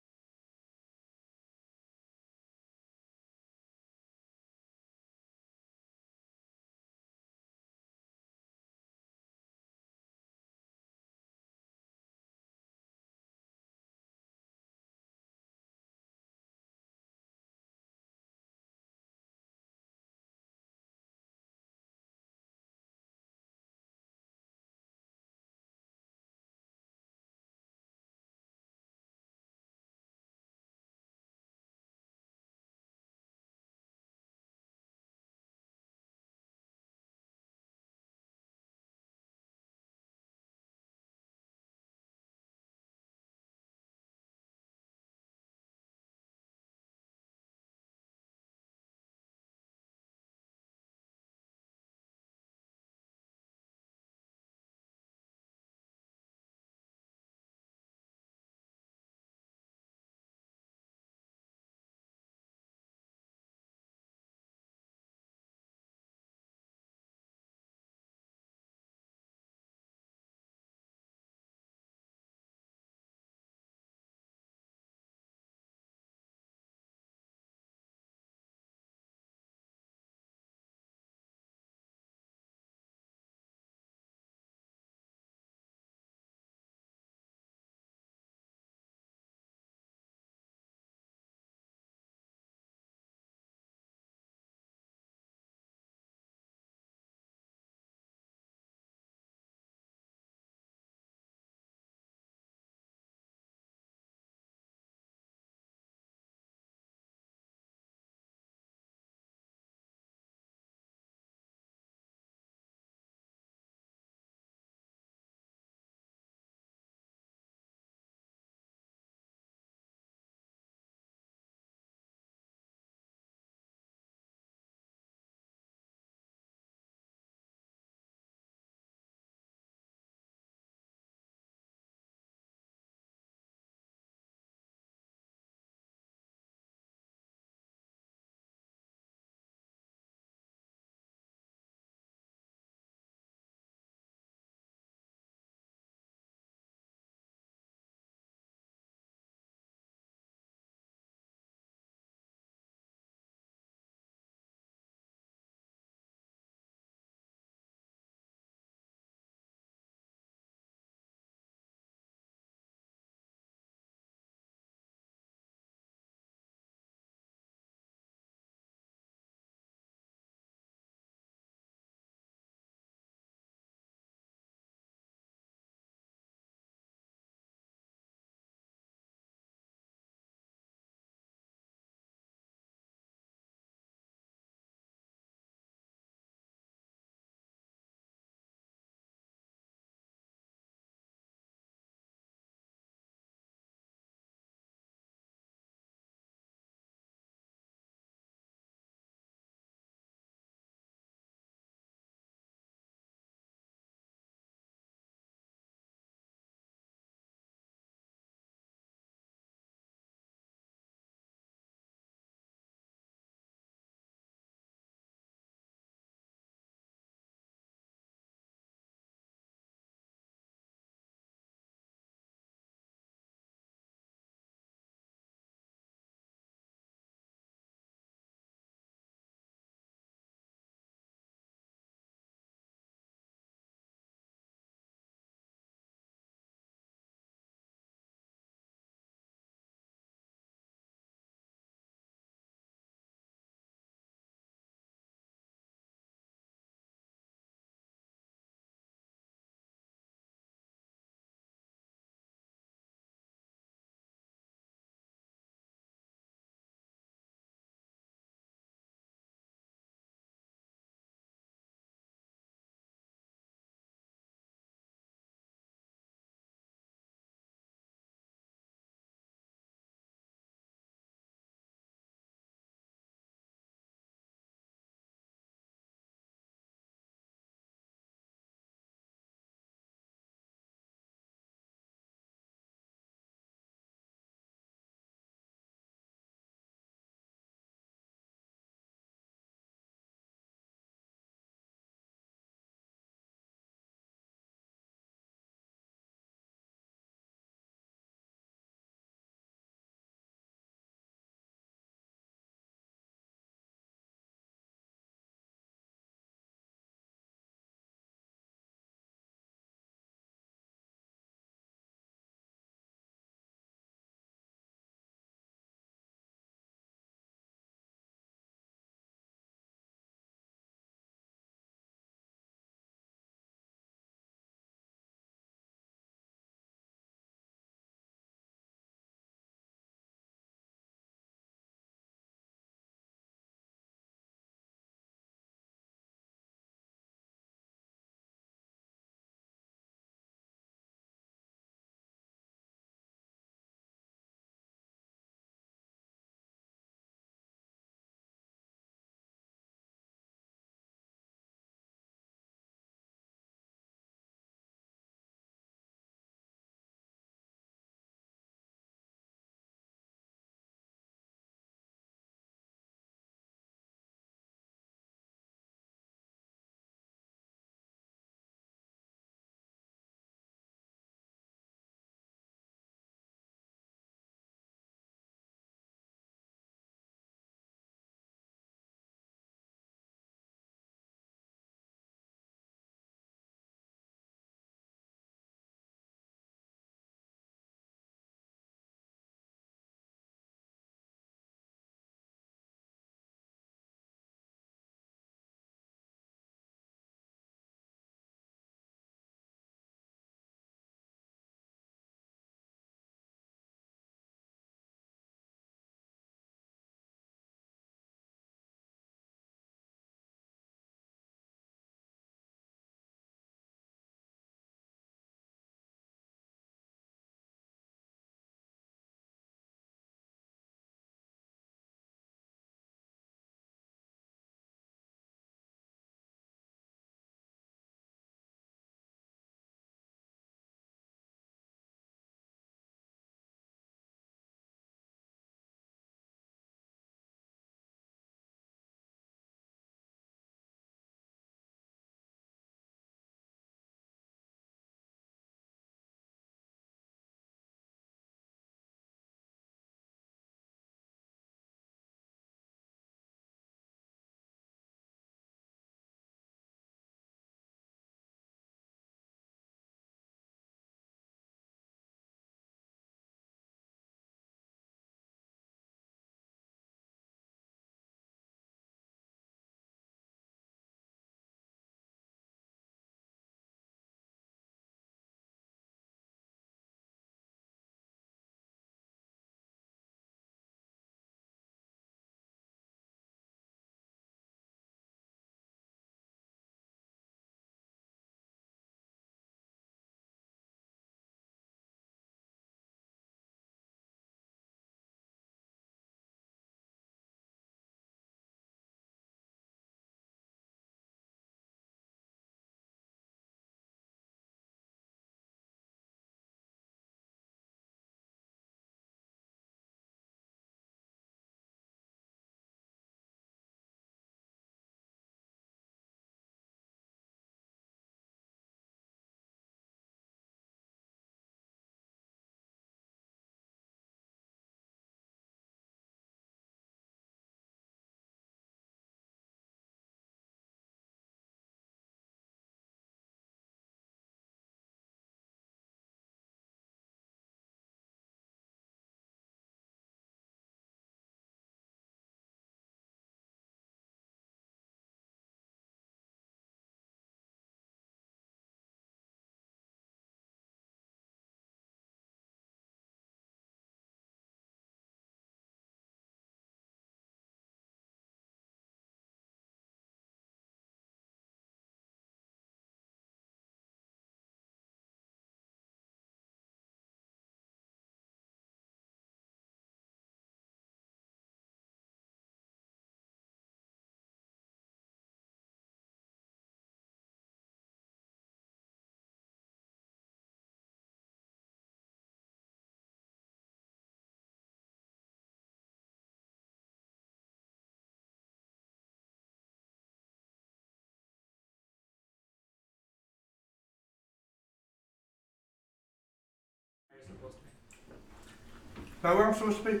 Speaker 3: Now where I'm supposed to be?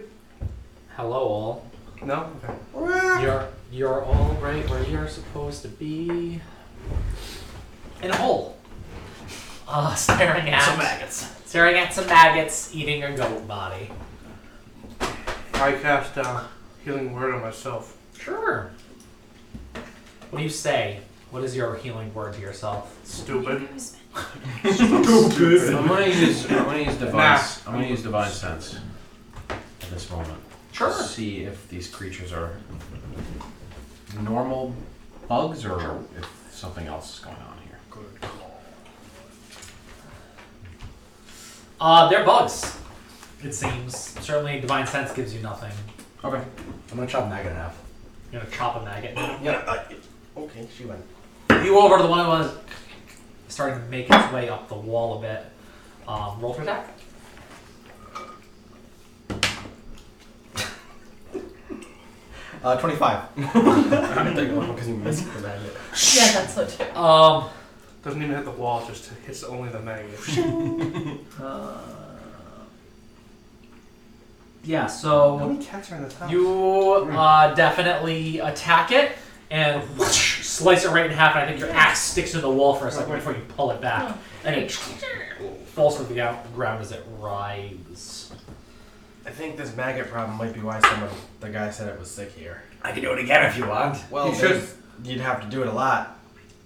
Speaker 1: Hello, all.
Speaker 3: No? Okay.
Speaker 1: You're all right where you're supposed to be. In a hole. Staring at
Speaker 5: Some maggots.
Speaker 1: Staring at some maggots eating a goat body.
Speaker 3: I cast healing word on myself.
Speaker 1: Sure. What do you say? What is your healing word to yourself?
Speaker 3: Stupid.
Speaker 6: I'm gonna use divine sense at this moment.
Speaker 1: Sure.
Speaker 6: To see if these creatures are normal bugs or if something else is going on here.
Speaker 5: Good.
Speaker 1: They're bugs. It seems. Certainly, divine sense gives you nothing.
Speaker 6: Okay.
Speaker 8: I'm gonna chop maggot in half.
Speaker 1: You're gonna chop a maggot.
Speaker 5: Yeah. Okay, she went.
Speaker 1: You go over to the one that was starting to make its way up the wall a bit. Roll for attack.
Speaker 8: 25.
Speaker 5: Because you missed the magnet.
Speaker 7: Yeah, that's what too.
Speaker 3: Doesn't even hit the wall, just hits only the maggot.
Speaker 1: Yeah,
Speaker 3: How
Speaker 1: so
Speaker 3: many cats are in this house?
Speaker 1: you definitely attack it and whoosh, slice it right in half. And I think your axe sticks to the wall for a second before you pull it back, and it falls to the ground as it writhes.
Speaker 5: I think this maggot problem might be why the guy said it was sick here.
Speaker 8: I can do it again if you want.
Speaker 5: Well,
Speaker 3: You should.
Speaker 5: you'd have to do it a lot.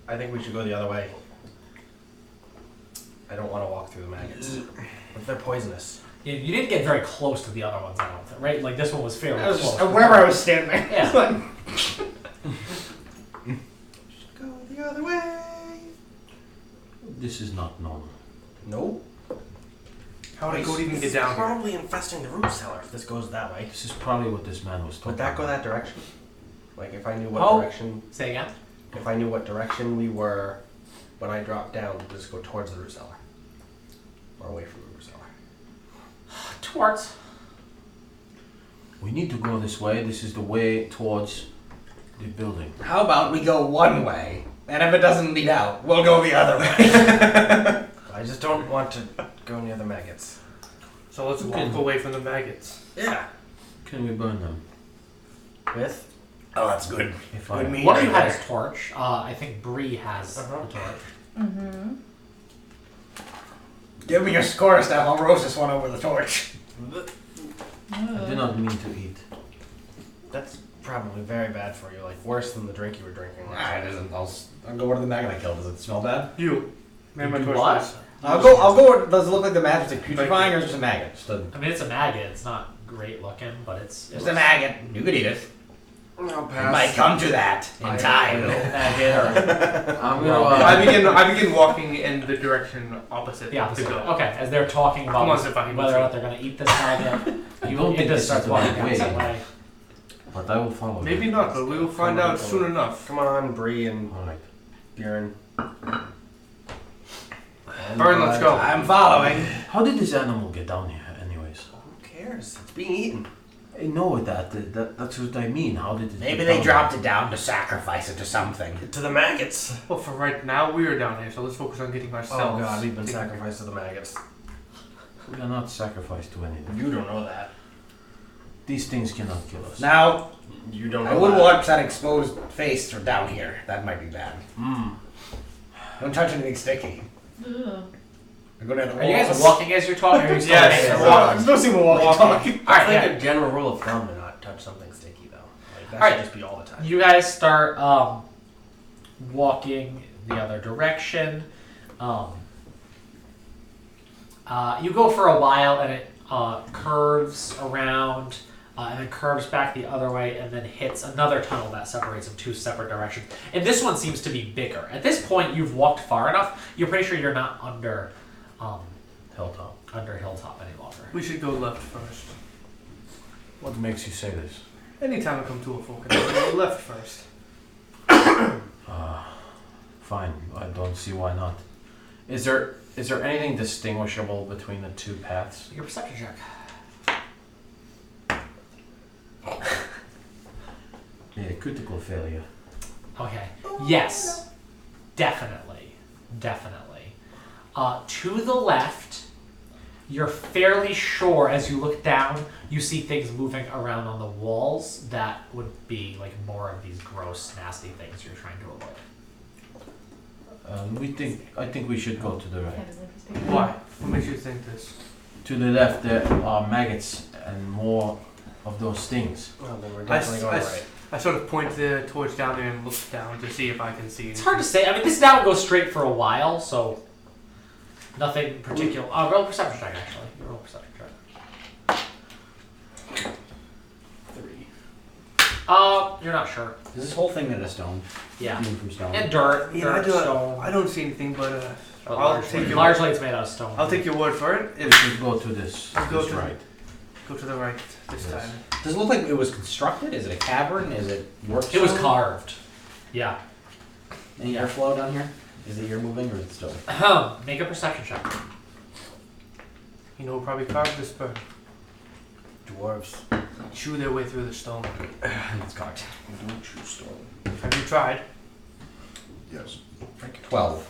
Speaker 5: I think we should go the other way. I don't want to walk through the maggots. What if they're poisonous?
Speaker 1: You didn't get very close to the other ones, I don't think, right? Like this one was fairly
Speaker 8: I was
Speaker 1: close.
Speaker 8: just, wherever I was standing.
Speaker 1: Yeah.
Speaker 5: Go the other way.
Speaker 6: This is not normal.
Speaker 5: Nope.
Speaker 3: How did goat even get down here?
Speaker 5: Probably infesting the root cellar if this goes that way.
Speaker 6: This is probably what this man was talking
Speaker 5: Would that go
Speaker 6: about.
Speaker 5: that direction? Like if I knew what
Speaker 1: Oh.
Speaker 5: direction,
Speaker 1: Say again.
Speaker 5: if I knew what direction we were when I dropped down, would this go towards the root cellar or away from the root cellar?
Speaker 1: Towards.
Speaker 6: We need to go this way. This is the way towards the building.
Speaker 8: How about we go one way, and if it doesn't lead out, we'll go the other way.
Speaker 5: I just don't want to go near the maggots.
Speaker 3: So let's
Speaker 6: Okay.
Speaker 3: walk away from the maggots.
Speaker 5: Yeah.
Speaker 6: Can we burn them?
Speaker 5: With?
Speaker 8: Oh, that's good.
Speaker 6: If
Speaker 8: Good
Speaker 6: I
Speaker 8: meat
Speaker 1: One of
Speaker 8: right
Speaker 1: you had
Speaker 8: there.
Speaker 1: his torch. I think Bree has
Speaker 5: Uh-huh.
Speaker 1: the torch.
Speaker 7: Mm-hmm.
Speaker 8: Give me your score staff. I'll roast this one over the torch.
Speaker 6: I do not mean to eat.
Speaker 5: That's probably very bad for you, like worse than the drink you were drinking.
Speaker 8: It isn't. I'll go over to the maggot I killed. Does it smell bad?
Speaker 3: You. Man, my
Speaker 1: You
Speaker 3: torch
Speaker 1: what?
Speaker 3: is-
Speaker 8: I'll go. Does it look like the maggot like putrefying, or is it just a maggot? Just a,
Speaker 1: I mean, it's a maggot. It's not great looking, but it's
Speaker 8: just a maggot. You could eat it.
Speaker 5: I'll
Speaker 8: It might come to that in time.
Speaker 1: maggot or
Speaker 6: I'm
Speaker 3: I begin walking in the direction opposite.
Speaker 1: the opposite.
Speaker 3: To go.
Speaker 1: Okay, as they're talking
Speaker 3: Come
Speaker 1: about
Speaker 3: on,
Speaker 1: this,
Speaker 3: Stefani,
Speaker 1: whether or not they're going to eat this maggot,
Speaker 6: I don't think
Speaker 1: it
Speaker 6: this
Speaker 1: just starts
Speaker 6: is the
Speaker 1: walking
Speaker 6: right
Speaker 1: down
Speaker 6: way.
Speaker 1: that way.
Speaker 6: But I will follow.
Speaker 3: Maybe
Speaker 6: them.
Speaker 3: not, but we will find out soon enough.
Speaker 5: Come on, Bree and
Speaker 6: All right.
Speaker 5: Bjorn.
Speaker 3: Burn, let's go.
Speaker 8: I'm following.
Speaker 6: How did this animal get down here, anyways?
Speaker 5: Who cares? It's being eaten.
Speaker 6: I know that's what I mean. How did it?
Speaker 8: Maybe
Speaker 6: get
Speaker 8: they
Speaker 6: down
Speaker 8: dropped it down to sacrifice it to something.
Speaker 5: To the maggots.
Speaker 3: Well, for right now, we are down here, so let's focus on getting ourselves.
Speaker 5: Oh god, we've been
Speaker 3: taken care
Speaker 5: sacrificed to the maggots.
Speaker 6: here? We are not sacrificed to anything.
Speaker 5: You don't know that.
Speaker 6: These things cannot kill us.
Speaker 8: Now,
Speaker 5: You don't know
Speaker 8: I wouldn't
Speaker 5: that.
Speaker 8: want that exposed face from down here. That might be bad.
Speaker 6: Mm.
Speaker 8: Don't touch anything sticky.
Speaker 7: Ugh.
Speaker 8: I go down the
Speaker 1: Are you guys
Speaker 8: walls.
Speaker 1: walking as you're talking? Or are you still
Speaker 3: Yes,
Speaker 1: standing?
Speaker 3: we're walking.
Speaker 8: There's no single walking.
Speaker 1: All right,
Speaker 5: It's
Speaker 1: yeah.
Speaker 5: like a general rule of thumb to not touch something sticky, though. Like that
Speaker 1: Alright.
Speaker 5: should just be all the time.
Speaker 1: You guys start walking the other direction. You go for a while, and it curves around, and then curves back the other way, and then hits another tunnel that separates in two separate directions. And this one seems to be bigger. At this point, you've walked far enough. You're pretty sure you're not under Hilltop any longer.
Speaker 3: We should go left first.
Speaker 6: What makes you say this?
Speaker 3: Anytime I come to a focus, we go left first.
Speaker 6: Fine. I don't see why not. Is there anything distinguishable between the two paths?
Speaker 1: Your perception check.
Speaker 6: Yeah, critical failure.
Speaker 1: Okay. Yes. Definitely. To the left, You're fairly sure as you look down, you see things moving around on the walls that would be like more of these gross, nasty things you're trying to avoid.
Speaker 6: I think we should go to the right.
Speaker 2: Why? What makes you think this?
Speaker 6: To the left, there are maggots and more of those things.
Speaker 5: Well, then we're definitely going right.
Speaker 2: I sort of point the torch down there and look down to see if I can see anything.
Speaker 1: It's hard to say. I mean, this now goes straight for a while, so nothing particular. Roll perception check, actually. Roll perception check.
Speaker 5: 3.
Speaker 1: You're not sure.
Speaker 8: Is this whole thing made of stone?
Speaker 1: Yeah.
Speaker 8: Made from stone.
Speaker 1: And dirt,
Speaker 3: Yeah,
Speaker 1: stone.
Speaker 3: I don't see anything, but
Speaker 1: But
Speaker 3: I'll
Speaker 1: largely,
Speaker 3: take your
Speaker 1: largely it's made out of stone.
Speaker 3: I'll take your word for it.
Speaker 6: We should go to this.
Speaker 3: Go
Speaker 6: this
Speaker 3: to-
Speaker 6: right.
Speaker 3: Go to the right this
Speaker 6: Yes.
Speaker 3: time.
Speaker 8: Does it look like it was constructed? Is it a cavern? Is it work?
Speaker 1: It was carved. Yeah.
Speaker 8: Any airflow down here? Is the air moving or is it still?
Speaker 1: Make a perception check.
Speaker 3: You know who probably carved this bird?
Speaker 5: Dwarves.
Speaker 3: Chew their way through the stone.
Speaker 8: It's cocked.
Speaker 4: Don't you stone.
Speaker 3: Have you tried?
Speaker 4: Yes.
Speaker 8: 12.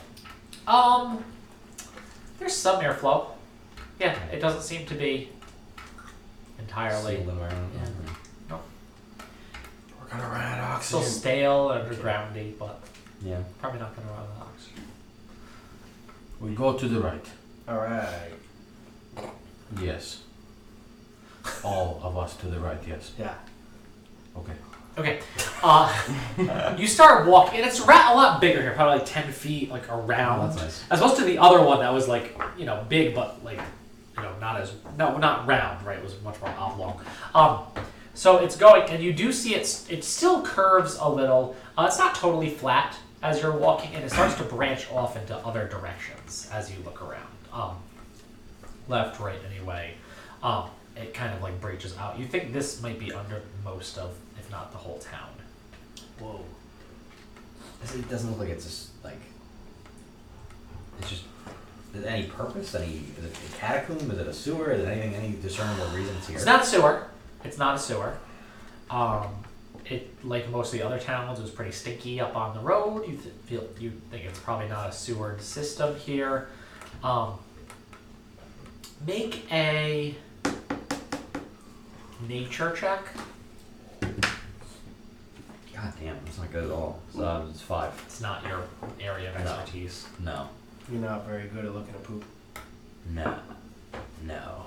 Speaker 1: There's some airflow. Yeah, it doesn't seem to be entirely.
Speaker 8: Sealed environment.
Speaker 1: Yeah.
Speaker 5: We're gonna run out of
Speaker 1: Still
Speaker 5: oxygen.
Speaker 1: stale and undergroundy, but
Speaker 8: Yeah.
Speaker 1: probably not going to run out of oxygen.
Speaker 6: We go to the right.
Speaker 5: Alright.
Speaker 6: Yes. All of us to the right, yes.
Speaker 5: Yeah.
Speaker 6: Okay.
Speaker 1: Okay. You start walking, and it's a lot bigger here, probably like 10 feet, like around.
Speaker 8: Oh, that's nice.
Speaker 1: As opposed to the other one that was like, big, but like, not round, right? It was much more oblong. So it's going, and you do see it still curves a little. It's not totally flat as you're walking, and it starts to branch off into other directions as you look around. Left, right, anyway. It kind of like breaches out. You think this might be under most of, if not the whole town.
Speaker 5: Whoa.
Speaker 8: It doesn't look like it's just like. It's just. Is it any purpose? Is it a catacomb? Is it a sewer? Is it anything? Any discernible reason it's here?
Speaker 1: It's not a sewer. It's not a sewer. It, like most of the other towns, it was pretty stinky up on the road. You think it's probably not a sewered system here. Make a nature check.
Speaker 8: God damn, it's not good at all. So it's 5.
Speaker 1: It's not your area of
Speaker 8: No.
Speaker 1: expertise.
Speaker 8: No.
Speaker 5: You're not very good at looking at poop.
Speaker 8: No. No.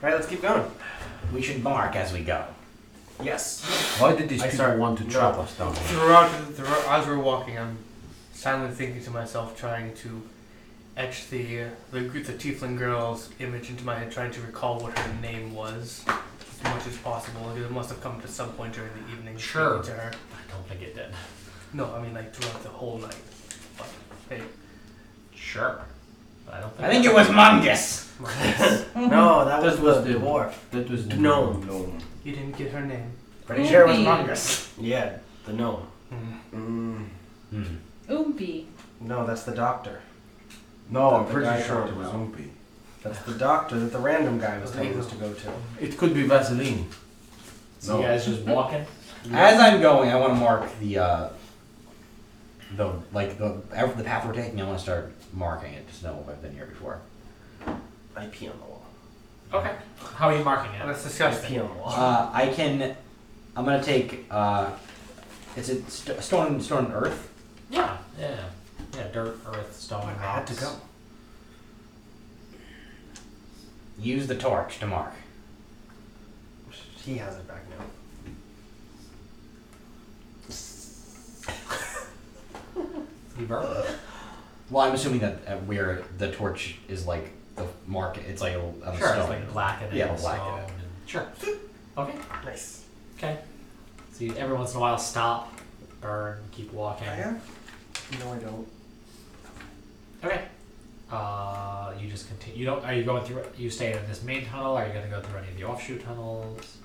Speaker 5: Alright, let's keep going.
Speaker 8: We should mark as we go.
Speaker 5: Yes.
Speaker 6: Why did these
Speaker 5: I
Speaker 6: people
Speaker 5: start-
Speaker 6: want to trap us down here?
Speaker 2: Throughout, as we're walking, I'm silently thinking to myself, trying to etch the tiefling girl's image into my head, trying to recall what her name was as much as possible. It must have come to some point during the evening.
Speaker 1: Sure.
Speaker 2: speaking to her.
Speaker 1: I don't think it did.
Speaker 2: No, I mean like throughout the whole night. But hey,
Speaker 1: Sure. But I don't think
Speaker 8: I think it was Mungus.
Speaker 5: No, that was
Speaker 6: That was
Speaker 5: the
Speaker 6: the-
Speaker 5: dwarf.
Speaker 6: That was the
Speaker 5: Gnome.
Speaker 6: gnome.
Speaker 2: you didn't get her name.
Speaker 8: Pretty sure it was
Speaker 7: Oompy.
Speaker 8: Mungus.
Speaker 5: Yeah, the gnome.
Speaker 7: Oompy.
Speaker 5: No, that's the doctor.
Speaker 4: No, I'm
Speaker 5: The
Speaker 4: pretty
Speaker 5: guy
Speaker 4: sure
Speaker 5: talked
Speaker 4: it was
Speaker 5: about.
Speaker 4: Oompy.
Speaker 5: That's the doctor that the random guy was
Speaker 2: Okay.
Speaker 5: telling us to go to.
Speaker 6: It could be Vaseline.
Speaker 1: So you guys just walking?
Speaker 8: As I'm going, I want to mark the path we're taking. I want to start marking it to know if I've been here before.
Speaker 5: I pee on the wall.
Speaker 1: Okay. How are you marking it?
Speaker 2: That's
Speaker 5: I
Speaker 2: disgusting.
Speaker 5: pee on the wall.
Speaker 8: I'm gonna take. It's a stone and earth.
Speaker 1: Yeah. Dirt, earth, stone,
Speaker 5: I had to
Speaker 1: rocks.
Speaker 5: go.
Speaker 8: Use the torch to mark.
Speaker 5: He has it back now.
Speaker 1: You burn.
Speaker 8: Well, I'm assuming that where the torch is like the mark, it's like on the
Speaker 1: Sure,
Speaker 8: stone.
Speaker 1: it's like blackening.
Speaker 8: Yeah, blackening.
Speaker 1: stone and- Sure. Okay.
Speaker 5: Nice.
Speaker 1: Okay. So you, every once in a while, stop, burn, keep walking.
Speaker 5: I am? No, I don't.
Speaker 1: Okay. You just continue. You don't. Are you going through? You stay in this main tunnel? Are you going to go through any of the offshoot tunnels?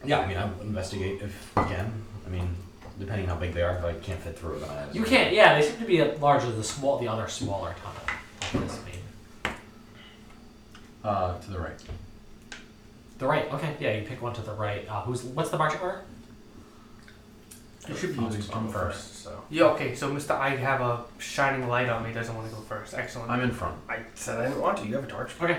Speaker 8: Yeah, I mean, I'll investigate if I can. I mean, depending how big they are, if I can't fit through them.
Speaker 1: You can't. Yeah, they seem to be largely the other smaller tunnel. Of this main.
Speaker 6: To the right.
Speaker 1: The right. Okay. Yeah, you pick one to the right. What's the marching order?
Speaker 2: You should be.
Speaker 6: I'm first, so.
Speaker 2: Yeah, okay, so Mr. I have a shining light on me, doesn't want to go first. Excellent.
Speaker 6: I'm in front.
Speaker 5: I said I didn't want to. You have a torch.
Speaker 1: Okay.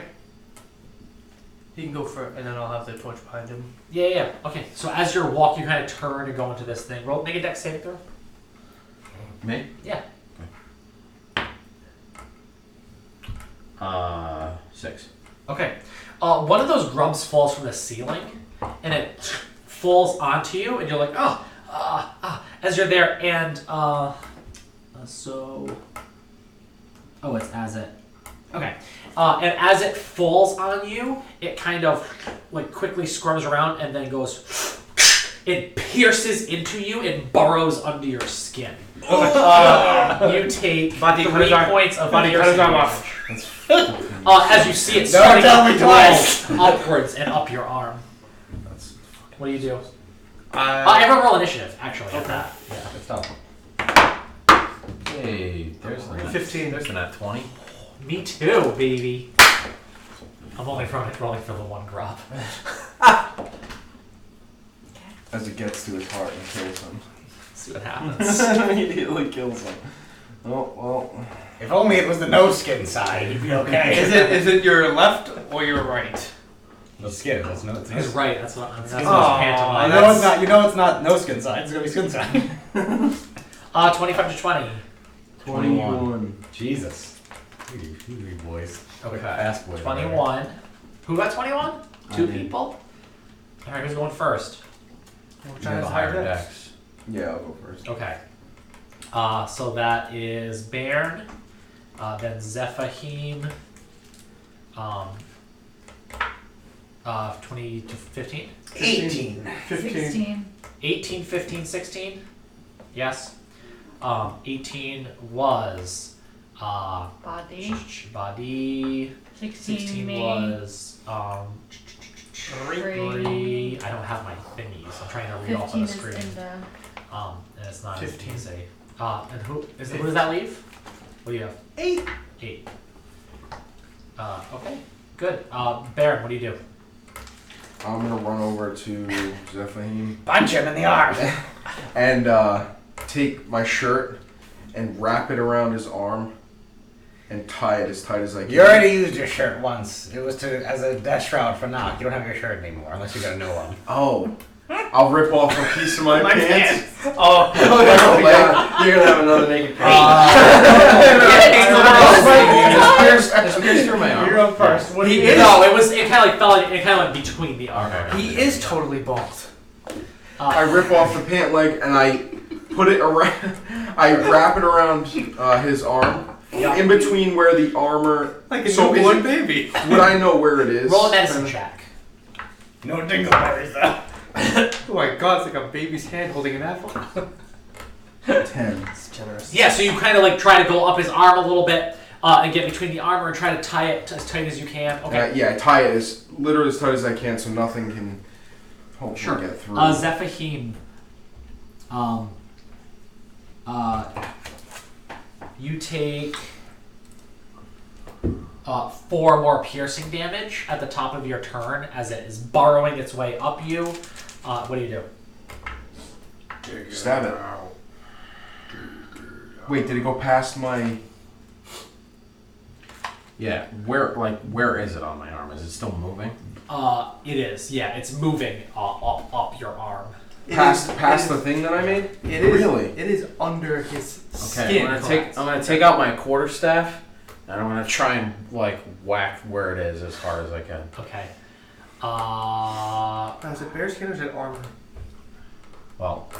Speaker 2: He can go first, and then I'll have the torch behind him.
Speaker 1: Yeah. Okay. So as you're walking, you kind of turn and go into this thing. Roll, make a dex saving throw.
Speaker 6: Me?
Speaker 1: Yeah.
Speaker 6: 6.
Speaker 1: Okay. One of those grubs falls from the ceiling, and it falls onto you, and you're like, as you're there, and so. Oh, it's as it. Okay. And as it falls on you, it kind of like quickly scrums around and then goes. It pierces into you and burrows under your skin. You take 3 points of piercing damage. As you see it starting to crawl upwards and up your arm. What do you do? Everyone roll initiative, actually. At that. Yeah.
Speaker 6: Good stuff. Hey, there's the
Speaker 2: 15.
Speaker 6: There's the nat 20.
Speaker 1: Me too, baby. I'm only rolling for the one grub.
Speaker 4: As it gets to his heart and kills him.
Speaker 1: See what happens.
Speaker 5: Immediately kills him.
Speaker 4: Oh, well.
Speaker 8: If only it was the no skin side, you'd be okay.
Speaker 2: Is it your left or your right?
Speaker 8: The skin, that's no. It's
Speaker 1: He's right. That's what. That's what
Speaker 8: I know it's not. You know it's not no skin side. It's gonna be skin side.
Speaker 1: 25 to 20.
Speaker 4: 21.
Speaker 8: Jesus. You boys.
Speaker 1: Okay.
Speaker 8: Fast boys.
Speaker 1: 21. Who got 21? Two
Speaker 4: did.
Speaker 1: people. All right. Who's going first?
Speaker 2: Which
Speaker 6: You have a higher dex.
Speaker 4: Yeah, I'll go first.
Speaker 1: Okay. So that is Bairn, then Zephahim, 20 to 15?
Speaker 8: 18.
Speaker 2: 15.
Speaker 1: 18, 15, 16? Yes. 18 was
Speaker 7: Body.
Speaker 1: Body.
Speaker 7: 16 me.
Speaker 1: Was
Speaker 7: Three.
Speaker 1: I don't have my thingies. I'm trying to read off
Speaker 7: 15
Speaker 1: of the
Speaker 7: is
Speaker 1: screen.
Speaker 7: in the...
Speaker 1: And it's not
Speaker 2: 15.
Speaker 1: as easy. And who does that leave? What do you have?
Speaker 8: 8.
Speaker 1: 8. Okay, good. Baron, what do you do?
Speaker 4: I'm gonna run over to Zephahim
Speaker 8: Punch him in the arm.
Speaker 4: and take my shirt and wrap it around his arm and tie it as tight as I can.
Speaker 8: You already used your shirt once. It was as a death shroud for knock. You don't have your shirt anymore unless you got a new one.
Speaker 4: Oh. I'll rip off a piece of my pants.
Speaker 2: Oh,
Speaker 5: You're gonna have another naked
Speaker 6: Just pierced through my arm.
Speaker 8: You're up first. What do you do?
Speaker 1: No, it kind of like fell. It kind of went between the arm.
Speaker 2: he is totally bald.
Speaker 4: I rip off the pant leg and I put it around. I wrap it around his arm, in between where the armor.
Speaker 2: Like a
Speaker 4: So
Speaker 2: newborn
Speaker 4: is
Speaker 2: baby.
Speaker 4: Would I know where it is?
Speaker 1: Roll a medicine check.
Speaker 8: No dingleberries though.
Speaker 2: Oh my god, it's like a baby's hand holding an apple.
Speaker 4: 10.
Speaker 5: It's generous.
Speaker 1: Yeah, so you kind of like try to go up his arm a little bit and get between the armor and try to tie it as tight as you can. Okay.
Speaker 4: Yeah, I tie it literally as tight as I can so nothing can hopefully get through.
Speaker 1: Zephahim. You take 4 more piercing damage at the top of your turn as it is burrowing its way up you. What do you do?
Speaker 4: Stab it. Wait, did it go past my...
Speaker 6: Yeah, where is it on my arm? Is it still moving?
Speaker 1: It is. Yeah, it's moving up your arm.
Speaker 4: Past the thing that I made?
Speaker 2: It is.
Speaker 4: Really?
Speaker 2: It is under his
Speaker 6: Okay,
Speaker 2: skin.
Speaker 6: I'm gonna take out my quarterstaff and I'm gonna try and whack where it is as hard as I can.
Speaker 1: Okay.
Speaker 2: Is it bear skin or is it armor?
Speaker 6: Well,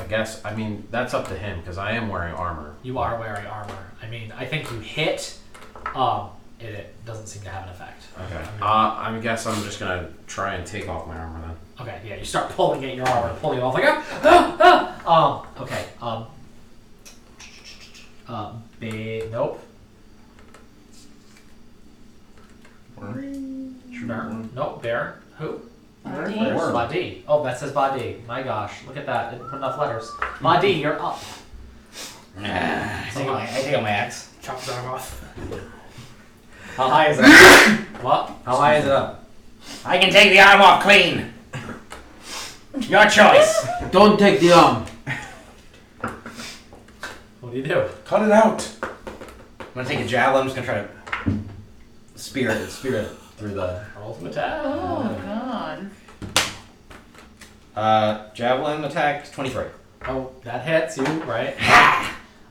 Speaker 6: I mean that's up to him because I am wearing armor.
Speaker 1: You are wearing armor. I mean, I think you hit. It doesn't seem to have an effect.
Speaker 6: Okay. I guess I'm just gonna try and take off my armor then.
Speaker 1: Okay, yeah, you start pulling at your armor, pulling it off like okay. Nope. Baron. Nope. Baron. Who? Badi. Oh, that says Badi. My gosh, look at that. Didn't put enough letters. Badi, you're up.
Speaker 8: I take out my axe.
Speaker 2: Chop his arm off.
Speaker 8: How high is it up?
Speaker 1: What?
Speaker 8: How high is it up? I can take the arm off clean. Your choice.
Speaker 6: Don't take the arm.
Speaker 1: What do you do?
Speaker 4: Cut it out.
Speaker 8: I'm gonna take a javelin. I'm just gonna try to spear it through the.
Speaker 1: Roll to attack.
Speaker 7: Oh god.
Speaker 8: Javelin attack 23.
Speaker 1: Oh, that hits you, right?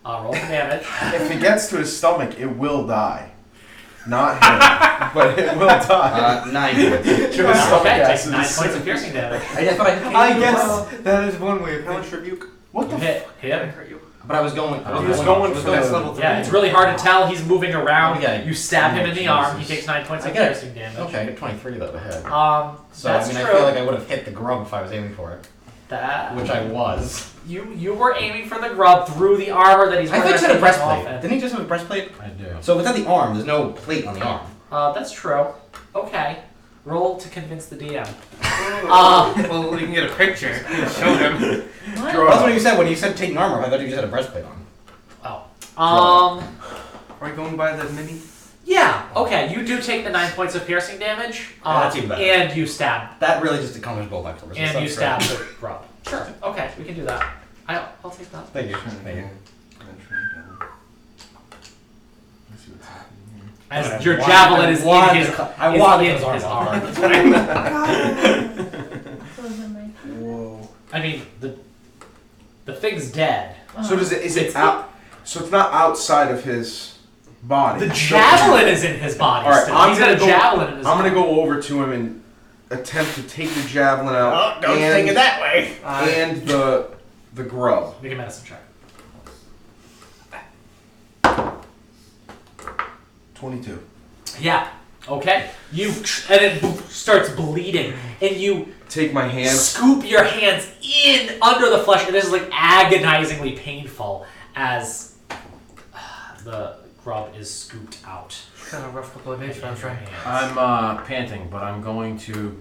Speaker 1: Roll some damage.
Speaker 4: If it gets to his stomach, it will die. Not him, but it will die.
Speaker 8: 9 points.
Speaker 1: Okay, takes 9 points of piercing damage.
Speaker 8: I thought
Speaker 2: I guess that is one way of hellish rebuke.
Speaker 4: What the
Speaker 1: You hit him.
Speaker 2: Hurt you.
Speaker 8: But I was going.
Speaker 2: He was going for next level 3.
Speaker 1: Yeah, it's really hard to tell. He's moving around.
Speaker 8: Yeah.
Speaker 1: You stab him in the arm. He
Speaker 8: Jesus.
Speaker 1: takes 9 points
Speaker 8: I
Speaker 1: of
Speaker 8: get it.
Speaker 1: piercing damage.
Speaker 8: Okay, I get 23 though ahead. So
Speaker 1: That's
Speaker 8: I mean,
Speaker 1: true.
Speaker 8: I feel like I would have hit the grub if I was aiming for it,
Speaker 1: That
Speaker 8: which I was.
Speaker 1: you were aiming for the grub through the armor that he's
Speaker 8: I
Speaker 1: wearing.
Speaker 8: thought you said a
Speaker 1: taking
Speaker 8: breastplate.
Speaker 1: off it.
Speaker 8: Didn't he just have a breastplate?
Speaker 6: I do.
Speaker 8: So within the arm, there's no plate on the arm.
Speaker 1: That's true. Okay. Roll to convince the DM.
Speaker 2: Well, we can get a picture. Show him.
Speaker 7: What?
Speaker 4: Draw.
Speaker 8: That's what you said when you said taking armor. I thought you just had a breastplate on.
Speaker 2: Are we going by the mini?
Speaker 1: Yeah. Okay. You do take the 9 points of piercing damage.
Speaker 8: That's even better.
Speaker 1: And you stab.
Speaker 8: That really just accomplished both my purposes.
Speaker 1: And
Speaker 8: So
Speaker 1: you
Speaker 8: that's
Speaker 1: stab
Speaker 8: great.
Speaker 1: the grub. Sure. Okay. We can do that. I'll take that.
Speaker 8: Thank you. Thank you.
Speaker 1: As your javelin is in his,
Speaker 8: I
Speaker 1: is
Speaker 8: wanted
Speaker 1: in
Speaker 8: his arm.
Speaker 1: his arm.
Speaker 7: Close in my
Speaker 4: Whoa.
Speaker 1: I mean, the thing's dead.
Speaker 4: So does it? Is it out? So it's not outside of his body.
Speaker 1: The javelin is in his body.
Speaker 4: All right,
Speaker 1: still.
Speaker 4: I'm
Speaker 1: He's got
Speaker 4: gonna
Speaker 1: a
Speaker 4: go-
Speaker 1: javelin in his
Speaker 4: I'm gonna
Speaker 1: arm.
Speaker 4: go over to him and attempt to take the javelin out.
Speaker 8: Don't
Speaker 4: and,
Speaker 8: take it that way.
Speaker 4: And the grub.
Speaker 1: Make a medicine check.
Speaker 4: 22.
Speaker 1: Yeah. Okay. And it starts bleeding, and you
Speaker 4: Take my hand.
Speaker 1: scoop your hands in under the flesh, and this is like agonizingly painful as the grub is scooped out.
Speaker 2: Kind of a rough couple of days for us, right?
Speaker 6: I'm panting, but I'm going to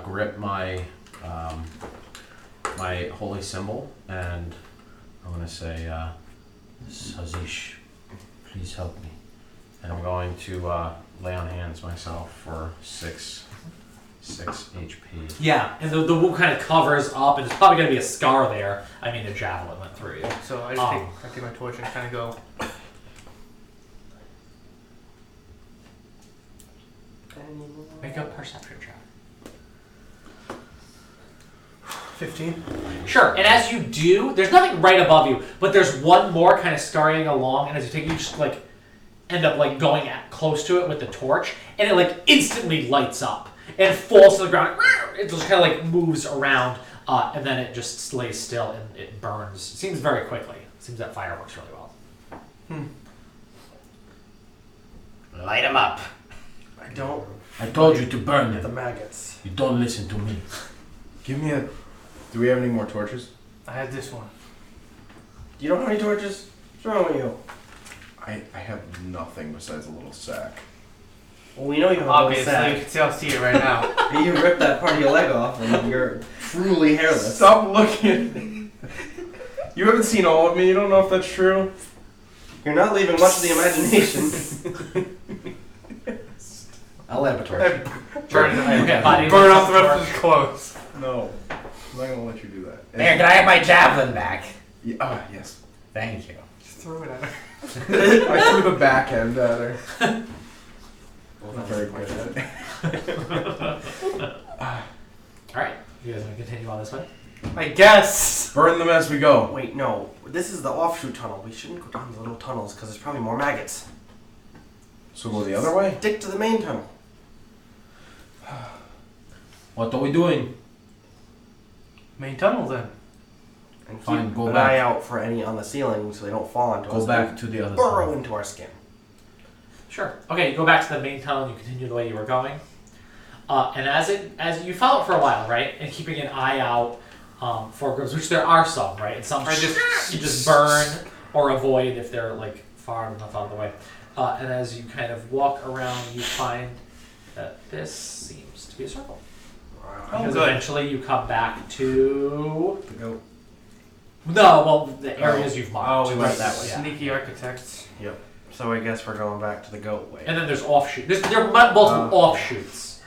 Speaker 6: grip my my holy symbol, and I'm going to say, Sazish, please help me. And I'm going to lay on hands myself for 6 HP.
Speaker 1: Yeah, and the wound kind of covers up, and there's probably going to be a scar there. I mean, the javelin went through you.
Speaker 2: So I just take my torch and kind of go.
Speaker 1: Make a perception check.
Speaker 2: 15.
Speaker 1: Sure, and as you do, there's nothing right above you, but there's one more kind of scurrying along, and as you take, you just like end up like going close to it with the torch, and it like instantly lights up and falls to the ground. It just kind of like moves around, and then it just lays still and it burns. It seems very quickly. It seems that fire works really well.
Speaker 8: Light him up.
Speaker 2: I don't.
Speaker 6: I told you to burn
Speaker 2: The
Speaker 6: them.
Speaker 2: maggots.
Speaker 6: You don't listen to me.
Speaker 4: Give me a. Do we have any more torches?
Speaker 2: I had this one.
Speaker 5: You don't have any torches? What's wrong with you?
Speaker 4: I have nothing besides a little sack.
Speaker 5: Well, we know you have a
Speaker 2: Obviously,
Speaker 5: little
Speaker 2: you
Speaker 5: sack.
Speaker 2: can see I'll see it right now.
Speaker 5: You ripped that part of your leg off, and you're truly hairless.
Speaker 4: Stop looking. You haven't seen all of me. You don't know if that's true.
Speaker 5: You're not leaving much of the imagination.
Speaker 8: I'll light up a torch.
Speaker 2: Burn off the rest of his clothes.
Speaker 4: No, I'm not gonna let you do that.
Speaker 8: There, can I have my javelin back?
Speaker 4: Yeah, yes.
Speaker 8: Thank you.
Speaker 2: Just throw it at her.
Speaker 4: I threw the back end at her. I'm very good at it.
Speaker 1: Alright, you guys want to continue on this way?
Speaker 2: I guess.
Speaker 4: Burn them as we go.
Speaker 5: Wait, no. This is the offshoot tunnel. We shouldn't go down the little tunnels because there's probably more maggots.
Speaker 4: So go the other way?
Speaker 5: Stick to the main tunnel.
Speaker 6: What are we doing?
Speaker 2: Main tunnel then.
Speaker 5: And
Speaker 6: Fine,
Speaker 5: keep
Speaker 6: go
Speaker 5: an
Speaker 6: back.
Speaker 5: eye out for any on the ceiling so they don't fall onto us.
Speaker 6: Go back to the other
Speaker 5: Burrow
Speaker 6: side.
Speaker 5: into our skin.
Speaker 1: Sure. Okay, you go back to the main tunnel and you continue the way you were going. And as you follow it for a while, right, and keeping an eye out for groups, which there are some, right, and some you just burn or avoid if they're like far enough out of the way. And as you kind of walk around, you find that this seems to be a circle. Because
Speaker 2: good.
Speaker 1: eventually you come back to
Speaker 5: The goat.
Speaker 1: no, well, the areas you've marked.
Speaker 5: Oh, we went that way.
Speaker 1: Yeah.
Speaker 2: Sneaky architects.
Speaker 5: Yep. So I guess we're going back to the goat way.
Speaker 1: And then there's offshoots. There are multiple offshoots.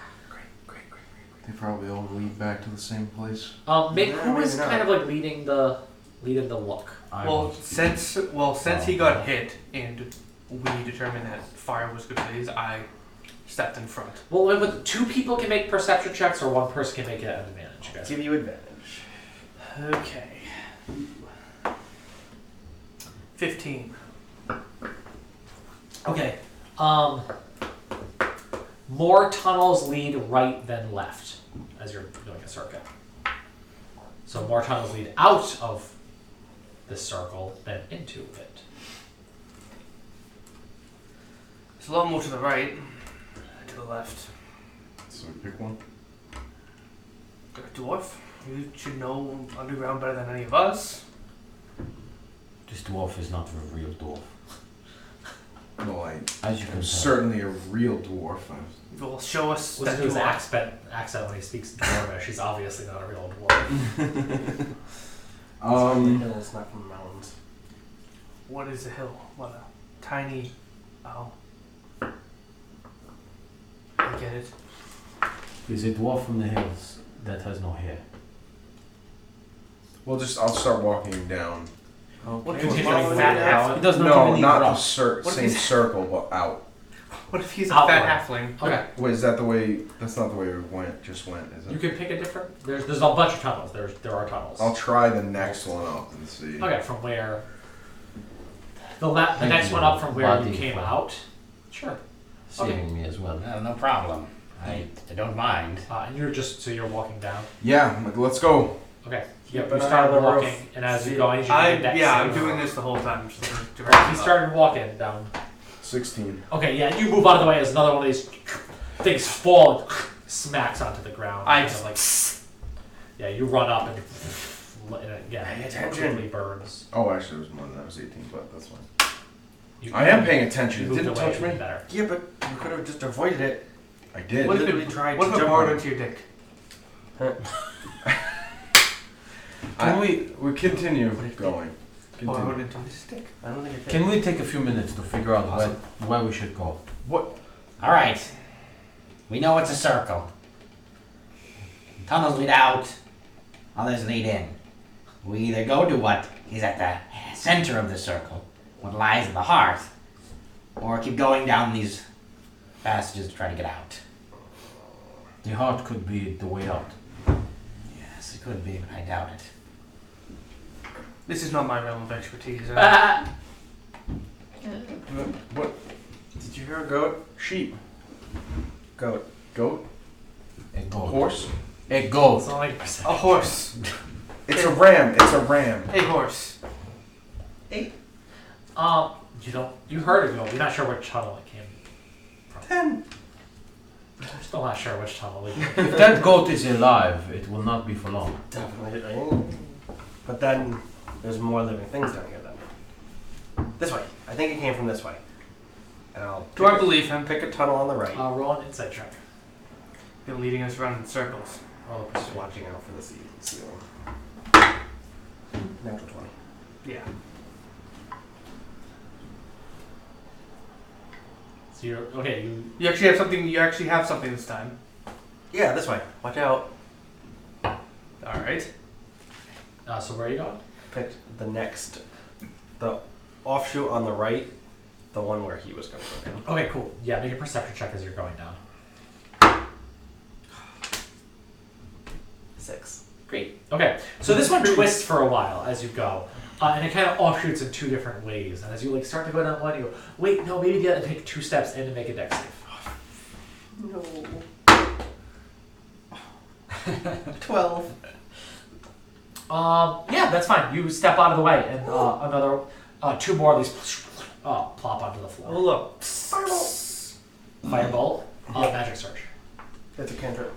Speaker 4: They probably all lead back to the same place.
Speaker 1: Who
Speaker 5: Yeah,
Speaker 1: is
Speaker 5: maybe
Speaker 1: kind
Speaker 5: not.
Speaker 1: of like leading the look?
Speaker 6: I
Speaker 2: Well,
Speaker 6: was-
Speaker 2: since he got hit and we determined that fire was good for these, I stepped in front.
Speaker 1: Well, with 2 people can make perception checks, or 1 person can make it at advantage. You guys.
Speaker 5: Give you advantage.
Speaker 2: Okay. 15.
Speaker 1: Okay. More tunnels lead right than left as you're doing a circuit. So more tunnels lead out of this circle than into it.
Speaker 2: It's a lot more to the right, to the left.
Speaker 4: So pick one.
Speaker 2: Got a dwarf. You should know underground better than any of us.
Speaker 6: This dwarf is not a real dwarf.
Speaker 4: Well,
Speaker 6: As you can tell.
Speaker 4: certainly a real dwarf.
Speaker 2: Will show us
Speaker 1: Listen
Speaker 2: that
Speaker 1: to his
Speaker 2: you are.
Speaker 1: accent when he speaks Dwarvish. He's obviously not a real dwarf.
Speaker 5: From the hills, not from the mountains.
Speaker 2: What is a hill? What a tiny. Oh. I get it.
Speaker 6: He's a dwarf from the hills that has no hair.
Speaker 4: Well, I'll start walking down.
Speaker 2: What
Speaker 1: Continue
Speaker 2: if,
Speaker 1: going fat out.
Speaker 6: He does not
Speaker 4: No,
Speaker 6: even need
Speaker 4: not the
Speaker 6: rocks.
Speaker 2: What if
Speaker 4: same
Speaker 2: he's-
Speaker 4: circle, but out.
Speaker 2: what if he's a
Speaker 1: Outward.
Speaker 2: fat halfling?
Speaker 1: Okay.
Speaker 4: Wait, is that the way? That's not the way we went. Just went, is
Speaker 1: You
Speaker 4: it?
Speaker 1: can pick a different. There's a bunch of tunnels. There are tunnels.
Speaker 4: I'll try the next one up and see.
Speaker 1: Okay, from where the next
Speaker 6: you.
Speaker 1: one up from where you
Speaker 6: Body
Speaker 1: came
Speaker 6: for-
Speaker 1: out. Sure.
Speaker 6: Saving me as well.
Speaker 8: No problem. I don't mind.
Speaker 1: And you're just you're walking down.
Speaker 4: Yeah, I'm like, let's go.
Speaker 1: Okay.
Speaker 5: Keep
Speaker 1: Yep.
Speaker 5: an
Speaker 1: You
Speaker 5: eye
Speaker 1: started
Speaker 5: on the roof.
Speaker 1: walking, and as
Speaker 5: See-
Speaker 1: you're going, you
Speaker 2: I'm
Speaker 1: get
Speaker 2: I'm doing this the whole time. Just looking
Speaker 1: He started walking down.
Speaker 4: 16.
Speaker 1: Okay, yeah, you move out of the way as another one of these things fall and smacks onto the ground.
Speaker 2: I
Speaker 1: Kind of
Speaker 2: just
Speaker 1: yeah, you run up and yeah,
Speaker 5: Pay
Speaker 1: it
Speaker 5: attention.
Speaker 1: quickly burns.
Speaker 4: Oh, actually, it was more than that. It was 18, but that's fine.
Speaker 1: You,
Speaker 4: I am paying
Speaker 1: you
Speaker 4: attention. It
Speaker 1: moved
Speaker 4: didn't
Speaker 1: away
Speaker 4: touch me.
Speaker 1: better.
Speaker 5: Yeah, but you could have just avoided it.
Speaker 4: I did.
Speaker 2: What if
Speaker 5: literally
Speaker 2: it
Speaker 5: tried
Speaker 2: what
Speaker 5: to
Speaker 2: if it
Speaker 5: jump
Speaker 2: bored
Speaker 5: on
Speaker 2: into your dick?
Speaker 6: Can we
Speaker 4: continue going?
Speaker 2: Bored
Speaker 4: Continue.
Speaker 2: into his dick.
Speaker 5: I don't think it
Speaker 6: can we take a few minutes to figure out where we should go?
Speaker 4: What?
Speaker 8: All right. We know it's a circle. Tunnels lead out, others lead in. We either go to what is at the center of the circle, what lies at the heart, or keep going down these passages to try to get out.
Speaker 6: The heart could be the way out.
Speaker 8: Yes, it could be, but I doubt it.
Speaker 2: This is not my realm of expertise.
Speaker 4: What?
Speaker 5: Did you hear a goat?
Speaker 4: Sheep.
Speaker 5: Goat.
Speaker 4: Goat?
Speaker 6: A goat.
Speaker 4: Horse?
Speaker 6: A goat.
Speaker 1: It's not like
Speaker 2: A horse.
Speaker 4: It's a ram. It's a ram.
Speaker 2: A horse.
Speaker 1: You heard it go. You're not sure which tunnel it came from.
Speaker 5: 10.
Speaker 1: I'm still not sure which tunnel it
Speaker 6: If that goat is alive, it will not be for long.
Speaker 5: Definitely. But then there's more living things down here then. This way. I think it came from this way. And I'll
Speaker 2: Do I believe him?
Speaker 5: pick a tunnel on the right.
Speaker 1: roll an insight check.
Speaker 2: Been leading us around in circles.
Speaker 1: Roll a
Speaker 5: Just
Speaker 1: persuasion.
Speaker 5: watching out for the ceiling. Natural 20.
Speaker 2: Yeah.
Speaker 1: So you're okay.
Speaker 2: You actually have something. You actually have something this time.
Speaker 5: Yeah, this way. Watch out.
Speaker 2: All right.
Speaker 1: So where are you going?
Speaker 5: Picked the offshoot on the right, the one where he was going to go down.
Speaker 1: Okay, cool. Yeah, make a perception check as you're going down.
Speaker 5: 6.
Speaker 1: Great. Okay, so this one twists for a while as you go, and it kind of offshoots in 2 different ways. And as you start to go down one, you go, wait, no, maybe the other. Take 2 steps in and make a dex save.
Speaker 5: No. 12.
Speaker 1: Yeah, that's fine. You step out of the way, and another 2 more of these plop onto the floor.
Speaker 2: Oh look.
Speaker 1: Firebolt. Magic search.
Speaker 5: It's a cantrip.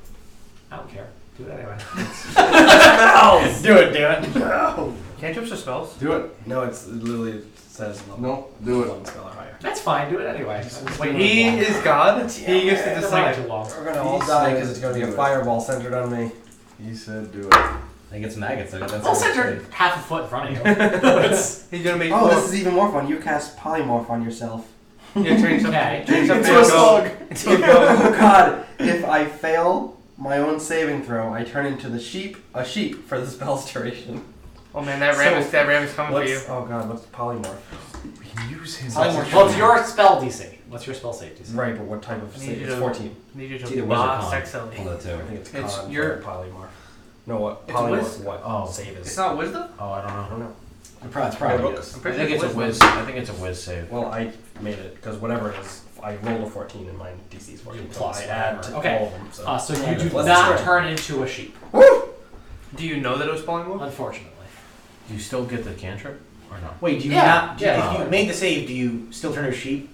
Speaker 1: I don't care. Do it anyway.
Speaker 5: Spells!
Speaker 8: Do it.
Speaker 5: No!
Speaker 2: Cantrips or spells?
Speaker 4: Do it.
Speaker 5: No, it literally says level
Speaker 4: No, do it.
Speaker 5: 1 spell or higher.
Speaker 1: That's fine. Do it anyway. Wait,
Speaker 2: He is God. He gets to
Speaker 1: Don't make it
Speaker 2: decide.
Speaker 1: too long.
Speaker 5: We're gonna all die because it's gonna be a fireball centered on me.
Speaker 4: He said do it.
Speaker 8: I think it's maggots. That's
Speaker 1: I'll center half a foot in front of you. It's-
Speaker 2: He's gonna make.
Speaker 5: Oh, this is even more fun. You cast polymorph on yourself.
Speaker 2: Yeah, change something.
Speaker 1: Okay.
Speaker 2: Change something.
Speaker 5: Into a
Speaker 2: Go.
Speaker 5: slug. Oh god! If I fail my own saving throw, I turn into a sheep for the spell's duration.
Speaker 2: Oh man, that ram is coming for you.
Speaker 5: Oh god, what's polymorph?
Speaker 4: We can use his.
Speaker 1: Well, it's your spell DC. What's your spell save DC?
Speaker 5: Right, but what type of
Speaker 2: I need
Speaker 5: save?
Speaker 2: you
Speaker 5: It's
Speaker 2: to-
Speaker 5: 14.
Speaker 2: Need you
Speaker 6: It's
Speaker 2: to
Speaker 6: either wizard
Speaker 2: boss
Speaker 6: con.
Speaker 2: sexily.
Speaker 6: One of the
Speaker 5: I
Speaker 6: two.
Speaker 5: think it's
Speaker 2: It's
Speaker 5: con
Speaker 2: your-
Speaker 5: for polymorph. No, what?
Speaker 2: It's
Speaker 5: Polymorph,
Speaker 2: wiz-
Speaker 5: what
Speaker 6: Oh.
Speaker 5: save is.
Speaker 2: It's not wisdom?
Speaker 6: Oh, I don't
Speaker 5: I
Speaker 6: know.
Speaker 5: don't know.
Speaker 6: It's probably
Speaker 5: Notebook.
Speaker 6: is.
Speaker 2: I'm
Speaker 6: I
Speaker 2: pretty
Speaker 6: think
Speaker 2: sure
Speaker 6: it's a
Speaker 2: it's
Speaker 6: whiz. I think it's a whiz save.
Speaker 5: Well, I made it, because whatever it is, I rolled a 14 and mine DC is 14. So
Speaker 1: Plus
Speaker 5: I add to
Speaker 1: whatever. Okay.
Speaker 5: all of them. So,
Speaker 1: So you do
Speaker 5: Let's
Speaker 1: not
Speaker 5: try.
Speaker 1: turn into a sheep,
Speaker 2: Do you know that it was polymorph?
Speaker 1: unfortunately.
Speaker 6: Do you still get the cantrip or no?
Speaker 8: Wait, do you
Speaker 1: Yeah,
Speaker 8: not? Do you,
Speaker 1: yeah.
Speaker 8: If you made the save, do you still turn to a sheep?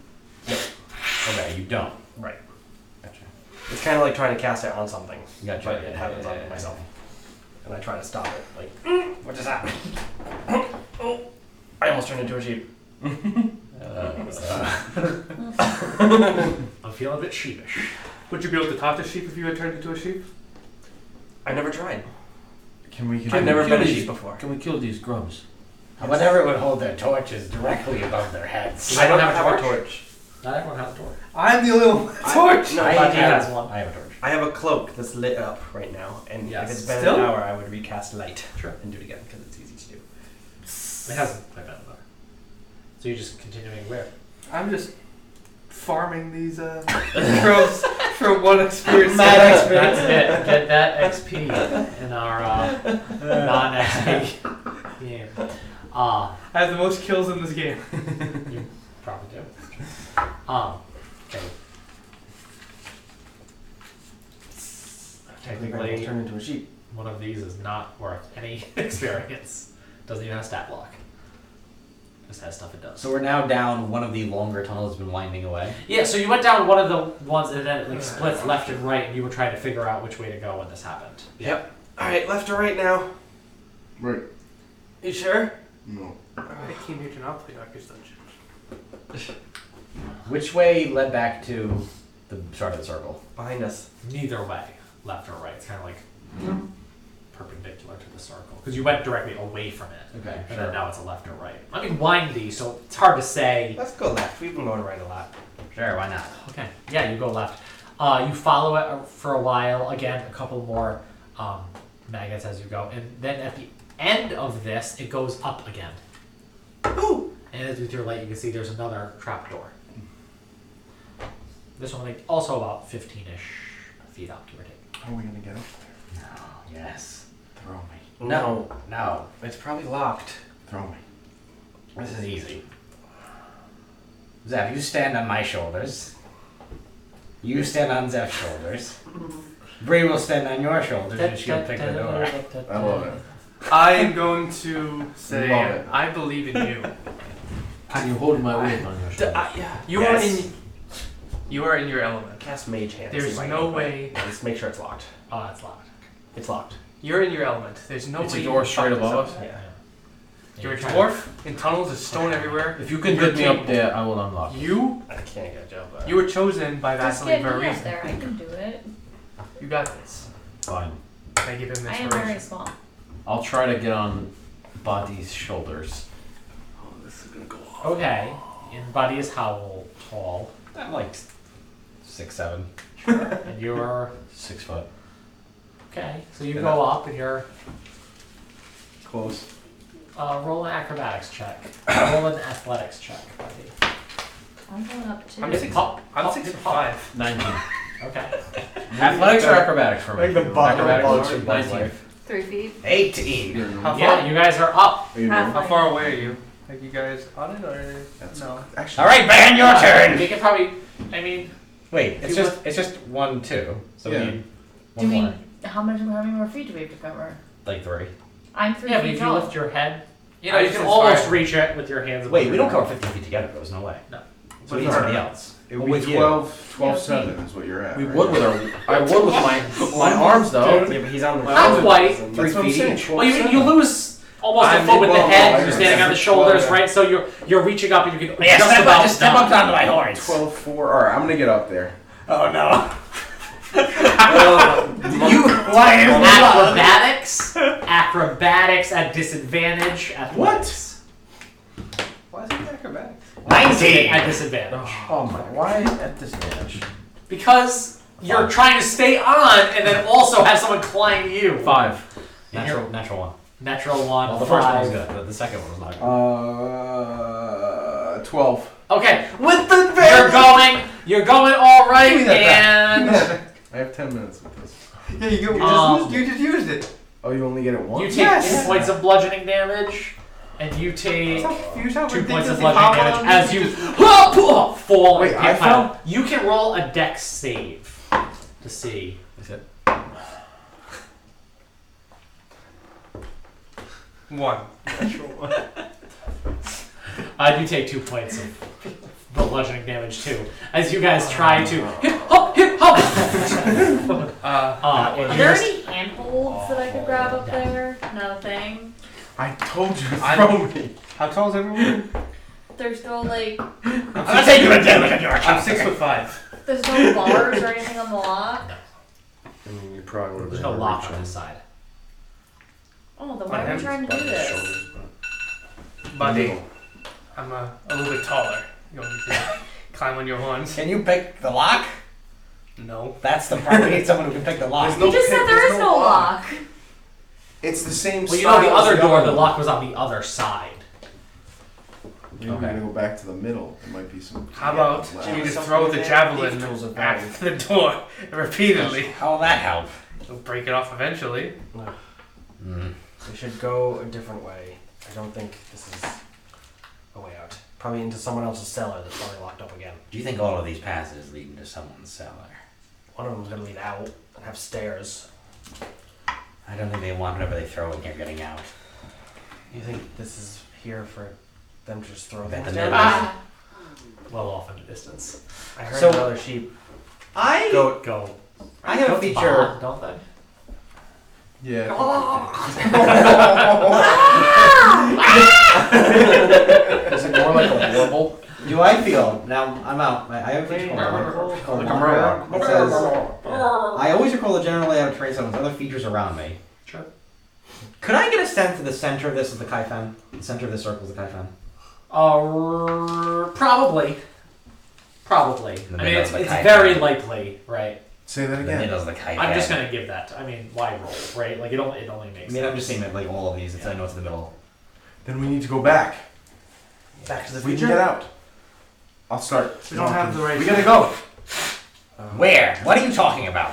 Speaker 6: Okay, you don't.
Speaker 5: Right.
Speaker 6: Gotcha.
Speaker 5: It's kind of like trying to cast it on something,
Speaker 6: Gotcha.
Speaker 5: but it happens on myself. And I try to stop it. Like, what just happened? I almost turned into a sheep.
Speaker 1: I'm feeling a bit sheepish.
Speaker 2: Would you be able to talk to sheep if you had turned into a sheep?
Speaker 5: I never tried.
Speaker 4: Can we?
Speaker 5: I've never
Speaker 6: kill
Speaker 5: been a
Speaker 6: these-
Speaker 5: sheep before.
Speaker 6: Can we kill these grubs?
Speaker 8: Whatever would hold their torches directly above their heads.
Speaker 5: I don't have
Speaker 1: have a
Speaker 5: a torch.
Speaker 1: Not everyone has a torch.
Speaker 3: I'm the only one with a torch.
Speaker 5: No,
Speaker 8: I
Speaker 5: but
Speaker 8: have
Speaker 1: has one.
Speaker 8: I have a torch.
Speaker 5: I have a cloak that's lit up right now, and
Speaker 1: Yes.
Speaker 5: if it's been
Speaker 2: Still?
Speaker 5: an hour, I would recast light.
Speaker 1: Sure.
Speaker 5: And do it again because it's easy to do.
Speaker 1: It hasn't quite been though. So you're just continuing where?
Speaker 2: I'm just farming these tropes for one experience.
Speaker 1: That's it. Get that XP in our non-XP game.
Speaker 2: I have the most kills in this game.
Speaker 1: You probably do. Okay. Technically,
Speaker 5: turn into a sheep.
Speaker 1: one of these is not worth any experience. Doesn't even have a stat block. Just has stuff it does.
Speaker 8: So we're now down one of the longer tunnels has been winding away.
Speaker 1: Yeah, so you went down one of the ones and then it like splits left and right and you were trying to figure out which way to go when this happened.
Speaker 5: Yep. Alright, left or right now?
Speaker 4: Right.
Speaker 5: You sure?
Speaker 4: No.
Speaker 2: I came here to not play Darkest Dungeon.
Speaker 8: Which way led back to the start of the circle?
Speaker 5: Behind us.
Speaker 1: Neither way, left or right. It's kind of like perpendicular to the circle. Because you went directly away from it.
Speaker 8: Okay,
Speaker 1: And then now it's a left or right. I mean, windy, so it's hard to say.
Speaker 5: Let's go left. We've been going right a lot.
Speaker 8: Sure, why not?
Speaker 1: Okay, yeah, you go left. You follow it for a while. Again, a couple more maggots as you go. And then at the end of this, it goes up again.
Speaker 2: Ooh!
Speaker 1: And as with your light, you can see there's another trapdoor. This one, like, also about 15-ish feet up, give or take.
Speaker 4: How are we gonna get up there?
Speaker 8: No, yes.
Speaker 4: Throw me.
Speaker 8: No, no.
Speaker 5: It's probably locked.
Speaker 4: Throw me.
Speaker 8: This is easy. Zev, you stand on my shoulders. You stand on Zev's shoulders. Bree will stand on your shoulders and she'll pick the door.
Speaker 4: I love it.
Speaker 2: I am going to say
Speaker 4: Love it.
Speaker 2: I believe in you.
Speaker 6: Can you hold my weight on your shoulders?
Speaker 2: You
Speaker 5: Yes.
Speaker 2: are in. You are in your element.
Speaker 5: Cast Mage Hand.
Speaker 2: There's no way.
Speaker 5: Just make sure it's locked.
Speaker 1: Oh, it's locked.
Speaker 5: It's locked.
Speaker 2: You're in your element. There's no
Speaker 6: It's
Speaker 2: way.
Speaker 6: a
Speaker 2: you
Speaker 6: door
Speaker 2: can
Speaker 6: straight
Speaker 2: fuck this
Speaker 6: above
Speaker 2: up.
Speaker 6: us?
Speaker 5: Yeah.
Speaker 2: You're a
Speaker 1: trying
Speaker 2: dwarf in tunnels. There's stone everywhere.
Speaker 6: If you can
Speaker 2: You're
Speaker 6: get me up
Speaker 2: capable.
Speaker 6: there, I will unlock it.
Speaker 2: You
Speaker 5: I can't get a job there.
Speaker 2: you were chosen by
Speaker 7: Just get
Speaker 2: Vaseline
Speaker 7: me
Speaker 2: for a
Speaker 7: up
Speaker 2: reason.
Speaker 7: there. I can do it.
Speaker 2: You got this.
Speaker 6: Fine.
Speaker 2: I give him
Speaker 7: I am
Speaker 2: inspiration.
Speaker 7: very small.
Speaker 6: I'll try to get on Body's shoulders.
Speaker 4: Oh, this is gonna go off.
Speaker 1: Okay. And Buddy is how tall?
Speaker 8: I'm like 6'7".
Speaker 1: And you're...
Speaker 6: 6 foot.
Speaker 1: Okay. So you go up and you're...
Speaker 4: Close.
Speaker 1: roll an acrobatics check. Roll an athletics check, Buddy.
Speaker 7: I'm going up too.
Speaker 2: I'm six.
Speaker 1: Up,
Speaker 2: I'm
Speaker 1: up,
Speaker 2: 6'5".
Speaker 6: 19.
Speaker 1: Okay.
Speaker 6: Athletics or acrobatics for me?
Speaker 8: Like the bottom of
Speaker 6: Acrobatics.
Speaker 8: Bugs Bunny's
Speaker 6: 19.
Speaker 7: 3 feet.
Speaker 8: 18.
Speaker 2: How
Speaker 1: Yeah,
Speaker 2: far?
Speaker 1: you guys are up.
Speaker 4: Are you
Speaker 7: Half.
Speaker 4: moving?
Speaker 2: How far away are you? Like you guys on it or
Speaker 4: That's
Speaker 2: no?
Speaker 4: actually.
Speaker 8: All right, Ben, your turn.
Speaker 1: You can probably... I mean...
Speaker 8: Wait,
Speaker 1: If
Speaker 8: it's
Speaker 1: you
Speaker 8: just 1, 2. So
Speaker 4: Yeah.
Speaker 8: we need
Speaker 7: Do
Speaker 8: one
Speaker 7: we?
Speaker 8: more.
Speaker 7: How many more feet do we have to cover?
Speaker 8: Like 3.
Speaker 7: I'm 3
Speaker 1: Yeah, but
Speaker 7: feet
Speaker 1: if you
Speaker 7: tall.
Speaker 1: lift your head... You know,
Speaker 2: I
Speaker 1: you
Speaker 2: just
Speaker 1: can
Speaker 2: inspired.
Speaker 1: almost reach it with your hands above
Speaker 8: Wait,
Speaker 1: your
Speaker 8: we don't
Speaker 1: head.
Speaker 8: cover 15 feet together. There's no way.
Speaker 1: No.
Speaker 8: So we need
Speaker 2: With
Speaker 8: somebody
Speaker 2: her.
Speaker 8: else.
Speaker 4: It
Speaker 8: Well,
Speaker 4: would
Speaker 8: with
Speaker 4: be
Speaker 8: you.
Speaker 4: 12,
Speaker 7: Yeah,
Speaker 4: 7 is what you're at.
Speaker 6: We
Speaker 4: right?
Speaker 6: would with our. I would with my arms though.
Speaker 5: Yeah, but he's on the
Speaker 6: Not
Speaker 5: shoulders
Speaker 1: quite.
Speaker 5: and-
Speaker 8: Three
Speaker 4: That's what I'm
Speaker 8: feet
Speaker 4: saying.
Speaker 8: each.
Speaker 4: 12,
Speaker 1: Well, you
Speaker 4: 7.
Speaker 1: lose almost a
Speaker 2: I'm
Speaker 1: foot with the
Speaker 2: well,
Speaker 1: head.
Speaker 4: no,
Speaker 1: You're standing on the
Speaker 4: 12,
Speaker 1: shoulders,
Speaker 4: yeah.
Speaker 1: right? So you're reaching up and you can
Speaker 8: Yeah,
Speaker 1: just
Speaker 8: step
Speaker 1: about
Speaker 8: up, just step
Speaker 1: done.
Speaker 8: up onto my horns.
Speaker 4: 12, 4. Alright, I'm gonna get up there.
Speaker 8: Oh no.
Speaker 5: You
Speaker 8: Why is
Speaker 1: Acrobatics. Acrobatics at disadvantage. Athletics.
Speaker 5: Why is it acrobatics?
Speaker 8: 19.
Speaker 1: At disadvantage.
Speaker 6: Oh my! Why at disadvantage?
Speaker 1: Because you're trying to stay on and then also have someone climb you.
Speaker 6: 5.
Speaker 1: And you're-
Speaker 8: Natural 1.
Speaker 1: Natural 1,
Speaker 6: Well, the first one
Speaker 1: 5.
Speaker 6: was good, but the second one was not good.
Speaker 4: 12.
Speaker 1: Okay,
Speaker 3: With the
Speaker 1: you're going all right,
Speaker 3: Give me that
Speaker 1: and
Speaker 4: I have 10 minutes with this.
Speaker 3: Yeah, you just used it.
Speaker 4: Oh, you only get it once?
Speaker 1: you take
Speaker 3: Yes.
Speaker 1: 2 points of bludgeoning damage, and you take
Speaker 3: Use how
Speaker 1: 2 points of
Speaker 3: ridiculously
Speaker 1: bludgeoning
Speaker 3: powerful
Speaker 1: damage
Speaker 3: it
Speaker 1: as
Speaker 3: is.
Speaker 1: you fall.
Speaker 4: Wait,
Speaker 1: and
Speaker 4: I
Speaker 1: get piled. You can roll a dex save to see.
Speaker 6: Is it?
Speaker 2: 1.
Speaker 1: You take 2 points of bludgeoning damage too, as you guys try to hip hop.
Speaker 9: Are
Speaker 1: and
Speaker 9: there
Speaker 1: you're
Speaker 9: any handholds that I could grab up there? No thing.
Speaker 4: I told you to throw me.
Speaker 2: How tall is everyone?
Speaker 9: There's no like,
Speaker 8: I'm gonna take you a damage on your
Speaker 2: I'm 6'5".
Speaker 9: there's no bars or anything on the lock.
Speaker 5: I mean, you probably would have
Speaker 1: There's
Speaker 5: been
Speaker 1: no
Speaker 5: able to
Speaker 1: lock
Speaker 5: reach
Speaker 1: on
Speaker 5: him.
Speaker 1: this side.
Speaker 9: Oh, then
Speaker 2: My
Speaker 9: why are we
Speaker 2: hands
Speaker 9: trying to
Speaker 5: By
Speaker 9: do
Speaker 5: his
Speaker 9: this?
Speaker 5: shoulders,
Speaker 2: Buddy, I'm a little bit taller. You want me to climb on your horns?
Speaker 8: Can you pick the lock?
Speaker 2: No.
Speaker 8: That's the part. We need someone who can pick the lock.
Speaker 4: There's
Speaker 9: You just said there is no lock.
Speaker 4: It's the same
Speaker 1: Well, you
Speaker 4: style
Speaker 1: know the
Speaker 4: as
Speaker 1: other door, the
Speaker 4: one.
Speaker 1: lock was on the other side.
Speaker 4: Maybe we're gonna go back to the middle. There might be some.
Speaker 2: How about
Speaker 4: left.
Speaker 2: you just throw the javelin
Speaker 5: These tools are
Speaker 2: at
Speaker 5: value.
Speaker 2: the door repeatedly?
Speaker 8: How will that help?
Speaker 2: You'll break it off eventually.
Speaker 8: Mm.
Speaker 5: We should go a different way. I don't think this is a way out. Probably into someone else's cellar that's probably locked up again.
Speaker 8: Do you think all of these passages lead into someone's cellar?
Speaker 5: One of them's gonna lead out and have stairs.
Speaker 8: I don't think they want whatever they throw in here getting out.
Speaker 5: You think this is here for them to just throw
Speaker 8: Bet
Speaker 5: things
Speaker 8: the
Speaker 5: down?
Speaker 8: net
Speaker 9: Ah,
Speaker 1: Well off in the distance.
Speaker 5: I heard
Speaker 8: So-
Speaker 5: another sheep.
Speaker 8: I
Speaker 5: Goat.
Speaker 1: Go.
Speaker 8: I have a
Speaker 1: Goats
Speaker 8: feature.
Speaker 1: bond, don't they?
Speaker 4: Yeah.
Speaker 6: Is it more like a warble?
Speaker 8: Do I feel now? I'm out. I have a feature called Murmur. It says, I always recall the general layout traits on other features around me.
Speaker 1: Sure.
Speaker 8: Could I get a sense of the center of this is the Kaifeng? The center of this circle is the Kaifeng.
Speaker 1: Probably. Probably.
Speaker 8: The
Speaker 1: I mean,
Speaker 8: middle
Speaker 1: it's
Speaker 8: of the kite
Speaker 1: very
Speaker 8: fan.
Speaker 1: likely, right?
Speaker 4: Say that
Speaker 8: The
Speaker 4: again.
Speaker 8: middle is the Kaifeng.
Speaker 1: I'm just gonna give that. I mean, why roll, right? Like it only
Speaker 8: I
Speaker 1: makes.
Speaker 8: mean, I'm
Speaker 1: sense.
Speaker 8: just saying that like all of these. It's I know it's in the middle.
Speaker 4: Then we need to go back.
Speaker 5: Back to the
Speaker 4: We can
Speaker 5: future.
Speaker 4: get out. I'll start.
Speaker 2: We don't have the right.
Speaker 4: We gotta go.
Speaker 8: Where? What are you talking about?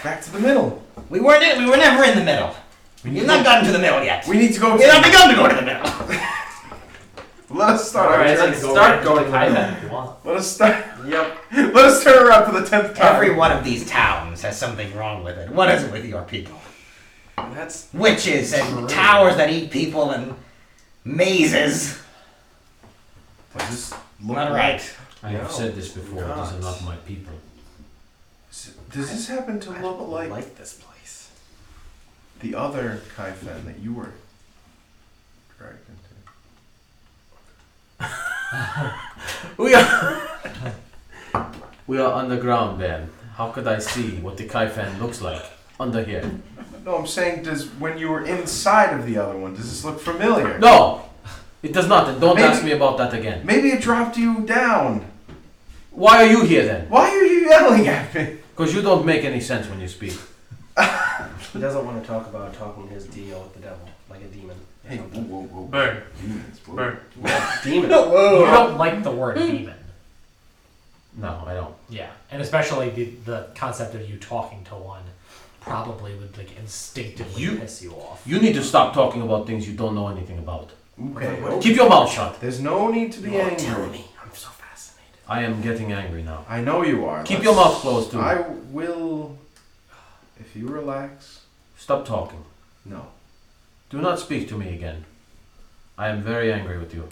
Speaker 4: Back to the middle.
Speaker 8: We were never in the middle.
Speaker 4: We
Speaker 8: You've not gotten to the middle yet.
Speaker 4: We need to go.
Speaker 8: We've not begun to go to the middle.
Speaker 4: Let us start.
Speaker 1: All right,
Speaker 4: our
Speaker 1: then
Speaker 4: journey.
Speaker 1: go
Speaker 4: Start
Speaker 1: right
Speaker 4: going.
Speaker 1: to the Kaifeng if you want.
Speaker 4: Let us start.
Speaker 5: Yep.
Speaker 4: Let us turn around for the 10th time.
Speaker 8: Every one of these towns has something wrong with it. What is it with your people?
Speaker 5: That's
Speaker 8: Witches and towers that eat people and mazes.
Speaker 4: Does this look
Speaker 8: Not
Speaker 4: like-
Speaker 8: right.
Speaker 6: I have
Speaker 5: No.
Speaker 6: said this before.
Speaker 5: Not.
Speaker 6: These are not my people.
Speaker 4: Does this happen to
Speaker 5: I
Speaker 4: look
Speaker 5: don't
Speaker 4: like
Speaker 5: this place.
Speaker 4: the other Kaifen that you were dragged into?
Speaker 6: We are underground, then. How could I see what the Kaifeng looks like under here?
Speaker 4: No, I'm saying, when you were inside of the other one, does this look familiar?
Speaker 6: No, it does not. And don't
Speaker 4: Maybe-
Speaker 6: ask me about that again.
Speaker 4: Maybe it dropped you down.
Speaker 6: Why are you here then?
Speaker 4: Why are you yelling at me?
Speaker 6: Because you don't make any sense when you speak.
Speaker 5: He doesn't want to talk about talking his deal with the devil, like a demon. or
Speaker 4: Hey,
Speaker 5: something.
Speaker 4: whoa.
Speaker 2: Burn.
Speaker 4: Demons, whoa.
Speaker 2: Burn.
Speaker 5: Demon.
Speaker 1: You don't like the word demon.
Speaker 6: No, I don't.
Speaker 1: Yeah, and especially the concept of you talking to one probably would like instinctively
Speaker 6: You-
Speaker 1: piss you off.
Speaker 6: You need to stop talking about things you don't know anything about.
Speaker 4: Okay.
Speaker 6: Keep your mouth shut.
Speaker 4: There's no need to be
Speaker 5: Tell
Speaker 4: angry.
Speaker 5: me. I'm so fascinated.
Speaker 6: I am getting angry now.
Speaker 4: I know you are.
Speaker 6: Keep your mouth closed, too.
Speaker 4: I will. If you relax.
Speaker 6: Stop talking.
Speaker 4: No.
Speaker 6: Do not speak to me again. I am very angry with you.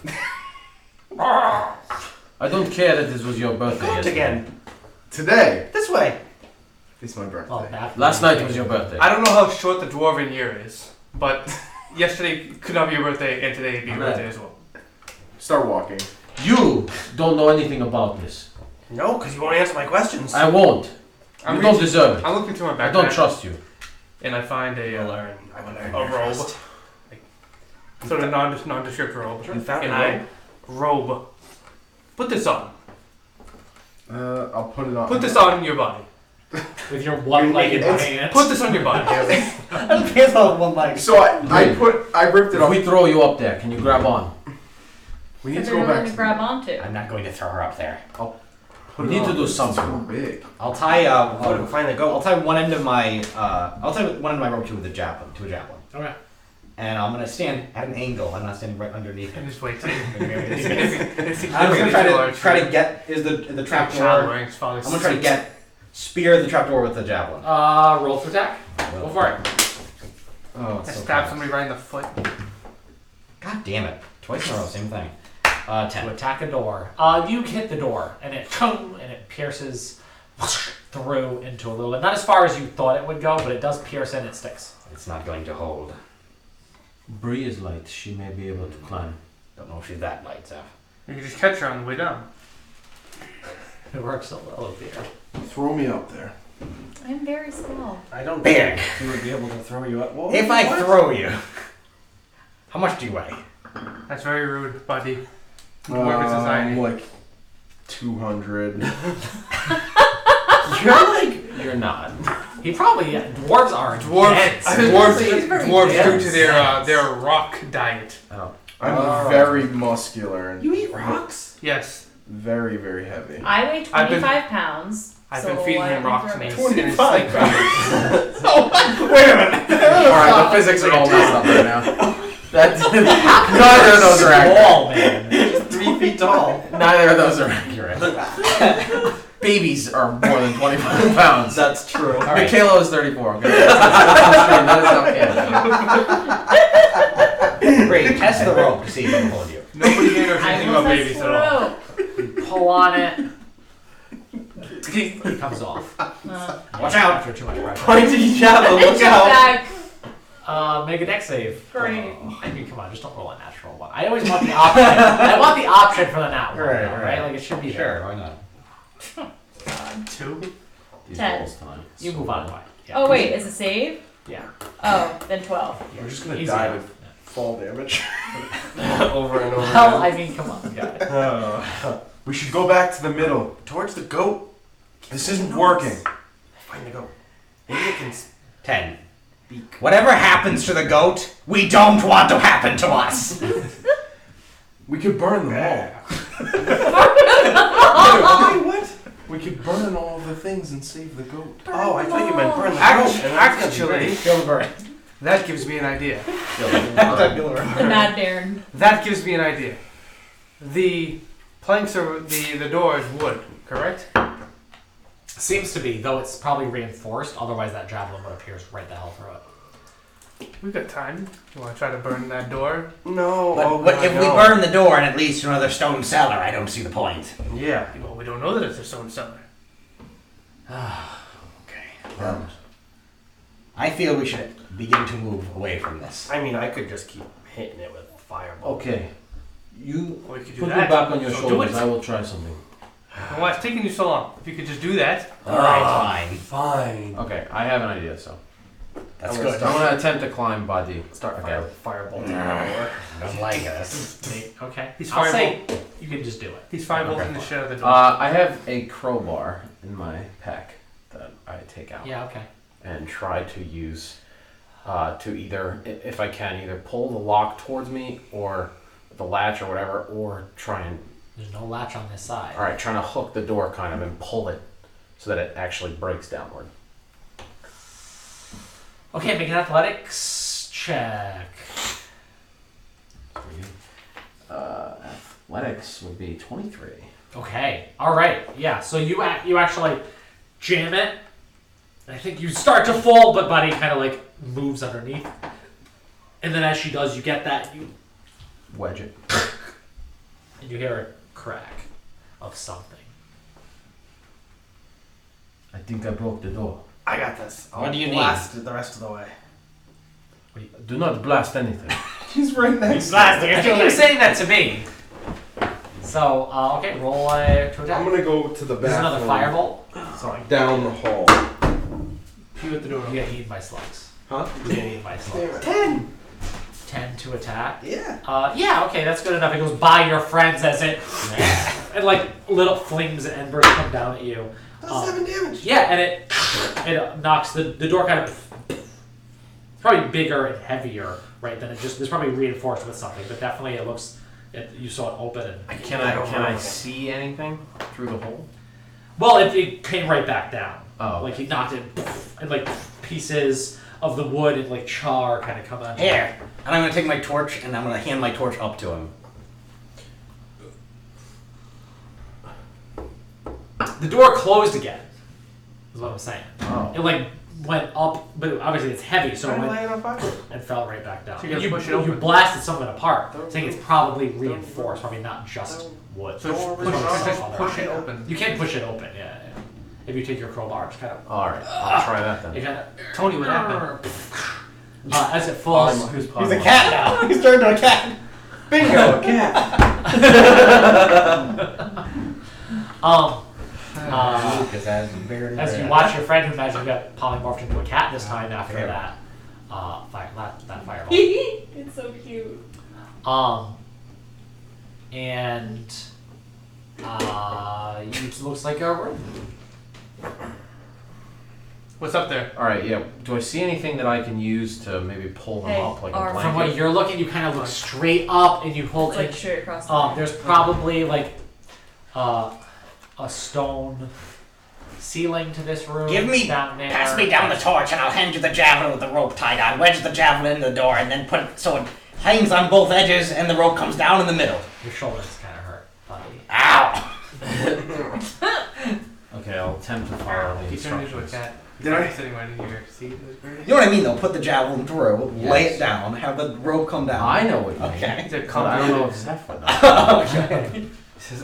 Speaker 6: I don't care that this was your birthday
Speaker 5: Go
Speaker 6: yesterday.
Speaker 5: again.
Speaker 4: Today.
Speaker 5: This way.
Speaker 4: It's my birthday.
Speaker 1: Well, that
Speaker 6: Last night was your birthday.
Speaker 2: I don't know how short the dwarven year is, but yesterday could not be your birthday, and today would be your
Speaker 6: Right.
Speaker 2: birthday as well.
Speaker 4: Start walking.
Speaker 6: You don't know anything about this.
Speaker 5: No, because you won't answer my questions.
Speaker 6: I won't.
Speaker 2: I'm
Speaker 6: You don't
Speaker 2: reaching-
Speaker 6: deserve it.
Speaker 2: I'm looking through my backpack.
Speaker 6: I don't trust you.
Speaker 2: And I find a
Speaker 5: You'll learn. I will learn.
Speaker 2: a robe, sort of nondescript robe.
Speaker 5: You found
Speaker 2: and
Speaker 5: a
Speaker 2: I robe. Put this on.
Speaker 4: I'll put it on.
Speaker 2: Put this on your body.
Speaker 1: with your one-legged
Speaker 4: It's-
Speaker 1: pants.
Speaker 2: Put this on your body.
Speaker 8: Pierce all with one leg.
Speaker 4: So I ripped it
Speaker 6: If
Speaker 4: off.
Speaker 6: we throw you up there, can you grab on?
Speaker 4: We need
Speaker 9: If
Speaker 4: to
Speaker 9: you're
Speaker 4: go
Speaker 9: willing
Speaker 4: back
Speaker 9: to grab onto.
Speaker 8: I'm not going to throw her up there.
Speaker 6: We need to do
Speaker 4: It's
Speaker 6: something.
Speaker 4: too big.
Speaker 8: I'll tie
Speaker 5: Find the goat.
Speaker 8: I'll tie one end of my rope to a javelin.
Speaker 1: Okay.
Speaker 8: And I'm gonna stand at an angle. I'm not standing right underneath.
Speaker 2: And just wait till
Speaker 8: I'm gonna try to get the trap door. I'm gonna try to spear the trapdoor with the javelin.
Speaker 1: Roll to attack. Go for it.
Speaker 6: Oh,
Speaker 2: I stab somebody right in the foot.
Speaker 8: God damn it! Twice in a row, same thing.
Speaker 1: To
Speaker 8: 10.
Speaker 1: attack a door. You hit the door, and it pierces through into a little bit. Not as far as you thought it would go, but it does pierce and it sticks.
Speaker 8: It's not going to hold.
Speaker 6: Bree is light. She may be able to climb.
Speaker 8: Don't know if she's that light, Zeph.
Speaker 2: You can just catch her on the way down.
Speaker 1: It works a little bit.
Speaker 4: Throw me up there.
Speaker 7: I'm very small.
Speaker 5: I don't
Speaker 8: Big.
Speaker 5: think he would be able to throw you up. What?
Speaker 8: If I throw you, how much do you weigh?
Speaker 2: That's very rude, buddy. Work in society.
Speaker 4: Like 200.
Speaker 6: You're not.
Speaker 1: He probably dwarves are dense.
Speaker 2: Dwarves due to
Speaker 1: dense.
Speaker 2: their rock diet.
Speaker 4: I'm very muscular and
Speaker 5: You eat rocks?
Speaker 2: Yes.
Speaker 4: very, very heavy.
Speaker 7: I weigh 25 pounds.
Speaker 2: I've
Speaker 7: so
Speaker 2: been feeding
Speaker 7: why
Speaker 2: him
Speaker 7: don't you
Speaker 2: rocks
Speaker 7: throw
Speaker 2: and
Speaker 7: me?
Speaker 2: he's in his
Speaker 5: 25
Speaker 2: sleep.
Speaker 4: Alright, the physics are all messed up right now. Neither of those are accurate.
Speaker 1: Small man.
Speaker 5: 3 feet tall.
Speaker 4: Neither of those are accurate. Babies are more than 25 pounds.
Speaker 5: That's true.
Speaker 8: All right.
Speaker 4: Michaela is 34. Okay? That is not canon.
Speaker 8: Great. Test the rope to see if it can hold you.
Speaker 2: Nobody here knows
Speaker 7: I
Speaker 2: anything
Speaker 7: will
Speaker 2: about babies
Speaker 7: test
Speaker 2: at all.
Speaker 7: rope.
Speaker 1: Pull on it. It comes off.
Speaker 8: Watch out.
Speaker 1: After too much pressure.
Speaker 5: Pointy javelin,
Speaker 7: Then
Speaker 5: look
Speaker 7: jump
Speaker 5: out.
Speaker 7: back.
Speaker 1: Make a dex save.
Speaker 7: Great.
Speaker 1: I mean, come on, just don't roll a natural one. I always want the option. I want the option for the nat one,
Speaker 8: Right,
Speaker 1: though,
Speaker 8: right.
Speaker 1: Like it should be
Speaker 8: Sure,
Speaker 1: there.
Speaker 8: why not?
Speaker 2: 2.
Speaker 6: These
Speaker 7: 10.
Speaker 6: rolls tonight.
Speaker 1: You move on. Why? Yeah.
Speaker 7: Oh wait, is it save?
Speaker 1: Yeah.
Speaker 7: Oh, then 12.
Speaker 4: We're just gonna
Speaker 1: Easy
Speaker 4: die
Speaker 1: enough.
Speaker 4: with fall damage.
Speaker 5: Over and over.
Speaker 1: Well, I mean, come on, guys.
Speaker 4: We should go back to the middle, towards the goat. This isn't working.
Speaker 5: Find the goat. Maybe it can
Speaker 8: 10. Whatever happens to the goat, we don't want to happen to us.
Speaker 4: We could burn them all.
Speaker 5: what?
Speaker 4: We could burn all of the things and save the goat.
Speaker 5: Oh, I thought you meant burn the goat.
Speaker 2: Actually,
Speaker 8: Feel the burn.
Speaker 2: that gives me an idea.
Speaker 7: The Mad Baron.
Speaker 2: That gives me an idea. The planks are the door is wood, correct?
Speaker 1: Seems to be, though it's probably reinforced. Otherwise, that javelin would have pierced right the hell through it.
Speaker 2: We've got time. You want to try to burn that door?
Speaker 5: No.
Speaker 8: But if we burn the door and it leads to another stone cellar, I don't see the point.
Speaker 5: Yeah.
Speaker 2: Well, we don't know that it's a stone cellar.
Speaker 8: Okay. I feel we should begin to move away from this.
Speaker 5: I mean, I could just keep hitting it with fireball.
Speaker 6: Okay. You
Speaker 2: Or we could do
Speaker 6: put me
Speaker 2: that.
Speaker 6: back on your
Speaker 2: So do
Speaker 6: shoulders.
Speaker 2: it.
Speaker 6: I will try something.
Speaker 2: Well, why it's taking you so long? If you could just do that.
Speaker 8: Alright, fine.
Speaker 5: Fine.
Speaker 6: Okay, I have an idea. So
Speaker 8: That's
Speaker 6: I'm
Speaker 8: good.
Speaker 6: gonna attempt to climb by the.
Speaker 5: Start
Speaker 6: Okay.
Speaker 5: fireball.
Speaker 8: Don't like us.
Speaker 1: Okay.
Speaker 2: He's
Speaker 1: I'll
Speaker 2: fireball.
Speaker 1: say you can just do it.
Speaker 2: He's 5 volts
Speaker 6: Okay.
Speaker 2: in the shed of the door.
Speaker 6: I have a crowbar in my pack that I take out
Speaker 1: Yeah. Okay.
Speaker 6: and try to use to either, if I can, either pull the lock towards me or the latch or whatever, or try and
Speaker 1: There's no latch on this side.
Speaker 6: all right, trying to hook the door kind of and pull it so that it actually breaks downward.
Speaker 1: Okay. Make an athletics check.
Speaker 6: Athletics would be 23.
Speaker 1: Okay. All right. Yeah. So you actually jam it. And I think you start to fall, but Buddy kind of like moves underneath. And then as she does, you get that
Speaker 6: Wedge it.
Speaker 1: and you hear a crack of something.
Speaker 6: I think I broke the door.
Speaker 5: I got this.
Speaker 8: What do you need?
Speaker 5: blast it the rest of the way.
Speaker 6: Do not blast anything.
Speaker 5: He's right next.
Speaker 1: I think you were saying that to me. So okay, roll to attack.
Speaker 4: I'm gonna go to the
Speaker 1: This is another
Speaker 4: bathroom
Speaker 1: firebolt.
Speaker 2: Sorry.
Speaker 4: down the hall.
Speaker 2: You at the door.
Speaker 1: You get eaten by slugs.
Speaker 4: Huh?
Speaker 1: You get eaten by slugs.
Speaker 5: 10.
Speaker 1: 10 to attack.
Speaker 5: Yeah.
Speaker 1: Yeah, okay, that's good enough. It goes by your friends as it, and like little flames and embers come down at you.
Speaker 5: Does 7 damage.
Speaker 1: Yeah, and it knocks the door kind of probably bigger and heavier, right? Than it just. It's probably reinforced with something, but definitely it looks. You saw it open and.
Speaker 6: Can I see anything through the hole?
Speaker 1: Well, it came right back down.
Speaker 6: Oh.
Speaker 1: Like he knocked it, and like pieces of the wood and like char kind of come out.
Speaker 8: Here, and I'm gonna take my torch and I'm gonna hand my torch up to him.
Speaker 1: The door closed again. Is what I'm saying.
Speaker 6: Oh.
Speaker 1: It like went up, but obviously it's heavy, so it
Speaker 2: Try to
Speaker 1: went
Speaker 2: light it on fire.
Speaker 1: and fell right back down.
Speaker 2: So you gotta push it open.
Speaker 1: You blasted something apart, saying it's probably reinforced, probably not just wood.
Speaker 2: So
Speaker 1: Probably
Speaker 2: just
Speaker 1: other-
Speaker 2: push it open.
Speaker 1: You can push it open, yeah. If you take your crowbar, just kind of.
Speaker 6: All right, I'll try that then.
Speaker 1: You kind of.
Speaker 2: Tony, what happened?
Speaker 1: As it falls.
Speaker 6: Who's
Speaker 8: He's a cat now. He's turned into a cat.
Speaker 3: Bingo, cat.
Speaker 8: Lucas has very
Speaker 1: As you watch your friend who magically got polymorphed into a cat this time after that fireball.
Speaker 7: It's so cute.
Speaker 1: And it looks like a room.
Speaker 2: What's up there?
Speaker 6: All right, yeah. Do I see anything that I can use to maybe pull them
Speaker 7: Hey,
Speaker 6: up like a
Speaker 7: arm.
Speaker 6: blanket?
Speaker 1: From what you're looking, you kind of look straight up and you hold
Speaker 7: It's like
Speaker 1: it.
Speaker 7: straight across the
Speaker 1: There's probably like a stone ceiling to this room.
Speaker 8: Give me,
Speaker 1: down there.
Speaker 8: pass me down the torch and I'll hand you the javelin with the rope tied on. Wedge the javelin into the door and then put it so it hangs on both edges and the rope comes down in the middle.
Speaker 1: Your shoulders kind of hurt, buddy.
Speaker 8: Ow!
Speaker 6: Okay, I'll attempt to follow the
Speaker 2: He turned into a
Speaker 6: instructions.
Speaker 2: cat.
Speaker 3: Did I?
Speaker 2: Sitting right in here. See? It was great.
Speaker 8: You know what I mean though? Put the javelin through, lay
Speaker 6: Yes.
Speaker 8: it down, have the rope come down.
Speaker 6: I know what you mean.
Speaker 8: Okay.
Speaker 2: He's a
Speaker 6: But I don't know if
Speaker 2: complicated.
Speaker 6: Zeph would know.
Speaker 8: Okay.
Speaker 2: He says,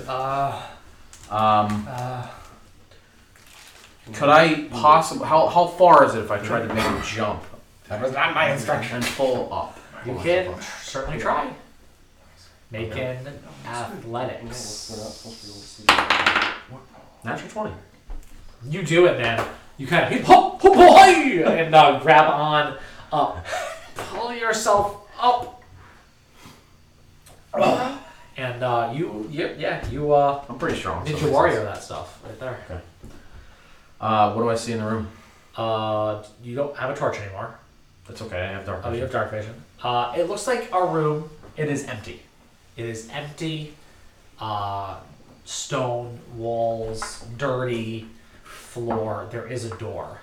Speaker 6: Could I possibly? How far is it if I tried to make a jump
Speaker 8: That was not my instruction.
Speaker 6: and pull up?
Speaker 1: You can certainly try. Make an athletics.
Speaker 6: Natural 20.
Speaker 1: You do it, man. You kind of hop, hop, hop, and grab on, pull yourself up, and you
Speaker 6: I'm pretty strong. so
Speaker 1: Ninja
Speaker 6: this
Speaker 1: Warrior
Speaker 6: is-
Speaker 1: that stuff right there.
Speaker 6: What do I see in the room?
Speaker 1: You don't have a torch anymore.
Speaker 6: That's okay. I have dark
Speaker 1: Oh, you
Speaker 6: vision.
Speaker 1: have dark vision. It looks like a room. It is empty. It is empty. Stone walls, dirty floor. There is a door.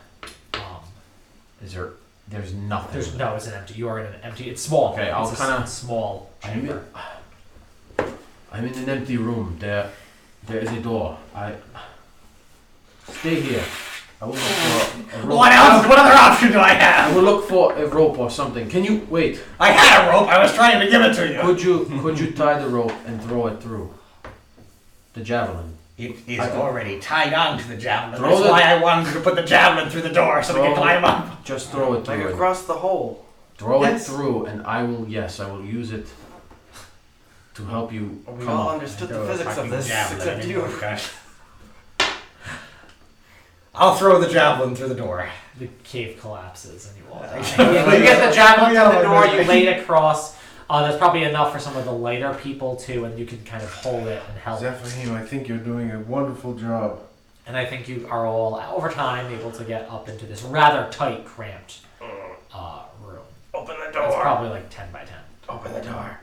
Speaker 6: Is there? There's nothing.
Speaker 1: It's an empty. You are in an empty. It's small.
Speaker 6: Okay, I'll
Speaker 1: It's
Speaker 6: kinda-
Speaker 1: a small chamber.
Speaker 6: I'm in an empty room. There is a door. Stay here. I will look for a rope.
Speaker 8: What else? What other option do I have?
Speaker 6: I will look for a rope or something. Can you wait?
Speaker 8: I had a rope. I was trying to give it to you.
Speaker 6: Could you tie the rope and throw it through the javelin?
Speaker 8: It is already tied on to the javelin.
Speaker 6: Throw
Speaker 8: That's
Speaker 6: the-
Speaker 8: why I wanted you to put the javelin through the door so we can
Speaker 6: Throw-
Speaker 8: climb up.
Speaker 6: Just throw it
Speaker 3: Like
Speaker 6: through.
Speaker 3: across the hole.
Speaker 6: Throw
Speaker 3: Yes.
Speaker 6: it through, and I will use it to help you
Speaker 3: We
Speaker 6: come
Speaker 3: all
Speaker 6: up.
Speaker 3: understood the physics of this, except you.
Speaker 8: I'll throw the javelin through the door.
Speaker 1: The cave collapses and you all die.
Speaker 8: Yeah.
Speaker 1: You get the javelin
Speaker 8: Yeah,
Speaker 1: to the door.
Speaker 8: like-
Speaker 1: You lay it across. That's probably enough for some of the lighter people too, and you can kind of hold it and help.
Speaker 4: Zephahim, I think you're doing a wonderful job.
Speaker 1: And I think you are all over time able to get up into this rather tight, cramped room.
Speaker 3: Open the
Speaker 1: It's
Speaker 3: door.
Speaker 1: probably like 10 by 10.
Speaker 3: Open the door.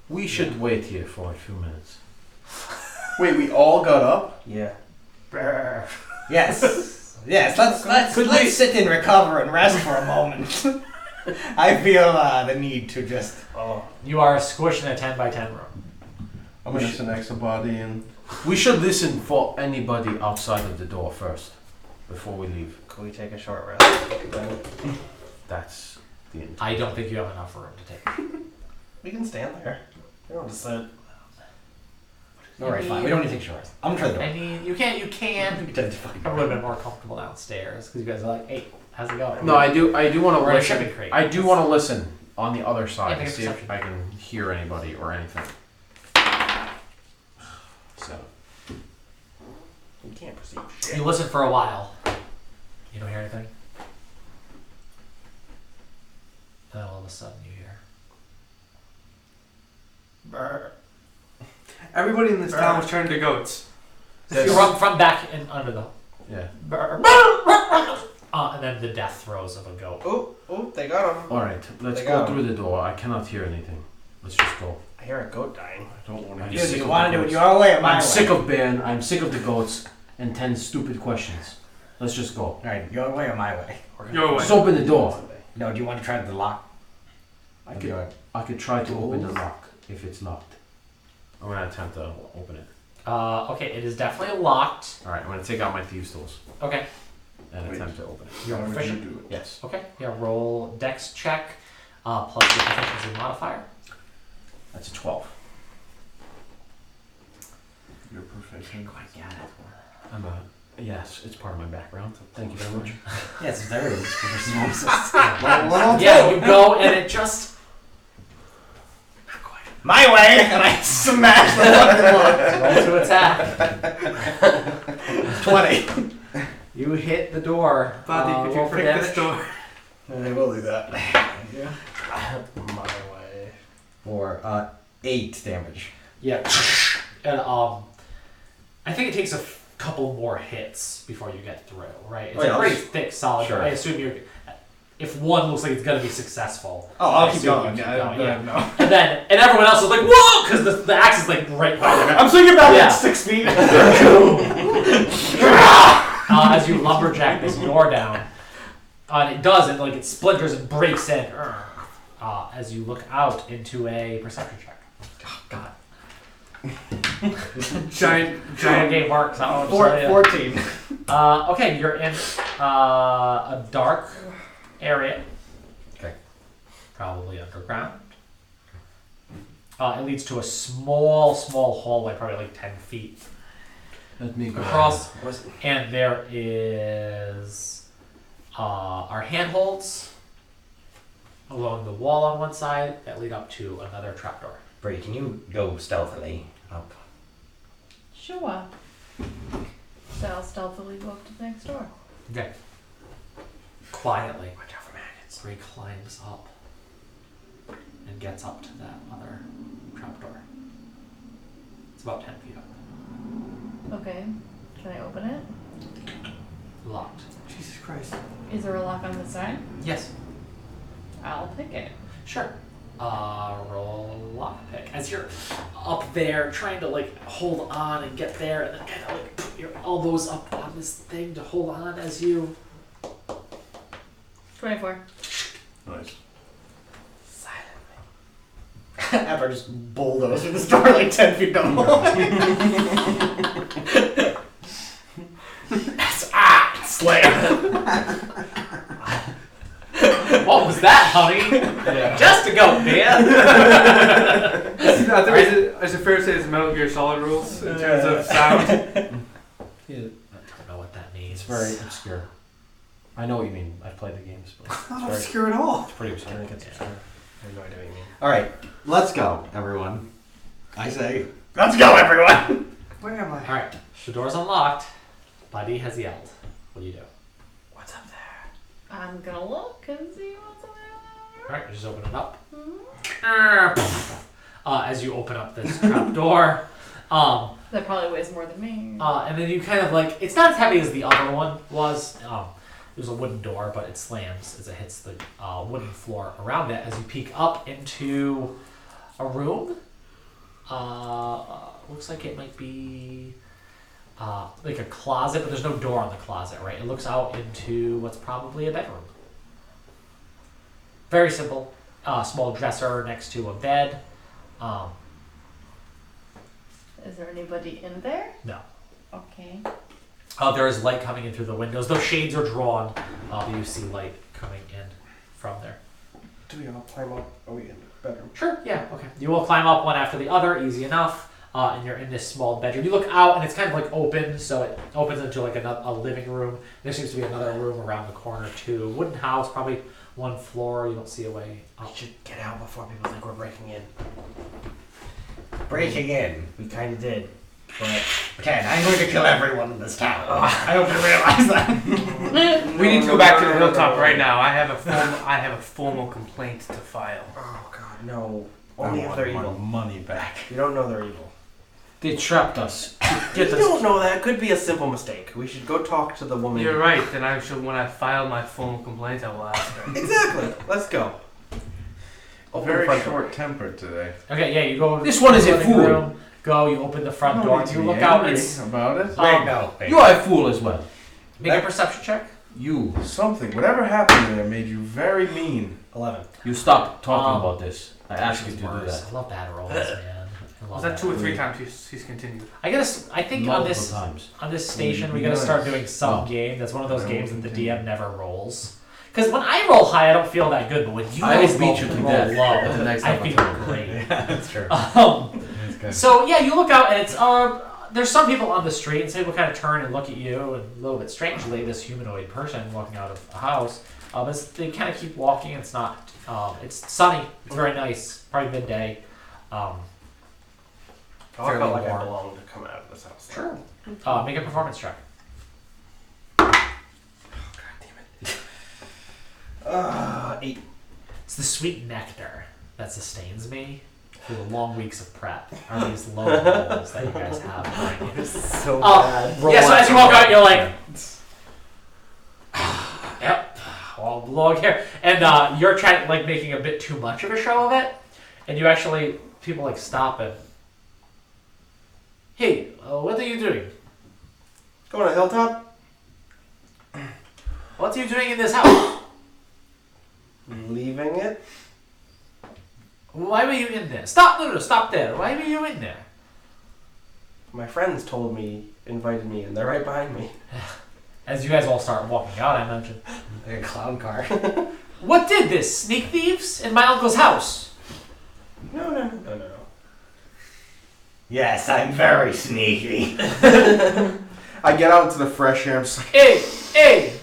Speaker 6: We should wait here for a few minutes.
Speaker 4: Wait, we all got up?
Speaker 3: Yeah.
Speaker 8: Yes. Yes. Let's sit and recover and rest for a moment. I feel the need to just.
Speaker 3: Oh.
Speaker 1: You are squished in a 10 by 10 room.
Speaker 4: I'm gonna annex a body and
Speaker 6: We should listen for anybody outside of the door first, before we leave.
Speaker 5: Can we take a short rest?
Speaker 6: That's the intent.
Speaker 1: I don't think you have enough room to take.
Speaker 5: We can stand there. We don't just sit.
Speaker 8: Alright, fine. We don't need to take shorts. I'm gonna try the door.
Speaker 1: I mean, you can.
Speaker 8: We can take the fucking
Speaker 1: I would have been more comfortable downstairs because you guys are like, hey, how's it going?
Speaker 6: No, I do want to
Speaker 1: We're in a
Speaker 6: listen.
Speaker 1: shipping crate.
Speaker 6: I do want to listen on the other side
Speaker 1: Yeah,
Speaker 6: to see if
Speaker 1: perception.
Speaker 6: I can hear anybody or anything. So,
Speaker 5: You can't perceive shit.
Speaker 1: You listen for a while. You don't hear anything. Then all of a sudden you hear.
Speaker 3: Everybody in this town was turned to goats.
Speaker 1: You run from back and under the.
Speaker 6: yeah.
Speaker 1: And then the death throes of a goat.
Speaker 3: Oh, oh.
Speaker 5: Nope, they got him.
Speaker 6: All right, let's
Speaker 5: They
Speaker 6: go
Speaker 5: got
Speaker 6: through the door. I cannot hear anything. Let's just go.
Speaker 5: I hear a goat dying.
Speaker 6: I don't want to.
Speaker 8: Dude, you want to do it your way or my way?
Speaker 6: I'm sick of Ben. I'm sick of the goats and 10 stupid questions. Let's just go.
Speaker 8: All right, your way or my way?
Speaker 2: Your way.
Speaker 6: Just open the door.
Speaker 8: No, do you want to try the lock?
Speaker 6: I could try to open the lock if it's locked. I'm gonna attempt to open it.
Speaker 1: Okay, it is definitely locked.
Speaker 6: All right, I'm gonna take out my thieves' tools
Speaker 1: Okay,
Speaker 6: and
Speaker 4: Wait.
Speaker 6: attempt to open it.
Speaker 1: you're
Speaker 4: How would
Speaker 1: proficient.
Speaker 4: you do it?
Speaker 6: Yes.
Speaker 1: Okay, yeah, roll dex check plus your proficiency modifier.
Speaker 6: That's a 12.
Speaker 4: You're proficient.
Speaker 8: Quite get it.
Speaker 6: I'm a yes. It's part of my background. Thank you very much.
Speaker 8: Yes, there is.
Speaker 1: Yeah, you go and it just
Speaker 8: My way, and I smash the fucking
Speaker 1: roll to attack.
Speaker 8: lock. 20.
Speaker 1: You hit the door.
Speaker 2: Buddy, could
Speaker 1: roll
Speaker 2: you
Speaker 1: for
Speaker 2: pick
Speaker 1: damage.
Speaker 2: this door?
Speaker 8: I will do that.
Speaker 5: My way.
Speaker 8: For 8 damage.
Speaker 1: Yeah, and I think it takes a couple more hits before you get through, right? It's
Speaker 8: Oh, yeah,
Speaker 1: a
Speaker 8: I'll
Speaker 1: pretty
Speaker 8: just-
Speaker 1: thick, solid.
Speaker 8: Sure.
Speaker 1: I assume you're. If one looks like it's gonna be successful,
Speaker 8: Oh,
Speaker 1: I
Speaker 8: I'll keep
Speaker 1: assume you
Speaker 8: going.
Speaker 1: keep
Speaker 8: Yeah,
Speaker 1: going, yeah.
Speaker 8: no.
Speaker 1: and everyone else is like, whoa, because the axe is like right by them.
Speaker 8: I'm thinking about
Speaker 1: Yeah.
Speaker 8: it 6 feet.
Speaker 1: As you lumberjack this door down, and it does, and like it splinters and breaks in. As you look out into a perception check.
Speaker 8: Oh, God.
Speaker 2: Giant.
Speaker 1: Game works. I don't know what to tell you.
Speaker 8: 14.
Speaker 1: Okay, you're in a dark area.
Speaker 8: Okay.
Speaker 1: Probably underground. It leads to a small hallway, probably like 10 feet
Speaker 6: Let me go.
Speaker 1: across. And there is our handholds along the wall on one side that lead up to another trapdoor.
Speaker 8: Bree, can you go stealthily up?
Speaker 7: Sure. So I'll stealthily go up to the next door.
Speaker 1: Okay. Quietly,
Speaker 8: Watch out for maggots.
Speaker 1: Bree climbs up and gets up to that other trapdoor. It's about 10 feet up.
Speaker 7: Okay. Can I open it?
Speaker 1: Locked.
Speaker 2: Jesus Christ.
Speaker 7: Is there a lock on the side?
Speaker 1: Yes.
Speaker 7: I'll pick it.
Speaker 1: Sure. Roll lockpick. As you're up there trying to like hold on and get there, and then kind of like put your elbows up on this thing to hold on as you.
Speaker 7: 24.
Speaker 4: Nice.
Speaker 8: After I just bulldoze through this door like 10 feet down the hall. Slayer.
Speaker 1: What was that, honey? Just a goat, man.
Speaker 2: Is it fair to say it's Metal Gear Solid rules in terms of sound?
Speaker 1: I don't know what that means.
Speaker 6: It's very obscure. I know what you mean. I've played the games, but it's,
Speaker 3: Not
Speaker 6: very,
Speaker 3: obscure at all.
Speaker 6: it's pretty
Speaker 5: I
Speaker 6: obscure.
Speaker 5: think it's obscure. I have no idea what you mean.
Speaker 8: Alright, let's go, everyone. I say, let's go, everyone!
Speaker 3: Where am I?
Speaker 1: Alright, the door's unlocked. Buddy has yelled. What do you do?
Speaker 8: What's up there?
Speaker 7: I'm gonna look and see what's on there.
Speaker 1: Alright, just open it up.
Speaker 7: Mhm.
Speaker 1: As you open up this trap door.
Speaker 7: That probably weighs more than me.
Speaker 1: And then you kind of like, it's not as heavy as the other one was. There's a wooden door, but it slams as it hits the wooden floor around it. As you peek up into a room, looks like it might be like a closet, but there's no door on the closet, right? It looks out into what's probably a bedroom. Very simple. Small dresser next to a bed.
Speaker 7: Is there anybody in there?
Speaker 1: No.
Speaker 7: Okay.
Speaker 1: There is light coming in through the windows. Those shades are drawn, but you see light coming in from there.
Speaker 5: Do we all climb up? Are we in the bedroom?
Speaker 1: Sure, yeah, okay. You will climb up one after the other, easy enough, and you're in this small bedroom. You look out, and it's kind of like open, so it opens into like a living room. There seems to be another room around the corner too. Wooden house, probably one floor. You don't see a way
Speaker 5: We
Speaker 1: up.
Speaker 5: should get out before people think we're breaking in.
Speaker 8: Breaking in.
Speaker 5: We kind of did. But
Speaker 8: Ken, I'm going to kill everyone in this town. I hope you realize that.
Speaker 2: We need to go back to the hilltop right now. I have a formal complaint to file.
Speaker 5: oh god, no. Only if they're
Speaker 4: my
Speaker 5: evil.
Speaker 4: money back.
Speaker 5: You don't know they're evil.
Speaker 6: They trapped us.
Speaker 5: You don't know that. It could be a simple mistake. We should go talk to the woman.
Speaker 2: You're right. Then I should, when I file my formal complaint, I will ask her.
Speaker 5: Exactly. Let's go. Open the
Speaker 4: Very
Speaker 5: front door.
Speaker 4: short-tempered today.
Speaker 1: Okay, yeah, you go.
Speaker 6: This one is a
Speaker 1: to the living
Speaker 6: fool.
Speaker 1: room, go, you open the front
Speaker 4: No
Speaker 1: door,
Speaker 4: need
Speaker 1: and
Speaker 4: to
Speaker 1: you
Speaker 4: be
Speaker 1: look out.
Speaker 4: angry
Speaker 1: It's
Speaker 4: about it.
Speaker 8: Wait, no. Wait.
Speaker 6: You are a fool as well.
Speaker 1: make a perception check.
Speaker 6: You.
Speaker 4: Something, whatever happened there made you very mean.
Speaker 5: 11.
Speaker 6: You stop talking
Speaker 1: Um,
Speaker 6: about this. I asked you to do
Speaker 1: Worse.
Speaker 6: that.
Speaker 1: I love bad rolls, man. I love
Speaker 2: Was that
Speaker 1: bad
Speaker 2: 2 or 3
Speaker 1: rolls.
Speaker 2: times he's continued?
Speaker 1: I think on
Speaker 6: Multiple
Speaker 1: this
Speaker 6: times.
Speaker 1: station we
Speaker 4: Be
Speaker 1: gotta
Speaker 4: nice.
Speaker 1: start doing some
Speaker 6: Oh.
Speaker 1: game. That's one of those
Speaker 4: I
Speaker 1: games
Speaker 4: will
Speaker 1: that the
Speaker 4: continue.
Speaker 1: DM never rolls. Because when I roll high, I don't feel that good. But when you
Speaker 6: I will
Speaker 1: guys
Speaker 6: beat
Speaker 1: roll,
Speaker 6: you to
Speaker 1: roll
Speaker 6: death
Speaker 1: low,
Speaker 6: at the next
Speaker 1: I
Speaker 6: time I
Speaker 1: feel
Speaker 6: try.
Speaker 1: great.
Speaker 8: That's true. That's good.
Speaker 1: So yeah, you look out and it's there's some people on the street, and some people kind of turn and look at you, and a little bit strangely, this humanoid person walking out of a house. But they kind of keep walking. It's not. It's sunny. It's very nice. Probably midday.
Speaker 5: I
Speaker 1: Fairly
Speaker 5: felt like I
Speaker 1: warm.
Speaker 5: belonged to come out of this house.
Speaker 1: Sure. Make a performance check.
Speaker 5: 8.
Speaker 1: It's the sweet nectar that sustains me through the long weeks of prep. Are these low rolls that you guys have behind you?
Speaker 5: So
Speaker 1: Yeah, so as you walk out, you're like, yep, all long hair. And you're trying, like, making a bit too much of a show of it. And you actually, people, like, stop and, hey, what are you doing?
Speaker 5: Going to Hilltop?
Speaker 1: What are you doing in this house?
Speaker 5: Leaving it?
Speaker 1: Why were you in there? Stop, no, stop there. Why were you in there?
Speaker 5: My friends told me, invited me, and they're right behind me.
Speaker 1: As you guys all start walking out, I imagine.
Speaker 8: Like a clown car.
Speaker 1: What did this? Sneak thieves in my uncle's house?
Speaker 5: No.
Speaker 8: Yes, I'm very sneaky.
Speaker 4: I get out into the fresh air. I'm just like,
Speaker 1: Hey!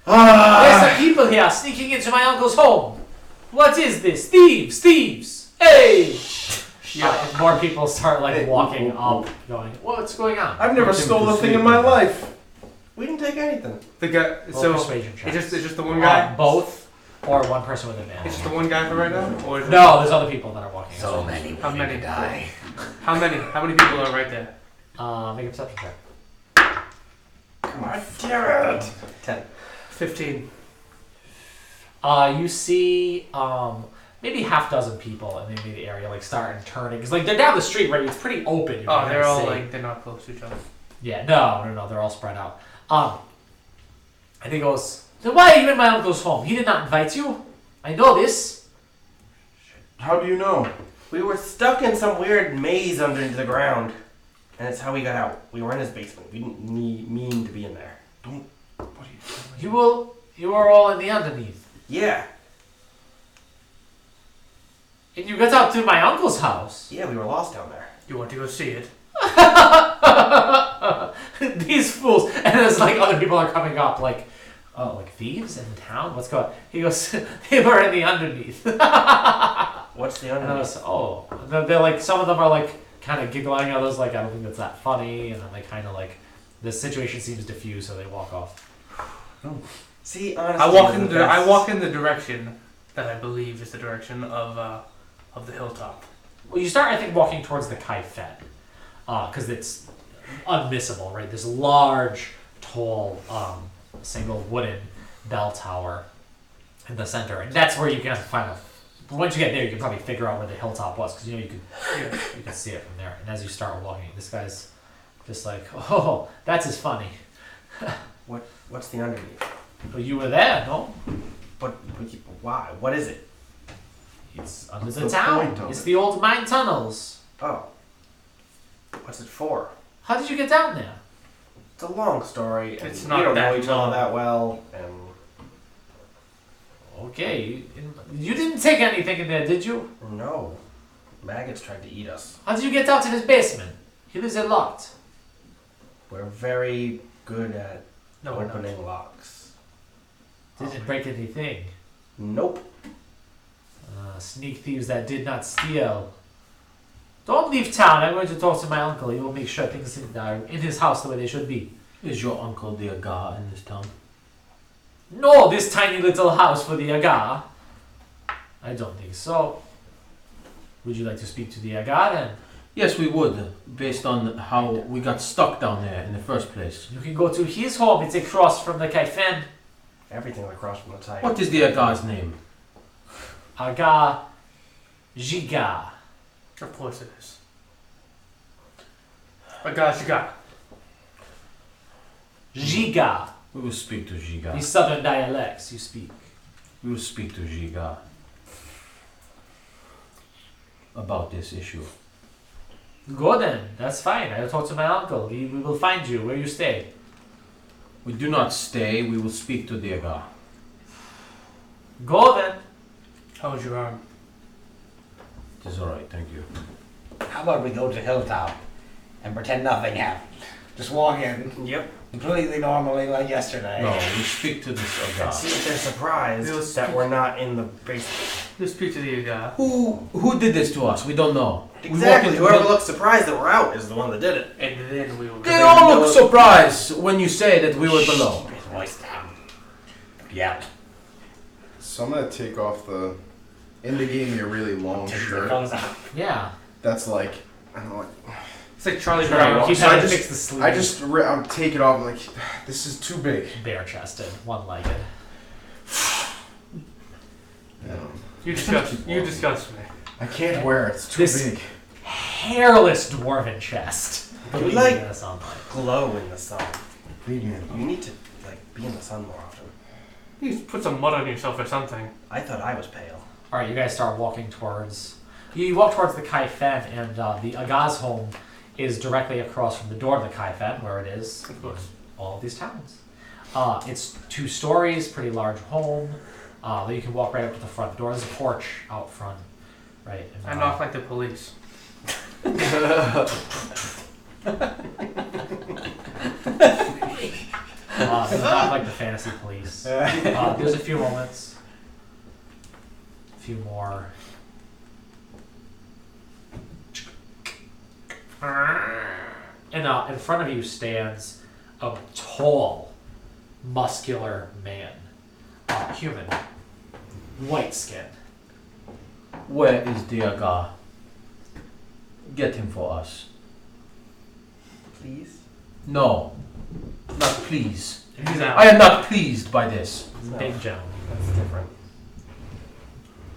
Speaker 1: There's some people here sneaking into my uncle's home. What is this? Thieves! Hey! And more people start like walking up, going, what's going on?
Speaker 4: I've never stole a thing in my life.
Speaker 5: We didn't take anything.
Speaker 2: The guy.
Speaker 1: Roll
Speaker 2: So
Speaker 1: persuasion checks.
Speaker 2: it's just the one guy.
Speaker 1: Both, or one person with advantage.
Speaker 2: It's just the one guy for right now, or is it-
Speaker 1: No, there's other people that are walking.
Speaker 8: So many
Speaker 2: How
Speaker 8: women
Speaker 2: many?
Speaker 8: die.
Speaker 2: How many? How many people are right there?
Speaker 1: Make a perception check.
Speaker 5: God damn it. 10.
Speaker 2: 15.
Speaker 1: You see maybe half dozen people in the immediate area like start and turning because like they're down the street, right? It's pretty open. You
Speaker 2: Oh,
Speaker 1: can
Speaker 2: they're all
Speaker 1: see.
Speaker 2: like they're not close to each other.
Speaker 1: Yeah, no, they're all spread out. And he goes, then why are you in my uncle's home? He did not invite you. I know this.
Speaker 4: How do you know?
Speaker 5: We were stuck in some weird maze under the ground, and it's how we got out. We were in his basement. We didn't mean to be in there.
Speaker 4: What are you telling me?
Speaker 1: You were all in the underneath.
Speaker 5: Yeah.
Speaker 1: And you got out to my uncle's house.
Speaker 5: Yeah, we were lost down there.
Speaker 2: You want to go see it?
Speaker 1: These fools. And there's like other people are coming up like, oh, like thieves in town? What's going on? He goes, they were in the underneath.
Speaker 5: What's the
Speaker 1: And I
Speaker 5: underneath?
Speaker 1: was, oh. And they're like, some of them are like kind of giggling. Others like, I don't think that's that funny. And then they kind of like, the situation seems diffused, so they walk off.
Speaker 5: See, honestly,
Speaker 2: I walk in the direction that I believe is the direction of the hilltop.
Speaker 1: Well, you start, I think, walking towards the Kaifet, because it's unmissable, right? This large, tall, single wooden bell tower in the center, and that's where you can find a. Once you get there, you can probably figure out where the hilltop was, because you can see it from there. And as you start walking, this guy's just like, oh, that's as funny.
Speaker 5: What's the underneath?
Speaker 1: Well, you were there, no?
Speaker 5: Why? What is it?
Speaker 1: It's under
Speaker 4: What's
Speaker 1: the
Speaker 4: the
Speaker 1: town.
Speaker 4: point of
Speaker 1: It's
Speaker 4: it?
Speaker 1: the old mine tunnels.
Speaker 5: Oh. What's it for?
Speaker 1: How did you get down there?
Speaker 5: It's a long story, and
Speaker 2: It's
Speaker 5: we
Speaker 2: not
Speaker 5: don't know
Speaker 2: that
Speaker 5: each
Speaker 2: long.
Speaker 5: other that well, and
Speaker 1: Okay, you didn't take anything in there, did you?
Speaker 5: no. Maggots tried to eat us.
Speaker 1: How did you get out of his basement? He lives there locked.
Speaker 5: We're very good at
Speaker 2: No, we're not.
Speaker 5: opening locks.
Speaker 1: Didn't break anything.
Speaker 5: Nope.
Speaker 1: Sneak thieves that did not steal. Don't leave town. I'm going to talk to my uncle. He will make sure things are in his house the way they should be.
Speaker 6: Is your uncle the Aga in this town?
Speaker 1: No, this tiny little house for the Aga. I don't think so. Would you like to speak to the Aga then?
Speaker 6: Yes, we would, based on how we got stuck down there in the first place.
Speaker 1: You can go to his home. It's across from the Kaifen.
Speaker 5: Everything across from the tide.
Speaker 6: What is the Aga's name?
Speaker 1: Aga Giga.
Speaker 2: Of course it is. I got you got.
Speaker 1: Giga.
Speaker 6: We will speak to Giga.
Speaker 1: These southern dialects you speak.
Speaker 6: We will speak to Giga about this issue.
Speaker 1: Go then. That's fine. I'll talk to my uncle. We will find you where you stay.
Speaker 6: We do not stay, we will speak to the Aga.
Speaker 1: Go then.
Speaker 2: How's your arm?
Speaker 6: It is alright, thank you.
Speaker 8: How about we go to Hilltop and pretend nothing happened? Just walk in
Speaker 5: Yep.
Speaker 8: completely normally like yesterday.
Speaker 6: No, we speak to this Aga.
Speaker 5: See if they're surprised
Speaker 2: We'll
Speaker 5: that we're not in the basement.
Speaker 2: Just speak to the guy.
Speaker 6: Who did this to us? We don't know. We walk
Speaker 5: Exactly.
Speaker 6: into
Speaker 5: Whoever
Speaker 6: the-
Speaker 5: looks surprised that we're out is the one that did it.
Speaker 2: And then we will.
Speaker 6: They all look surprised when you say that we were below.
Speaker 8: His voice down. Yeah.
Speaker 4: So I'm gonna take off the. In the game, you're really long
Speaker 8: Take the
Speaker 4: shirt.
Speaker 8: clothes out.
Speaker 1: Yeah.
Speaker 4: That's like I don't know. Like,
Speaker 2: It's like Charlie
Speaker 1: Right,
Speaker 2: Brown.
Speaker 1: keep
Speaker 4: So I
Speaker 1: having to
Speaker 4: just-
Speaker 1: fix the sleeve.
Speaker 4: I just I'm take it off. I'm like, this is too big.
Speaker 1: bare chested, one-legged.
Speaker 2: You disgust me.
Speaker 4: I can't wear it. It's too
Speaker 1: This-
Speaker 4: big.
Speaker 1: Hairless dwarven chest.
Speaker 5: You
Speaker 1: Believe
Speaker 5: like-
Speaker 1: me, that's on like.
Speaker 5: Glow in the sun.
Speaker 4: Big man.
Speaker 5: You need to be in the sun more often.
Speaker 2: You just put some mud on yourself or something.
Speaker 5: I thought I was pale.
Speaker 1: All right, you guys start walking towards. You walk towards the Kaifen, and the Aga's home is directly across from the door of the Kaifen, where it is
Speaker 2: Of course.
Speaker 1: all of these towns. It's 2 stories, pretty large home. You can walk right up to the front door. There's a porch out front, right? And,
Speaker 2: I knock like the police.
Speaker 1: It's not like the fantasy police. There's a few moments. A few more. And in front of you stands a tall, muscular man. Human. White skin.
Speaker 6: Where is the Aga? Get him for us.
Speaker 5: Please?
Speaker 6: No. Not please.
Speaker 1: He's out.
Speaker 6: I am not pleased by this.
Speaker 5: No.
Speaker 1: Big gentleman.
Speaker 5: That's different.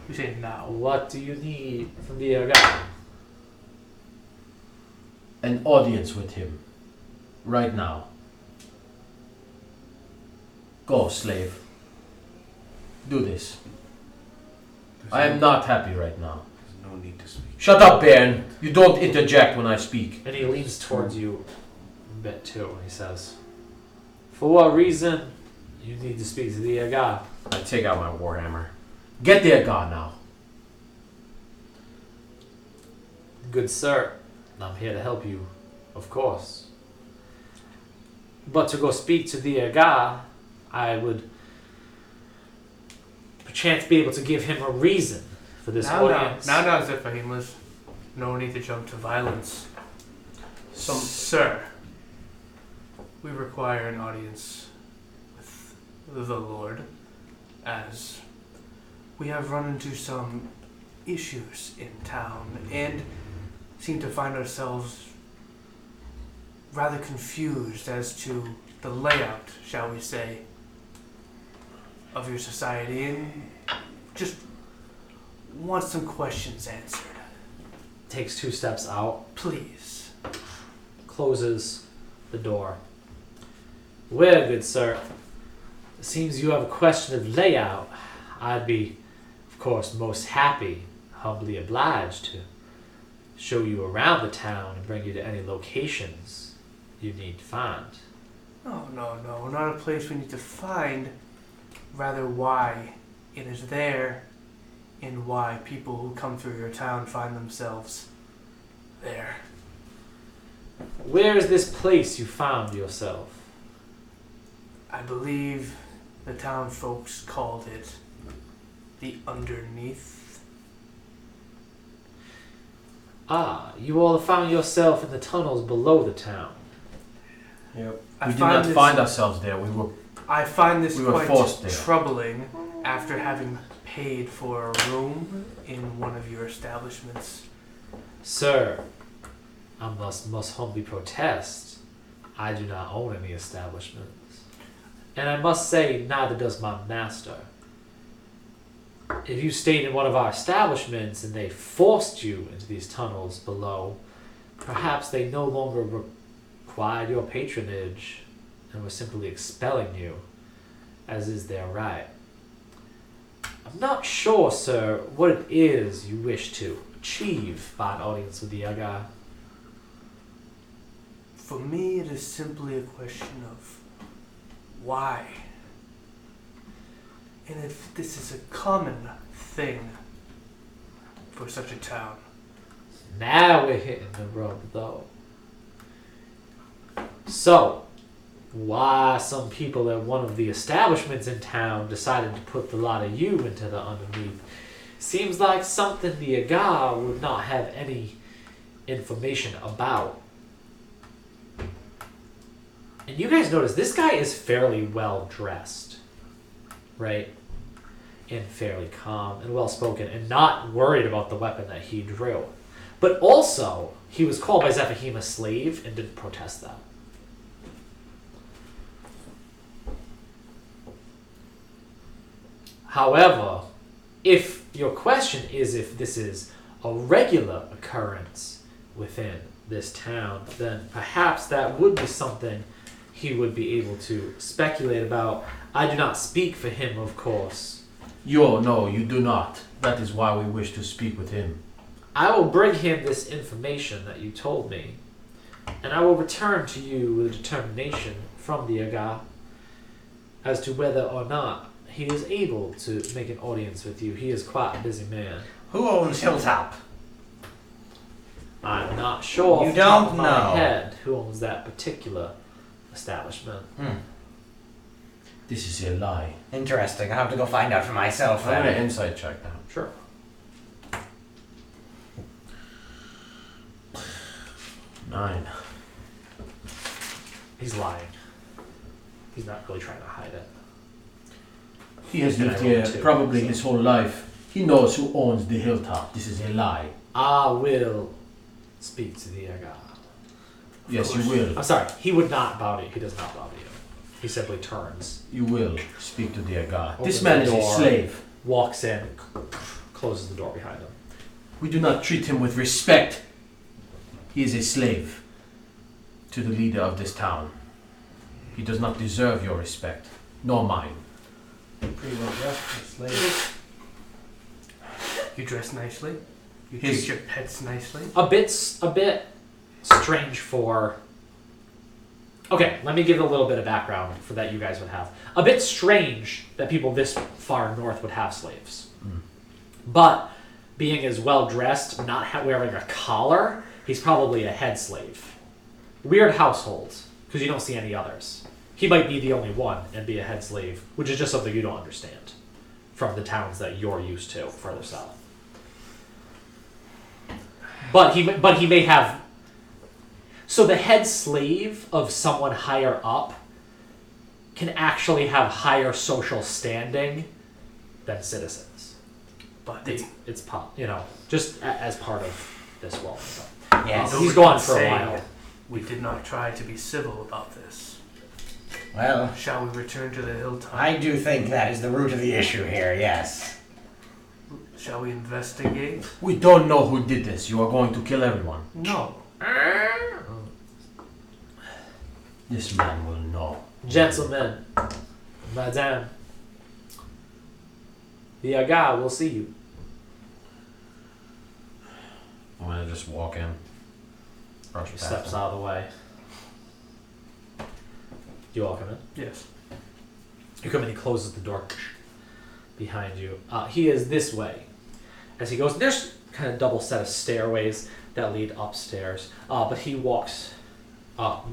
Speaker 2: You say now.
Speaker 1: What do you need from the guy?
Speaker 6: An audience with him. Right now. Go, slave. Do this. I am not happy right now.
Speaker 4: There's no need to speak.
Speaker 6: Shut up, Bairn. You don't interject when I speak.
Speaker 1: And he leans towards you a bit too, and he says, "For what reason you need to speak to the guy?"
Speaker 6: I take out my warhammer. Get the Aga now.
Speaker 1: Good sir, I'm here to help you, of course. But to go speak to the Aga, I would perchance be able to give him a reason for this audience.
Speaker 2: Now, Zephahimus. No need to jump to violence. Sir, we require an audience with the Lord, as we have run into some issues in town and seem to find ourselves rather confused as to the layout, shall we say, of your society, and just want some questions answered.
Speaker 1: Takes 2 steps out,
Speaker 2: Please.
Speaker 1: closes the door. Well, good sir, it seems you have a question of layout. I'd be, of course, most happy, humbly obliged to show you around the town and bring you to any locations you need to find.
Speaker 2: Oh, no, not a place we need to find, rather why it is there, and why people who come through your town find themselves there.
Speaker 1: Where is this place you found yourself?
Speaker 2: I believe the town folks called it the Underneath.
Speaker 1: Ah, you all have found yourself in the tunnels below the town.
Speaker 5: Yep.
Speaker 6: We did not find ourselves there. We were.
Speaker 2: I find this
Speaker 6: We were
Speaker 2: quite
Speaker 6: forced there.
Speaker 2: troubling after having paid for a room in one of your establishments.
Speaker 1: Sir, I must humbly protest. I do not own any establishments. And I must say, neither does my master. If you stayed in one of our establishments and they forced you into these tunnels below, perhaps they no longer required your patronage and were simply expelling you, as is their right. I'm not sure, sir, what it is you wish to achieve by an audience with the Yaga.
Speaker 3: For me, it is simply a question of why. And if this is a common thing for such a town.
Speaker 1: Now we're hitting the rub, though. So, why some people at one of the establishments in town decided to put the lot of you into the underneath seems like something the Agar would not have any information about. And you guys notice this guy is fairly well dressed, right? And fairly calm and well spoken and not worried about the weapon that he drew. But also, he was called by Zephahim a slave and didn't protest that. However, if your question is if this is a regular occurrence within this town, then perhaps that would be something he would be able to speculate about. I do not speak for him, of course.
Speaker 6: No, you do not. That is why we wish to speak with him.
Speaker 1: I will bring him this information that you told me, and I will return to you with a determination from the Aga as to whether or not he is able to make an audience with you. He is quite a busy man.
Speaker 8: Who owns Hilltop?
Speaker 1: I'm not sure
Speaker 8: You
Speaker 1: off the top
Speaker 8: don't
Speaker 1: of my
Speaker 8: know.
Speaker 1: head who owns that particular establishment.
Speaker 6: This is a lie.
Speaker 8: Interesting. I'll have to go find out for myself
Speaker 6: I'm gonna
Speaker 8: then.
Speaker 6: insight check now.
Speaker 1: Sure.
Speaker 6: 9.
Speaker 1: He's lying. He's not really trying to hide it.
Speaker 6: He has
Speaker 1: And
Speaker 6: lived
Speaker 1: I rolled
Speaker 6: here
Speaker 1: 2,
Speaker 6: probably
Speaker 1: so-
Speaker 6: his whole life. He knows who owns the hilltop. This is a lie.
Speaker 1: I will speak to the Aga.
Speaker 6: Yes, you will.
Speaker 1: I'm sorry, he would not bow to you. He does not bow to you. He simply turns,
Speaker 6: You will speak to the Aga.
Speaker 1: Open
Speaker 6: This
Speaker 1: the
Speaker 6: man is a
Speaker 1: door.
Speaker 6: slave.
Speaker 1: walks in, closes the door behind him.
Speaker 6: We do not treat him with respect. He is a slave to the leader of this town. He does not deserve your respect, nor mine.
Speaker 3: Pretty well dressed for a slave. You dress nicely. You
Speaker 6: His-
Speaker 3: treat your pets nicely.
Speaker 1: A bit strange for. Okay, let me give a little bit of background for that you guys would have. A bit strange that people this far north would have slaves. But being as well dressed, not wearing a collar, he's probably a head slave. Weird households, because you don't see any others. He might be the only one and be a head slave, which is just something you don't understand from the towns that you're used to further south. But he may have. So the head slave of someone higher up can actually have higher social standing than citizens.
Speaker 3: But
Speaker 1: It's just as part of this world. So.
Speaker 8: Yes.
Speaker 1: He's gone for a
Speaker 3: Saying
Speaker 1: while.
Speaker 3: we did not try to be civil about this.
Speaker 8: Well,
Speaker 3: Shall we return to the hilltop?
Speaker 8: I do think that is the root of the issue here, yes.
Speaker 3: Shall we investigate?
Speaker 6: We don't know who did this. You are going to kill everyone.
Speaker 3: No.
Speaker 6: This man will know.
Speaker 1: Gentlemen, madame, the Aga will see you.
Speaker 6: I'm gonna just walk in. Brush
Speaker 1: He
Speaker 6: past
Speaker 1: steps
Speaker 6: him.
Speaker 1: out of the way. You all come in?
Speaker 3: Yes.
Speaker 1: You come in, he closes the door behind you. He is this way. As he goes, there's kind of double set of stairways that lead upstairs. But he walks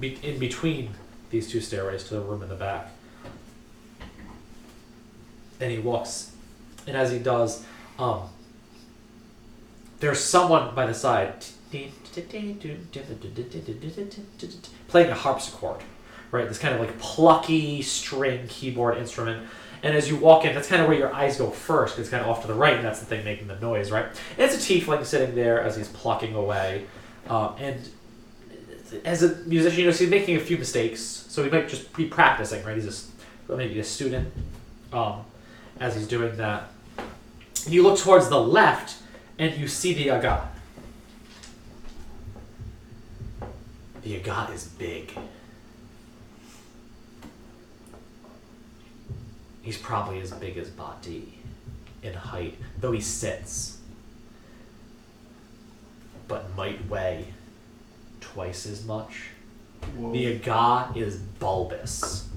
Speaker 1: in between these two stairways to the room in the back. And he walks, and as he does, there's someone by the side playing a harpsichord. Right, this kind of like plucky string keyboard instrument. And as you walk in, that's kind of where your eyes go first, because it's kind of off to the right, and that's the thing making the noise, right? And it's a tiefling sitting there as he's plucking away. And as a musician, you know, he's making a few mistakes, so he might just be practicing, right? He's maybe a student as he's doing that. You look towards the left, and you see the Aga. The Aga is big. He's probably as big as Bati in height, though he sits, but might weigh twice as much.
Speaker 2: Whoa.
Speaker 1: The Aga is bulbous.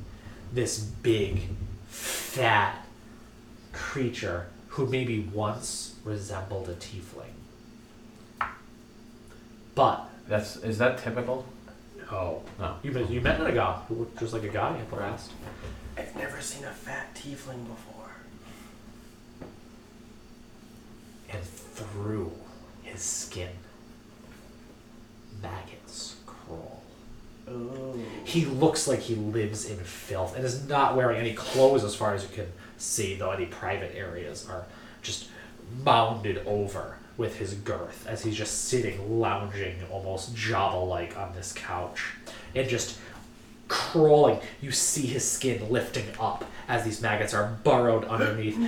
Speaker 1: This big, fat creature who maybe once resembled a tiefling. But
Speaker 6: Is that typical?
Speaker 1: no.
Speaker 6: No.
Speaker 1: You met an Aga who looked just like a guy in the past.
Speaker 5: I've never seen a fat tiefling before.
Speaker 1: And through his skin, maggots crawl.
Speaker 5: Oh.
Speaker 1: He looks like he lives in filth and is not wearing any clothes as far as you can see, though any private areas are just mounded over with his girth as he's just sitting, lounging, almost Java-like on this couch. And just crawling, you see his skin lifting up as these maggots are burrowed underneath.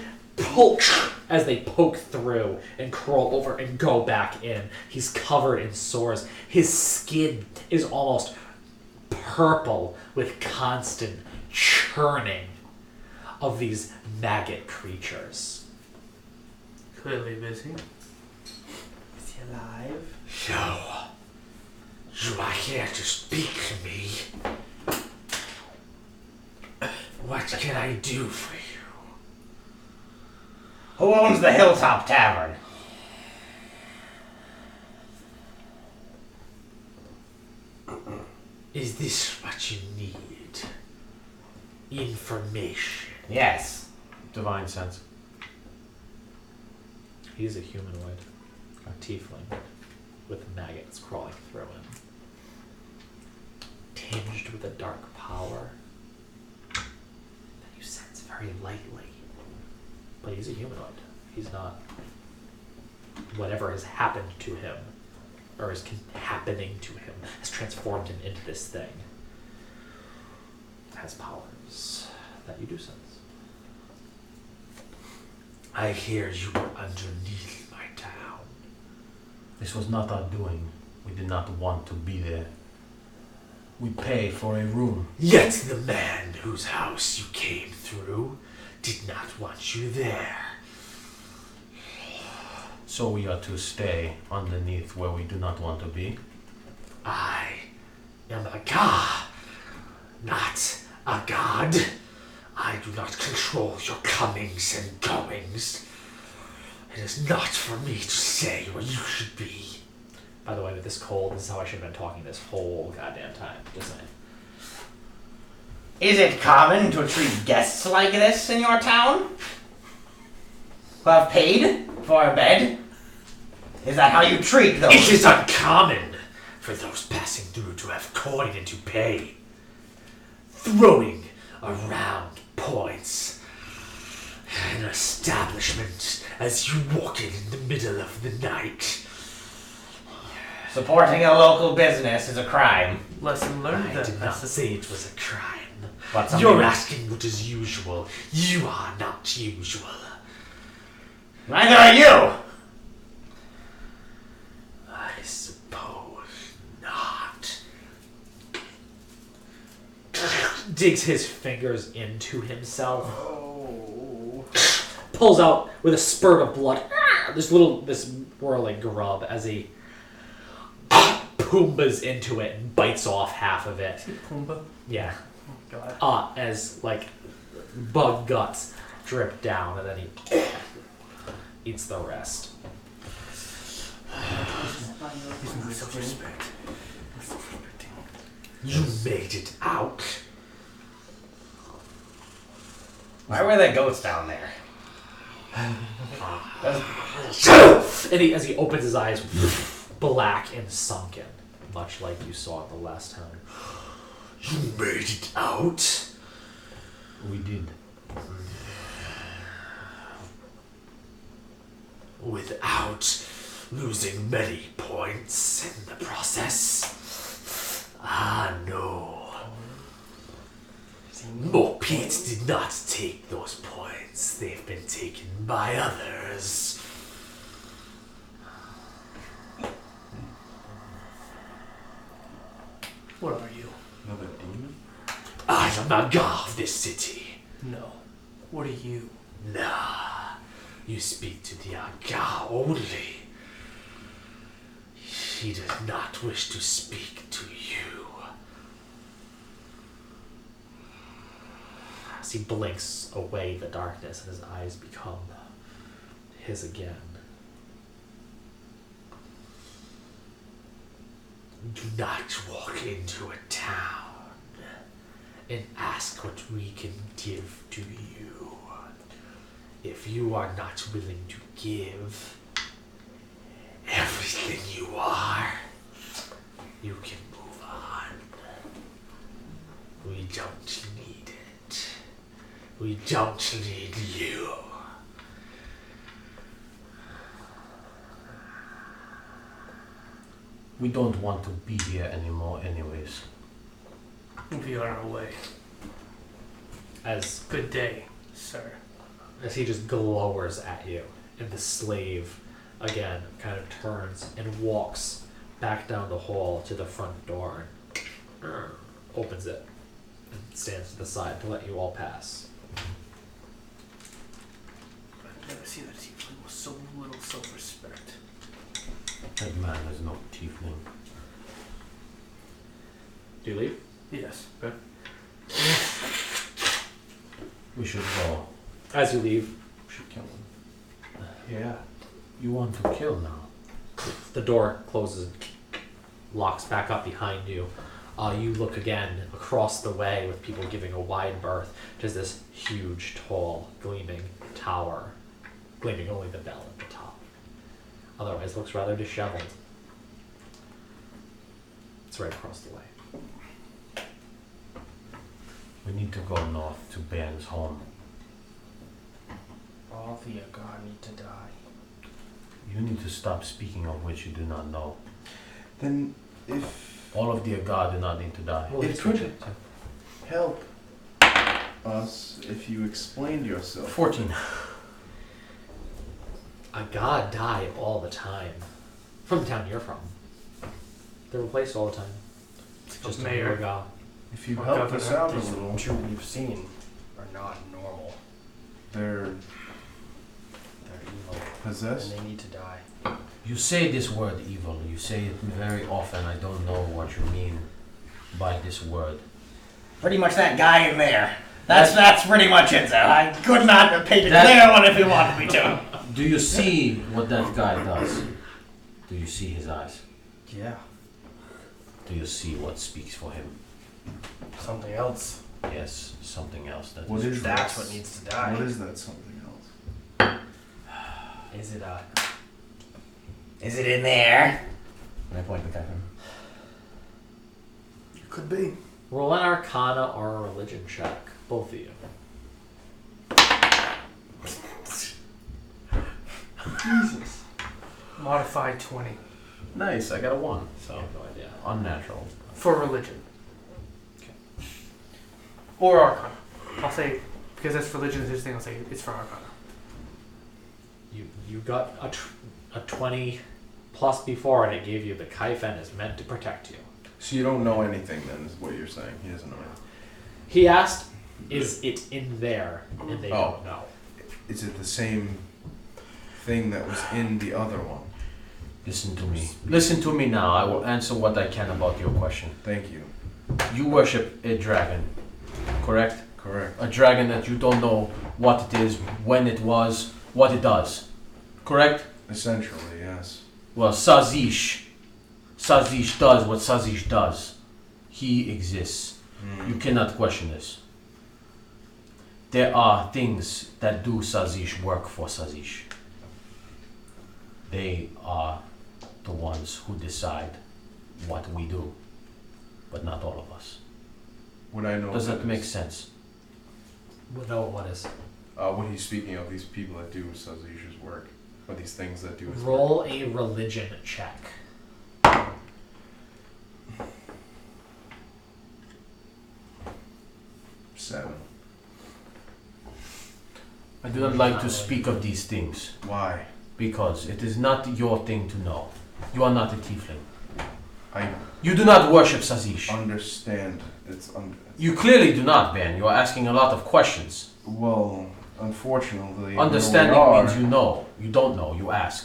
Speaker 1: As they poke through and crawl over and go back in. He's covered in sores. His skin is almost purple with constant churning of these maggot creatures.
Speaker 2: Clearly busy.
Speaker 5: Is he alive?
Speaker 1: So, you are here to speak to me. What can I do for you?
Speaker 8: Who owns the Hilltop Tavern?
Speaker 1: Is this what you need? Information.
Speaker 8: Yes.
Speaker 6: Divine sense.
Speaker 1: He's a humanoid, a tiefling, with maggots crawling through him. Tinged with a dark power that you sense very lightly. But he's a humanoid. He's not. Whatever has happened to him, or is happening to him, has transformed him into this thing. Has powers that you do sense. I hear you were underneath my town.
Speaker 6: This was not our doing. We did not want to be there. We pay for a room.
Speaker 1: Yet the man whose house you came through did not want you there.
Speaker 6: So we are to stay underneath where we do not want to be.
Speaker 1: I am a god, not a god. I do not control your comings and goings. It is not for me to say where you should be. By the way, with this cold, this is how I should have been talking this whole goddamn time, isn't it?
Speaker 8: Is it common to treat guests like this in your town? Who have paid for a bed? Is that how you treat those?
Speaker 1: It is uncommon for those passing through to have coin and to pay. Throwing around points. An establishment as you walk in the middle of the night.
Speaker 8: Supporting a local business is a crime.
Speaker 2: Lesson learned
Speaker 1: I
Speaker 2: then.
Speaker 1: did not say it was a crime.
Speaker 8: But
Speaker 1: You're asking what is usual. You are not usual.
Speaker 8: Neither are you!
Speaker 1: I suppose not. Digs his fingers into himself. Pulls out with a spurt of blood. This whirling grub as he poombas into it and bites off half of it.
Speaker 2: Pumbaa.
Speaker 1: Yeah.
Speaker 2: Oh, God.
Speaker 1: As like bug guts drip down and then he eats the rest.
Speaker 2: Self-respect.
Speaker 1: You made it out.
Speaker 8: Why were there goats down there?
Speaker 1: And as he opens his eyes, black and sunken, much like you saw the last time. You made it out?
Speaker 6: We did.
Speaker 1: Without losing many points in the process. Ah, no. Morpete did not take those points. They've been taken by others.
Speaker 3: What are you?
Speaker 4: Another demon?
Speaker 1: I am the god of this city.
Speaker 3: No. What are you?
Speaker 1: Nah, you speak to the Aga only. He does not wish to speak to you. As he blinks away the darkness and his eyes become his again. Do not walk into a town and ask what we can give to you. If you are not willing to give everything you are, you can move on. We don't need it. We don't need you.
Speaker 6: We don't want to be here anymore anyways.
Speaker 3: We are on our way.
Speaker 1: As
Speaker 3: Good day, sir.
Speaker 1: as he just glowers at you, and the slave again kind of turns and walks back down the hall to the front door and opens it and stands to the side to let you all pass.
Speaker 3: I've never seen a tiefling with so little self-respect.
Speaker 6: That man is no tiefling.
Speaker 1: Do you leave?
Speaker 3: Yes.
Speaker 6: We should go.
Speaker 1: As you leave,
Speaker 6: We should kill him.
Speaker 4: Yeah.
Speaker 6: You want to kill now?
Speaker 1: the door closes, locks back up behind you. You look again across the way with people giving a wide berth to this huge, tall, gleaming tower, gleaming only the bell at the top. Otherwise, looks rather disheveled. It's right across the way.
Speaker 6: We need to go north to Ben's home.
Speaker 5: All the Agar need to die.
Speaker 6: You need to stop speaking of which you do not know.
Speaker 4: Then if
Speaker 6: All of the Agar do not need to die.
Speaker 4: it could help us if you explained yourself.
Speaker 6: 14.
Speaker 1: A god die all the time. From the town you're from. They're replaced all the time. Just a
Speaker 3: mayor.
Speaker 1: new god.
Speaker 4: If you
Speaker 3: Or
Speaker 4: help us
Speaker 3: governor.
Speaker 4: out a
Speaker 5: These
Speaker 4: little,
Speaker 5: two we've seen are not normal.
Speaker 4: they're
Speaker 5: They're evil.
Speaker 4: possessed.
Speaker 5: And they need to die.
Speaker 6: You say this word evil. You say it very often. I don't know what you mean by this word.
Speaker 8: Pretty much that guy in there. That's pretty much it, sir. I could not have painted
Speaker 6: That-
Speaker 8: clear one if you wanted me to.
Speaker 6: Do you see what that guy does? Do you see his eyes?
Speaker 5: Yeah.
Speaker 6: Do you see what speaks for him?
Speaker 5: Something else.
Speaker 6: Yes, something else. That
Speaker 4: What is
Speaker 5: That's
Speaker 4: that?
Speaker 5: what needs to die.
Speaker 4: What is that something else?
Speaker 5: Is it
Speaker 8: Is it in there? And I point the guy.
Speaker 3: It could be.
Speaker 1: Roll an Arcana or a Religion check. Both of you.
Speaker 3: Jesus. Modified 20
Speaker 6: Nice. I got a 1. So
Speaker 1: No idea.
Speaker 6: unnatural.
Speaker 3: for religion.
Speaker 1: Okay.
Speaker 3: Or Arcana. I'll say, because that's religion is his thing, I'll say it's for Arcana.
Speaker 1: You got a 20 plus before, and it gave you the Kaifen is meant to protect you.
Speaker 4: So you don't know anything then, is what you're saying. He doesn't know anything.
Speaker 1: He asked, "Is it in there?" And they
Speaker 4: Oh.
Speaker 1: don't know.
Speaker 4: Is it the same thing that was in the other one?
Speaker 6: Listen to me. Listen to me now. I will answer what I can about your question.
Speaker 4: Thank you.
Speaker 6: You worship a dragon, correct?
Speaker 4: Correct.
Speaker 6: A dragon that you don't know what it is, when it was, what it does. Correct?
Speaker 4: Essentially, yes.
Speaker 6: Well, Sazish. Sazish does what Sazish does. He exists. You cannot question this. There are things that do Sazish work for Sazish. They are the ones who decide what we do, but not all of us.
Speaker 4: Would I know?
Speaker 6: Does
Speaker 4: what
Speaker 6: that
Speaker 4: is?
Speaker 6: make sense?
Speaker 1: No, what is?
Speaker 4: What he's speaking of, these people that do Sazish's work, or these things that do his work.
Speaker 1: Roll a Religion check.
Speaker 4: 7.
Speaker 6: I do not like to speak of these things
Speaker 4: Why?
Speaker 6: because it is not your thing to know. You are not a tiefling.
Speaker 4: I
Speaker 6: You do not worship Sazish.
Speaker 4: understand.
Speaker 6: You clearly do not, Ben. You are asking a lot of questions.
Speaker 4: Well, unfortunately,
Speaker 6: Understanding
Speaker 4: where we are,
Speaker 6: means you know. You don't know. You ask.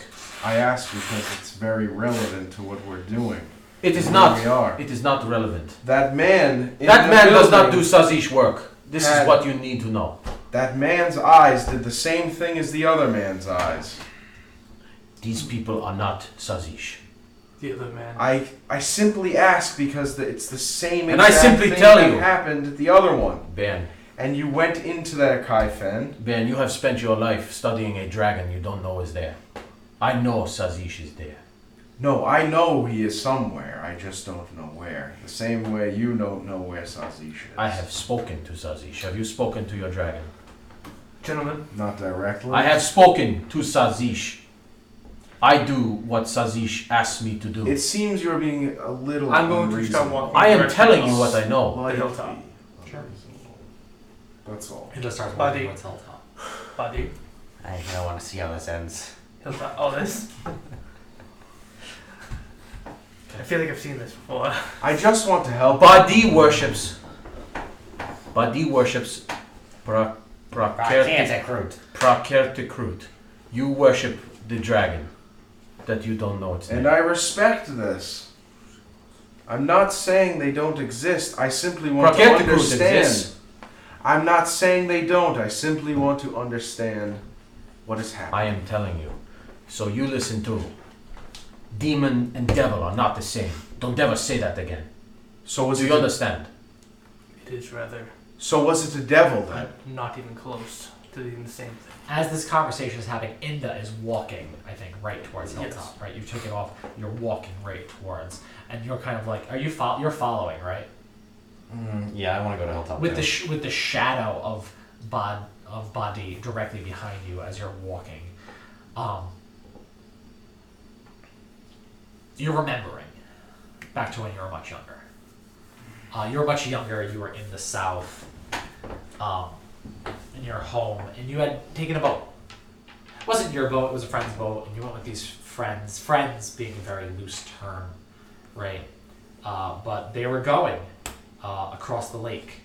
Speaker 4: I ask because it's very relevant to what we're doing.
Speaker 6: It is
Speaker 4: Where
Speaker 6: not.
Speaker 4: we are.
Speaker 6: It is not relevant.
Speaker 4: That man. In
Speaker 6: That
Speaker 4: the
Speaker 6: man does not do
Speaker 4: building,
Speaker 6: Sazish work. This is
Speaker 4: had-
Speaker 6: what you need to know.
Speaker 4: That man's eyes did the same thing as the other man's eyes.
Speaker 6: These people are not Sazish.
Speaker 2: The other man.
Speaker 4: I simply ask because it's the same
Speaker 6: And I
Speaker 4: exact
Speaker 6: simply
Speaker 4: thing
Speaker 6: tell
Speaker 4: that
Speaker 6: you.
Speaker 4: happened at the other one.
Speaker 6: Ben,
Speaker 4: And you went into that Akai Fen.
Speaker 6: Ben, you have spent your life studying a dragon you don't know is there. I know Sazish is there.
Speaker 4: No, I know he is somewhere. I just don't know where. The same way you don't know where Sazish is.
Speaker 6: I have spoken to Sazish. Have you spoken to your dragon?
Speaker 2: Gentlemen,
Speaker 4: Not directly.
Speaker 6: I have spoken to Sazish. I do what Sazish asks me to do.
Speaker 4: It seems you're being a little
Speaker 2: I'm going to start
Speaker 4: unreasonable.
Speaker 2: walking.
Speaker 6: I am
Speaker 2: directly
Speaker 6: telling you
Speaker 2: across
Speaker 6: what I know.
Speaker 2: the hilltop.
Speaker 1: Sure.
Speaker 4: That's all.
Speaker 1: He just starts
Speaker 2: Buddy.
Speaker 1: walking towards Hilltop.
Speaker 2: Buddy.
Speaker 8: I want to see how this ends.
Speaker 2: Hilltop. Oh, this? I feel like I've seen this before.
Speaker 4: I just want to help.
Speaker 6: Badi worships. Badi worships
Speaker 8: Prakertikrut.
Speaker 6: Prakertikrut. You worship the dragon that you don't know its name.
Speaker 4: And I respect this. I'm not saying they don't exist. I simply want to
Speaker 6: Prakertikrut
Speaker 4: understand.
Speaker 6: exists.
Speaker 4: I'm not saying they don't. I simply want to understand what is happening.
Speaker 6: I am telling you. So you listen to. Demon and devil are not the same. Don't ever say that again.
Speaker 4: So was
Speaker 6: Do
Speaker 4: it?
Speaker 6: you understand?
Speaker 2: It is rather
Speaker 4: So was it a devil then?
Speaker 2: not even close to being the same thing.
Speaker 1: As this conversation is happening, Inda is walking, I think, right towards
Speaker 2: Yes.
Speaker 1: Hilltop, right? You took it off, you're walking right towards, and you're kind of like, are you you're following, right?
Speaker 8: Yeah, I want to go to Hilltop.
Speaker 1: With
Speaker 8: too.
Speaker 1: with the shadow of Badi directly behind you as you're walking. You're remembering back to when you were much younger. You were much younger, you were in the south, in your home, and you had taken a boat. It wasn't your boat, it was a friend's boat, and you went with these friends being a very loose term, right? But they were going across the lake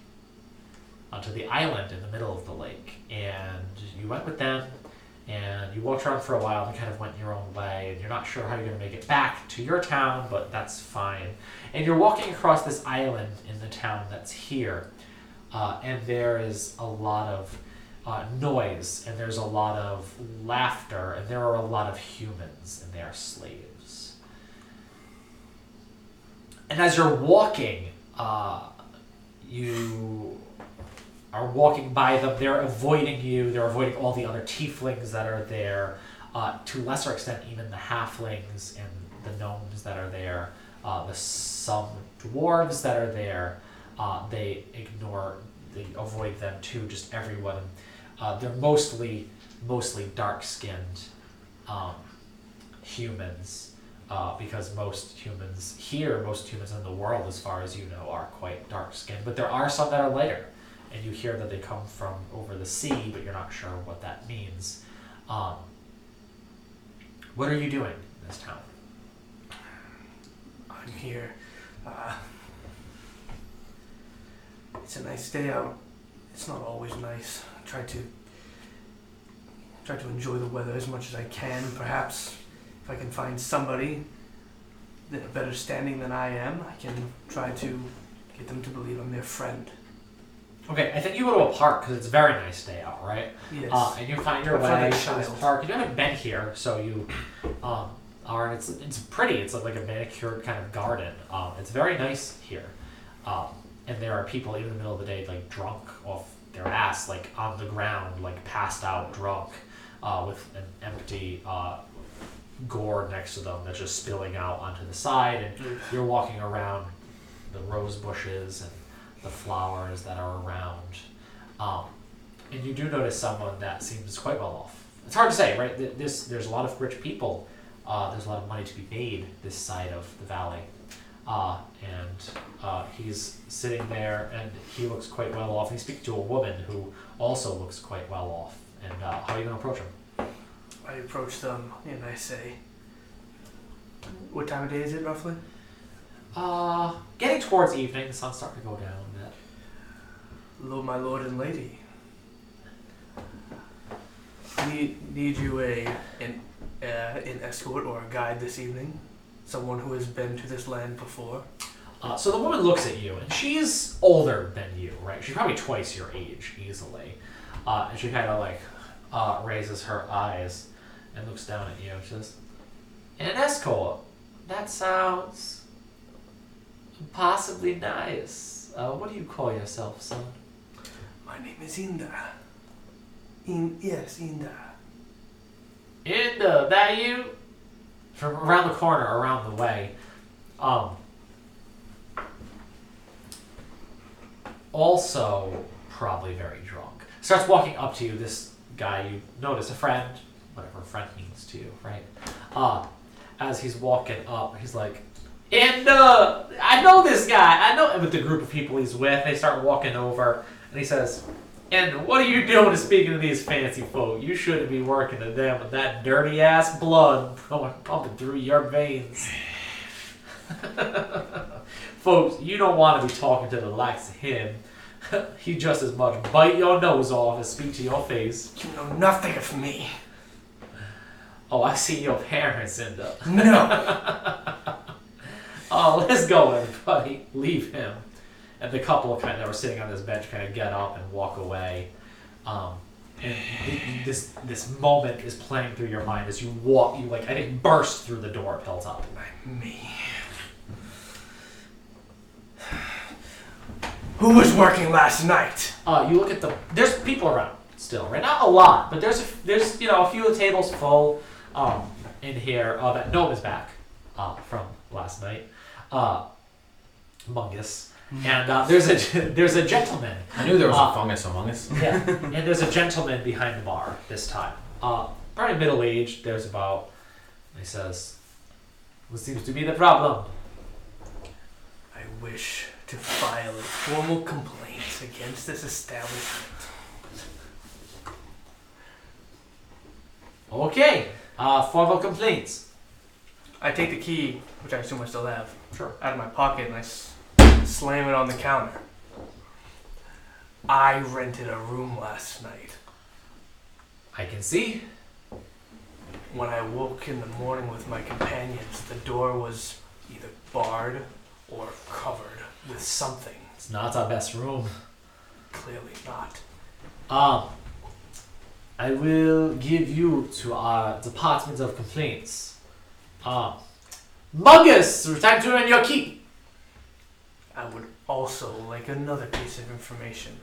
Speaker 1: onto the island in the middle of the lake, and you went with them, and you walked around for a while and kind of went your own way, and you're not sure how you're going to make it back to your town, but that's fine. And you're walking across this island in the town that's here, and there is a lot of noise, and there's a lot of laughter, and there are a lot of humans, and they are slaves. And as you're walking, you are walking by them. They're avoiding you. They're avoiding all the other tieflings that are there. To a lesser extent, even the halflings and the gnomes that are there. Some dwarves that are there. They avoid them too. Just everyone. They're mostly dark-skinned humans. Because most humans in the world, as far as you know, are quite dark-skinned. But there are some that are lighter. And you hear that they come from over the sea, but you're not sure what that means. What are you doing in this town?
Speaker 2: I'm here. It's a nice day out. It's not always nice. I try to enjoy the weather as much as I can. Perhaps if I can find somebody in a better standing than I am, I can try to get them to believe I'm their friend.
Speaker 1: Okay, I think you go to a park because it's a very nice day out, right?
Speaker 2: Yes.
Speaker 1: And you find your
Speaker 2: But for
Speaker 1: way
Speaker 2: the
Speaker 1: to this
Speaker 2: child.
Speaker 1: park. You haven't been here, so you are. And it's pretty. It's like a manicured kind of garden. It's very nice here. And there are people even in the middle of the day, like drunk off their ass, like on the ground, like passed out drunk, with an empty gourd next to them that's just spilling out onto the side. And you're walking around the rose bushes and the flowers that are around. And you do notice someone that seems quite well off. It's hard to say, right? There's a lot of rich people. There's a lot of money to be made this side of the valley. He's sitting there, and he looks quite well off. And he's speaking to a woman who also looks quite well off. And how are you going to approach him?
Speaker 3: I approach them and I say, what time of day is it roughly?
Speaker 1: Getting towards evening. The sun's starting to go down a bit.
Speaker 3: Hello, my lord and lady. Need you an escort or a guide this evening? Someone who has been to this land before?
Speaker 1: So the woman looks at you, and she's older than you, right? She's probably twice your age, easily. And she kind of raises her eyes and looks down at you and says, an escort? That sounds possibly nice. What do you call yourself, son?
Speaker 3: My name is Inda. Yes, Inda.
Speaker 1: Inda, that you? From around the corner, around the way. Also, probably very drunk. Starts walking up to you, this guy you notice, a friend, whatever friend means to you, right? As he's walking up, he's like, and I know this guy. I know. And with the group of people he's with, they start walking over, and he says, and what are you doing speaking to these fancy folk? You shouldn't be working to them with that dirty ass blood pumping through your veins. Folks, you don't want to be talking to the likes of him. He just as much bite your nose off as speak to your face.
Speaker 3: You know nothing of me.
Speaker 1: Oh, I see your parents end up.
Speaker 3: No.
Speaker 1: Oh, let's go, everybody. Leave him. And the couple that were sitting on this bench kind of get up and walk away. And this moment is playing through your mind as you walk. You I think burst through the door at Hilltop.
Speaker 3: Me. Who was working last night?
Speaker 1: You look at there's people around still, right? Not a lot, but there's a few of the tables full in here. That gnome is back from last night. Mungus. And there's a gentleman.
Speaker 6: I knew there was a fungus among us.
Speaker 1: Yeah, and there's a gentleman behind the bar this time. Probably middle aged. There's about. He says, "What seems to be the problem?"
Speaker 3: I wish to file a formal complaint against this establishment.
Speaker 1: Okay, formal complaints.
Speaker 3: I take the key, which I assume I still have,
Speaker 1: Sure.
Speaker 3: out of my pocket and I slam it on the counter. I rented a room last night.
Speaker 1: I can see.
Speaker 3: When I woke in the morning with my companions, the door was either barred or covered with something.
Speaker 1: It's not our best room.
Speaker 3: Clearly not.
Speaker 1: I will give you to our Department of Complaints. Mungus, time to earn your key.
Speaker 3: I would also like another piece of information.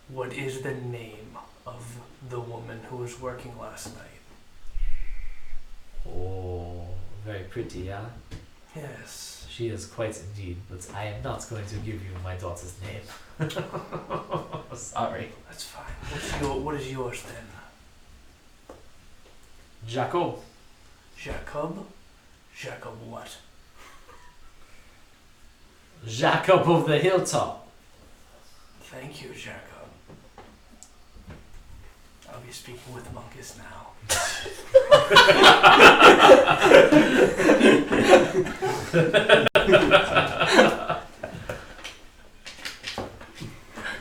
Speaker 3: What is the name of the woman who was working last night?
Speaker 1: Oh, very pretty, yeah?
Speaker 3: Yes.
Speaker 1: She is quite indeed, but I am not going to give you my daughter's name. Sorry.
Speaker 3: That's fine. What is yours then?
Speaker 1: Jacob.
Speaker 3: Jacob? Jacob what?
Speaker 1: Jacob of the Hilltop.
Speaker 3: Thank you, Jacob. I'll be speaking with Mungus now.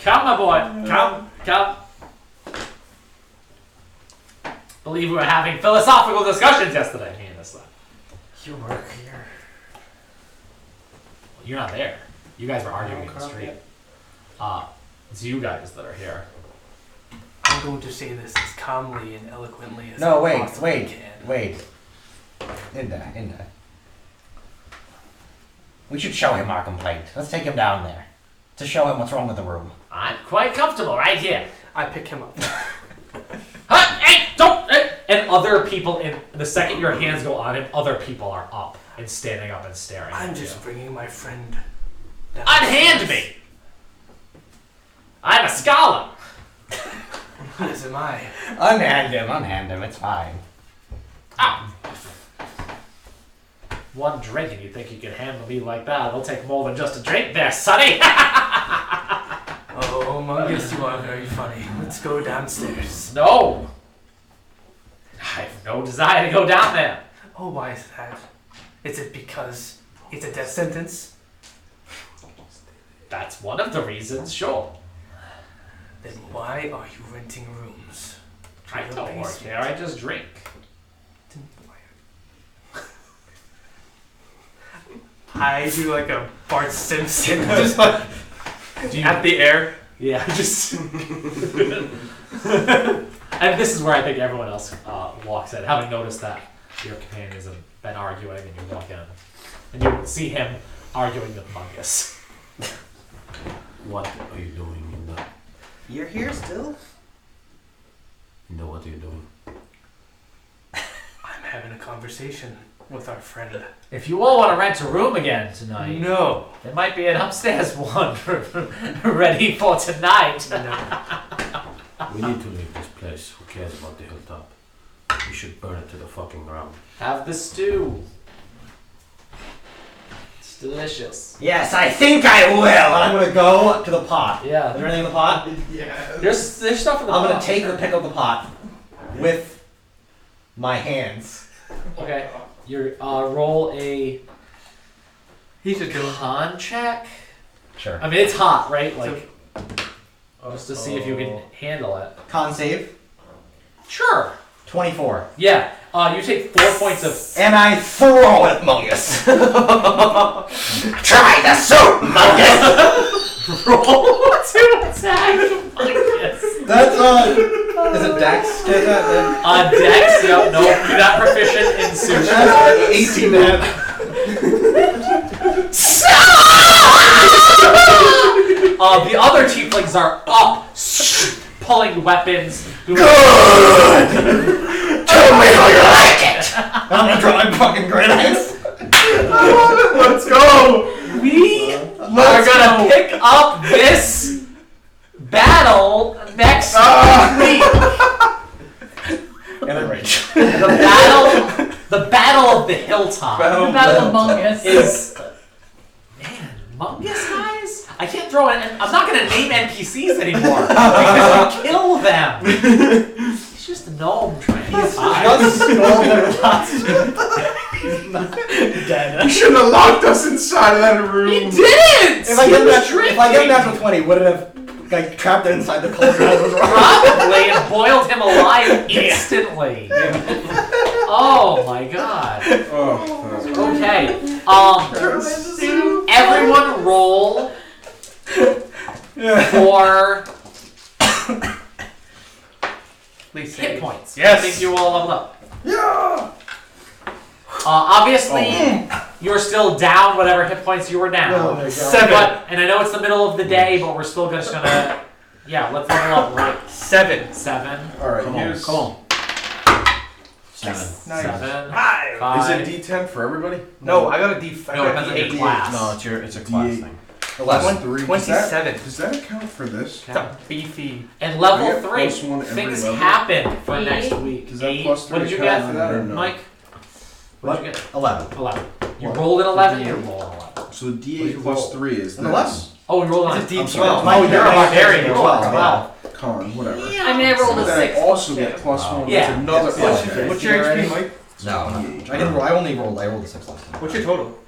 Speaker 1: Come, my boy. Come. Believe we were having philosophical discussions yesterday, me and this lad.
Speaker 3: You work here.
Speaker 1: You're not there. You guys were arguing in the street. It's you guys that are here.
Speaker 3: I'm going to say this as calmly and eloquently as
Speaker 8: No,
Speaker 3: I
Speaker 8: wait,
Speaker 3: possibly
Speaker 8: wait,
Speaker 3: can.
Speaker 8: wait. Inda. We should show him our complaint. Let's take him down there to show him what's wrong with the room.
Speaker 1: I'm quite comfortable right here.
Speaker 3: I pick him up.
Speaker 1: Huh? Hey, don't! And other people, the second your hands go on him, other people are up and standing up and staring
Speaker 3: I'm
Speaker 1: at
Speaker 3: just
Speaker 1: you.
Speaker 3: bringing my friend down.
Speaker 1: Unhand me! I'm a scholar!
Speaker 3: As am I.
Speaker 8: Unhand him, it's fine.
Speaker 1: Ow! one drink and you think you can handle me like that. It'll take more than just a drink there, Sonny.
Speaker 3: Oh, Mungus, you are very funny. Let's go downstairs.
Speaker 1: No. I have no desire to go down there.
Speaker 3: Oh, why is that? Is it because it's a death sentence?
Speaker 1: That's one of the reasons, sure.
Speaker 3: Then why are you renting rooms?
Speaker 1: I don't work there, I just drink.
Speaker 3: I do like a Bart Simpson, just like at the air.
Speaker 1: Yeah, just. And this is where I think everyone else walks in, having noticed that your companions have been arguing, and you walk in, and you see him arguing with Mungus.
Speaker 6: What are you doing in the...
Speaker 5: You're here still?
Speaker 6: No, what are you doing?
Speaker 3: I'm having a conversation with our friend.
Speaker 1: If you all want to rent a room again tonight,
Speaker 3: No.
Speaker 1: there might be an upstairs one ready for tonight.
Speaker 3: No.
Speaker 6: We need to leave this place. Who cares about the hilltop? We should burn it to the fucking ground.
Speaker 1: Have the stew. It's delicious.
Speaker 8: Yes, I think I will. And I'm gonna go up to the pot.
Speaker 1: Yeah.
Speaker 8: Is there anything in the pot?
Speaker 1: There's stuff in the
Speaker 8: I'm gonna
Speaker 1: box.
Speaker 8: take or pick up the pot with my hands.
Speaker 1: Okay. You roll a
Speaker 3: He should do it.
Speaker 1: con check.
Speaker 8: Sure.
Speaker 1: I mean, it's hot, right? Like, just to see if you can handle it.
Speaker 8: Con save.
Speaker 1: Sure.
Speaker 8: 24.
Speaker 1: Yeah. You take 4 points of.
Speaker 8: And I throw it, Mungus. Try the soup, Mungus.
Speaker 1: Roll to attack Mungus.
Speaker 8: That's is it Dex?
Speaker 1: Dex. No, you're not proficient in sushi.
Speaker 8: That's 18 man.
Speaker 1: The other tieflings are up, pulling weapons.
Speaker 8: Good. Tell me how you like it. I'm gonna draw my fucking grenades.
Speaker 2: Let's go!
Speaker 1: We are gonna pick up this battle next week.
Speaker 8: And I rage.
Speaker 1: The battle of the hilltop
Speaker 7: Battle of Mungus.
Speaker 1: is. Man, Mungus guys? I can't throw in. I'm not gonna name NPCs anymore because I'll kill them. He's just a gnome trying to hide.
Speaker 4: You shouldn't have locked us inside of that room.
Speaker 1: He didn't.
Speaker 8: If I get a natural 20, would it have like trapped it inside the cauldron?
Speaker 1: Probably, and boiled him alive instantly. Oh my god.
Speaker 4: Oh,
Speaker 1: Okay. Everyone roll for
Speaker 3: Please
Speaker 1: hit
Speaker 3: save.
Speaker 1: points.
Speaker 3: Yes.
Speaker 1: I think you all leveled up.
Speaker 4: yeah.
Speaker 1: Obviously, you're still down whatever hit points you were down.
Speaker 3: 7.
Speaker 1: And I know it's the middle of the day, but we're still just gonna. Yeah, let's level up, right?
Speaker 3: 7.
Speaker 1: 7.
Speaker 4: All right,
Speaker 6: Come on,
Speaker 4: here's.
Speaker 6: come on. 7.
Speaker 1: 7.
Speaker 3: 5.
Speaker 1: 5.
Speaker 4: Is it D10 for everybody?
Speaker 3: No, I got a D5.
Speaker 1: No, it depends on the class.
Speaker 6: No, it's a class
Speaker 4: D8.
Speaker 6: thing.
Speaker 4: 3.
Speaker 3: 27.
Speaker 4: Does that account for this?
Speaker 3: It's a beefy.
Speaker 1: And
Speaker 4: I
Speaker 1: level
Speaker 4: get
Speaker 1: 3,
Speaker 4: +1 every
Speaker 1: things
Speaker 4: level?
Speaker 1: happen for
Speaker 7: 8.
Speaker 1: next week.
Speaker 4: Does that
Speaker 1: 8.
Speaker 4: +3
Speaker 1: What did you
Speaker 4: account
Speaker 1: get,
Speaker 4: for that or no?
Speaker 1: Mike? What did you get?
Speaker 8: 11.
Speaker 1: 11. You
Speaker 4: What?
Speaker 1: rolled an 11, you rolled an 11.
Speaker 4: So the
Speaker 1: What did you
Speaker 4: D8 plus
Speaker 1: roll?
Speaker 4: 3 is
Speaker 8: An
Speaker 4: this.
Speaker 8: 11.
Speaker 1: Oh, you rolled an
Speaker 3: It's a
Speaker 1: 11.
Speaker 3: D12.
Speaker 8: Oh,
Speaker 1: Oh, you're a barbarian. You rolled a
Speaker 8: 12.
Speaker 1: 12.
Speaker 4: Con, whatever.
Speaker 7: I mean, I rolled a
Speaker 4: Then
Speaker 7: 6.
Speaker 4: I also get +1.
Speaker 1: Yeah.
Speaker 4: That's another
Speaker 8: Yeah.
Speaker 4: +1.
Speaker 3: What's your HP, Mike?
Speaker 8: No. I rolled a 6 last time.
Speaker 3: What's your total?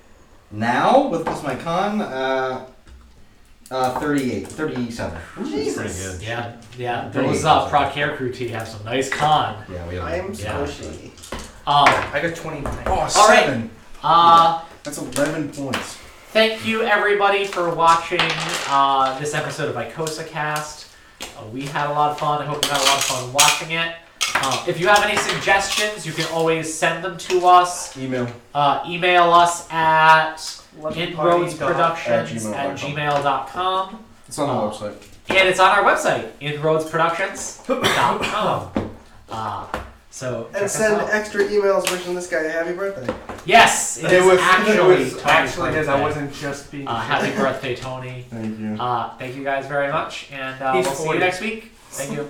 Speaker 8: Now, with plus my con, 37.
Speaker 6: Pretty good.
Speaker 1: Yeah. Those Proc Hair Crew tea have some nice con.
Speaker 8: Yeah, we
Speaker 5: I am
Speaker 1: Yeah.
Speaker 5: squishy.
Speaker 3: I got 29.
Speaker 4: Oh,
Speaker 1: All
Speaker 4: 7.
Speaker 1: right.
Speaker 4: That's 11 points.
Speaker 1: Thank you everybody for watching this episode of Icosacast. We had a lot of fun. I hope you had a lot of fun watching it. If you have any suggestions, you can always send them to us.
Speaker 4: Email.
Speaker 1: Email us at inroadsproductions@gmail.com.
Speaker 3: gmail.com.
Speaker 4: It's on the website.
Speaker 1: And it's on our website, inroadsproductions.com. So check
Speaker 5: And
Speaker 1: us
Speaker 5: send
Speaker 1: out.
Speaker 5: extra emails wishing this guy a happy birthday.
Speaker 1: Yes, it
Speaker 3: It
Speaker 1: is
Speaker 3: was
Speaker 1: actually Tony's
Speaker 3: actually his. I
Speaker 1: birthday.
Speaker 3: wasn't just being.
Speaker 1: Happy birthday, Tony.
Speaker 4: Thank you.
Speaker 1: Thank you guys very much, and
Speaker 3: He's
Speaker 1: we'll see you
Speaker 3: 40.
Speaker 1: next week. Thank you.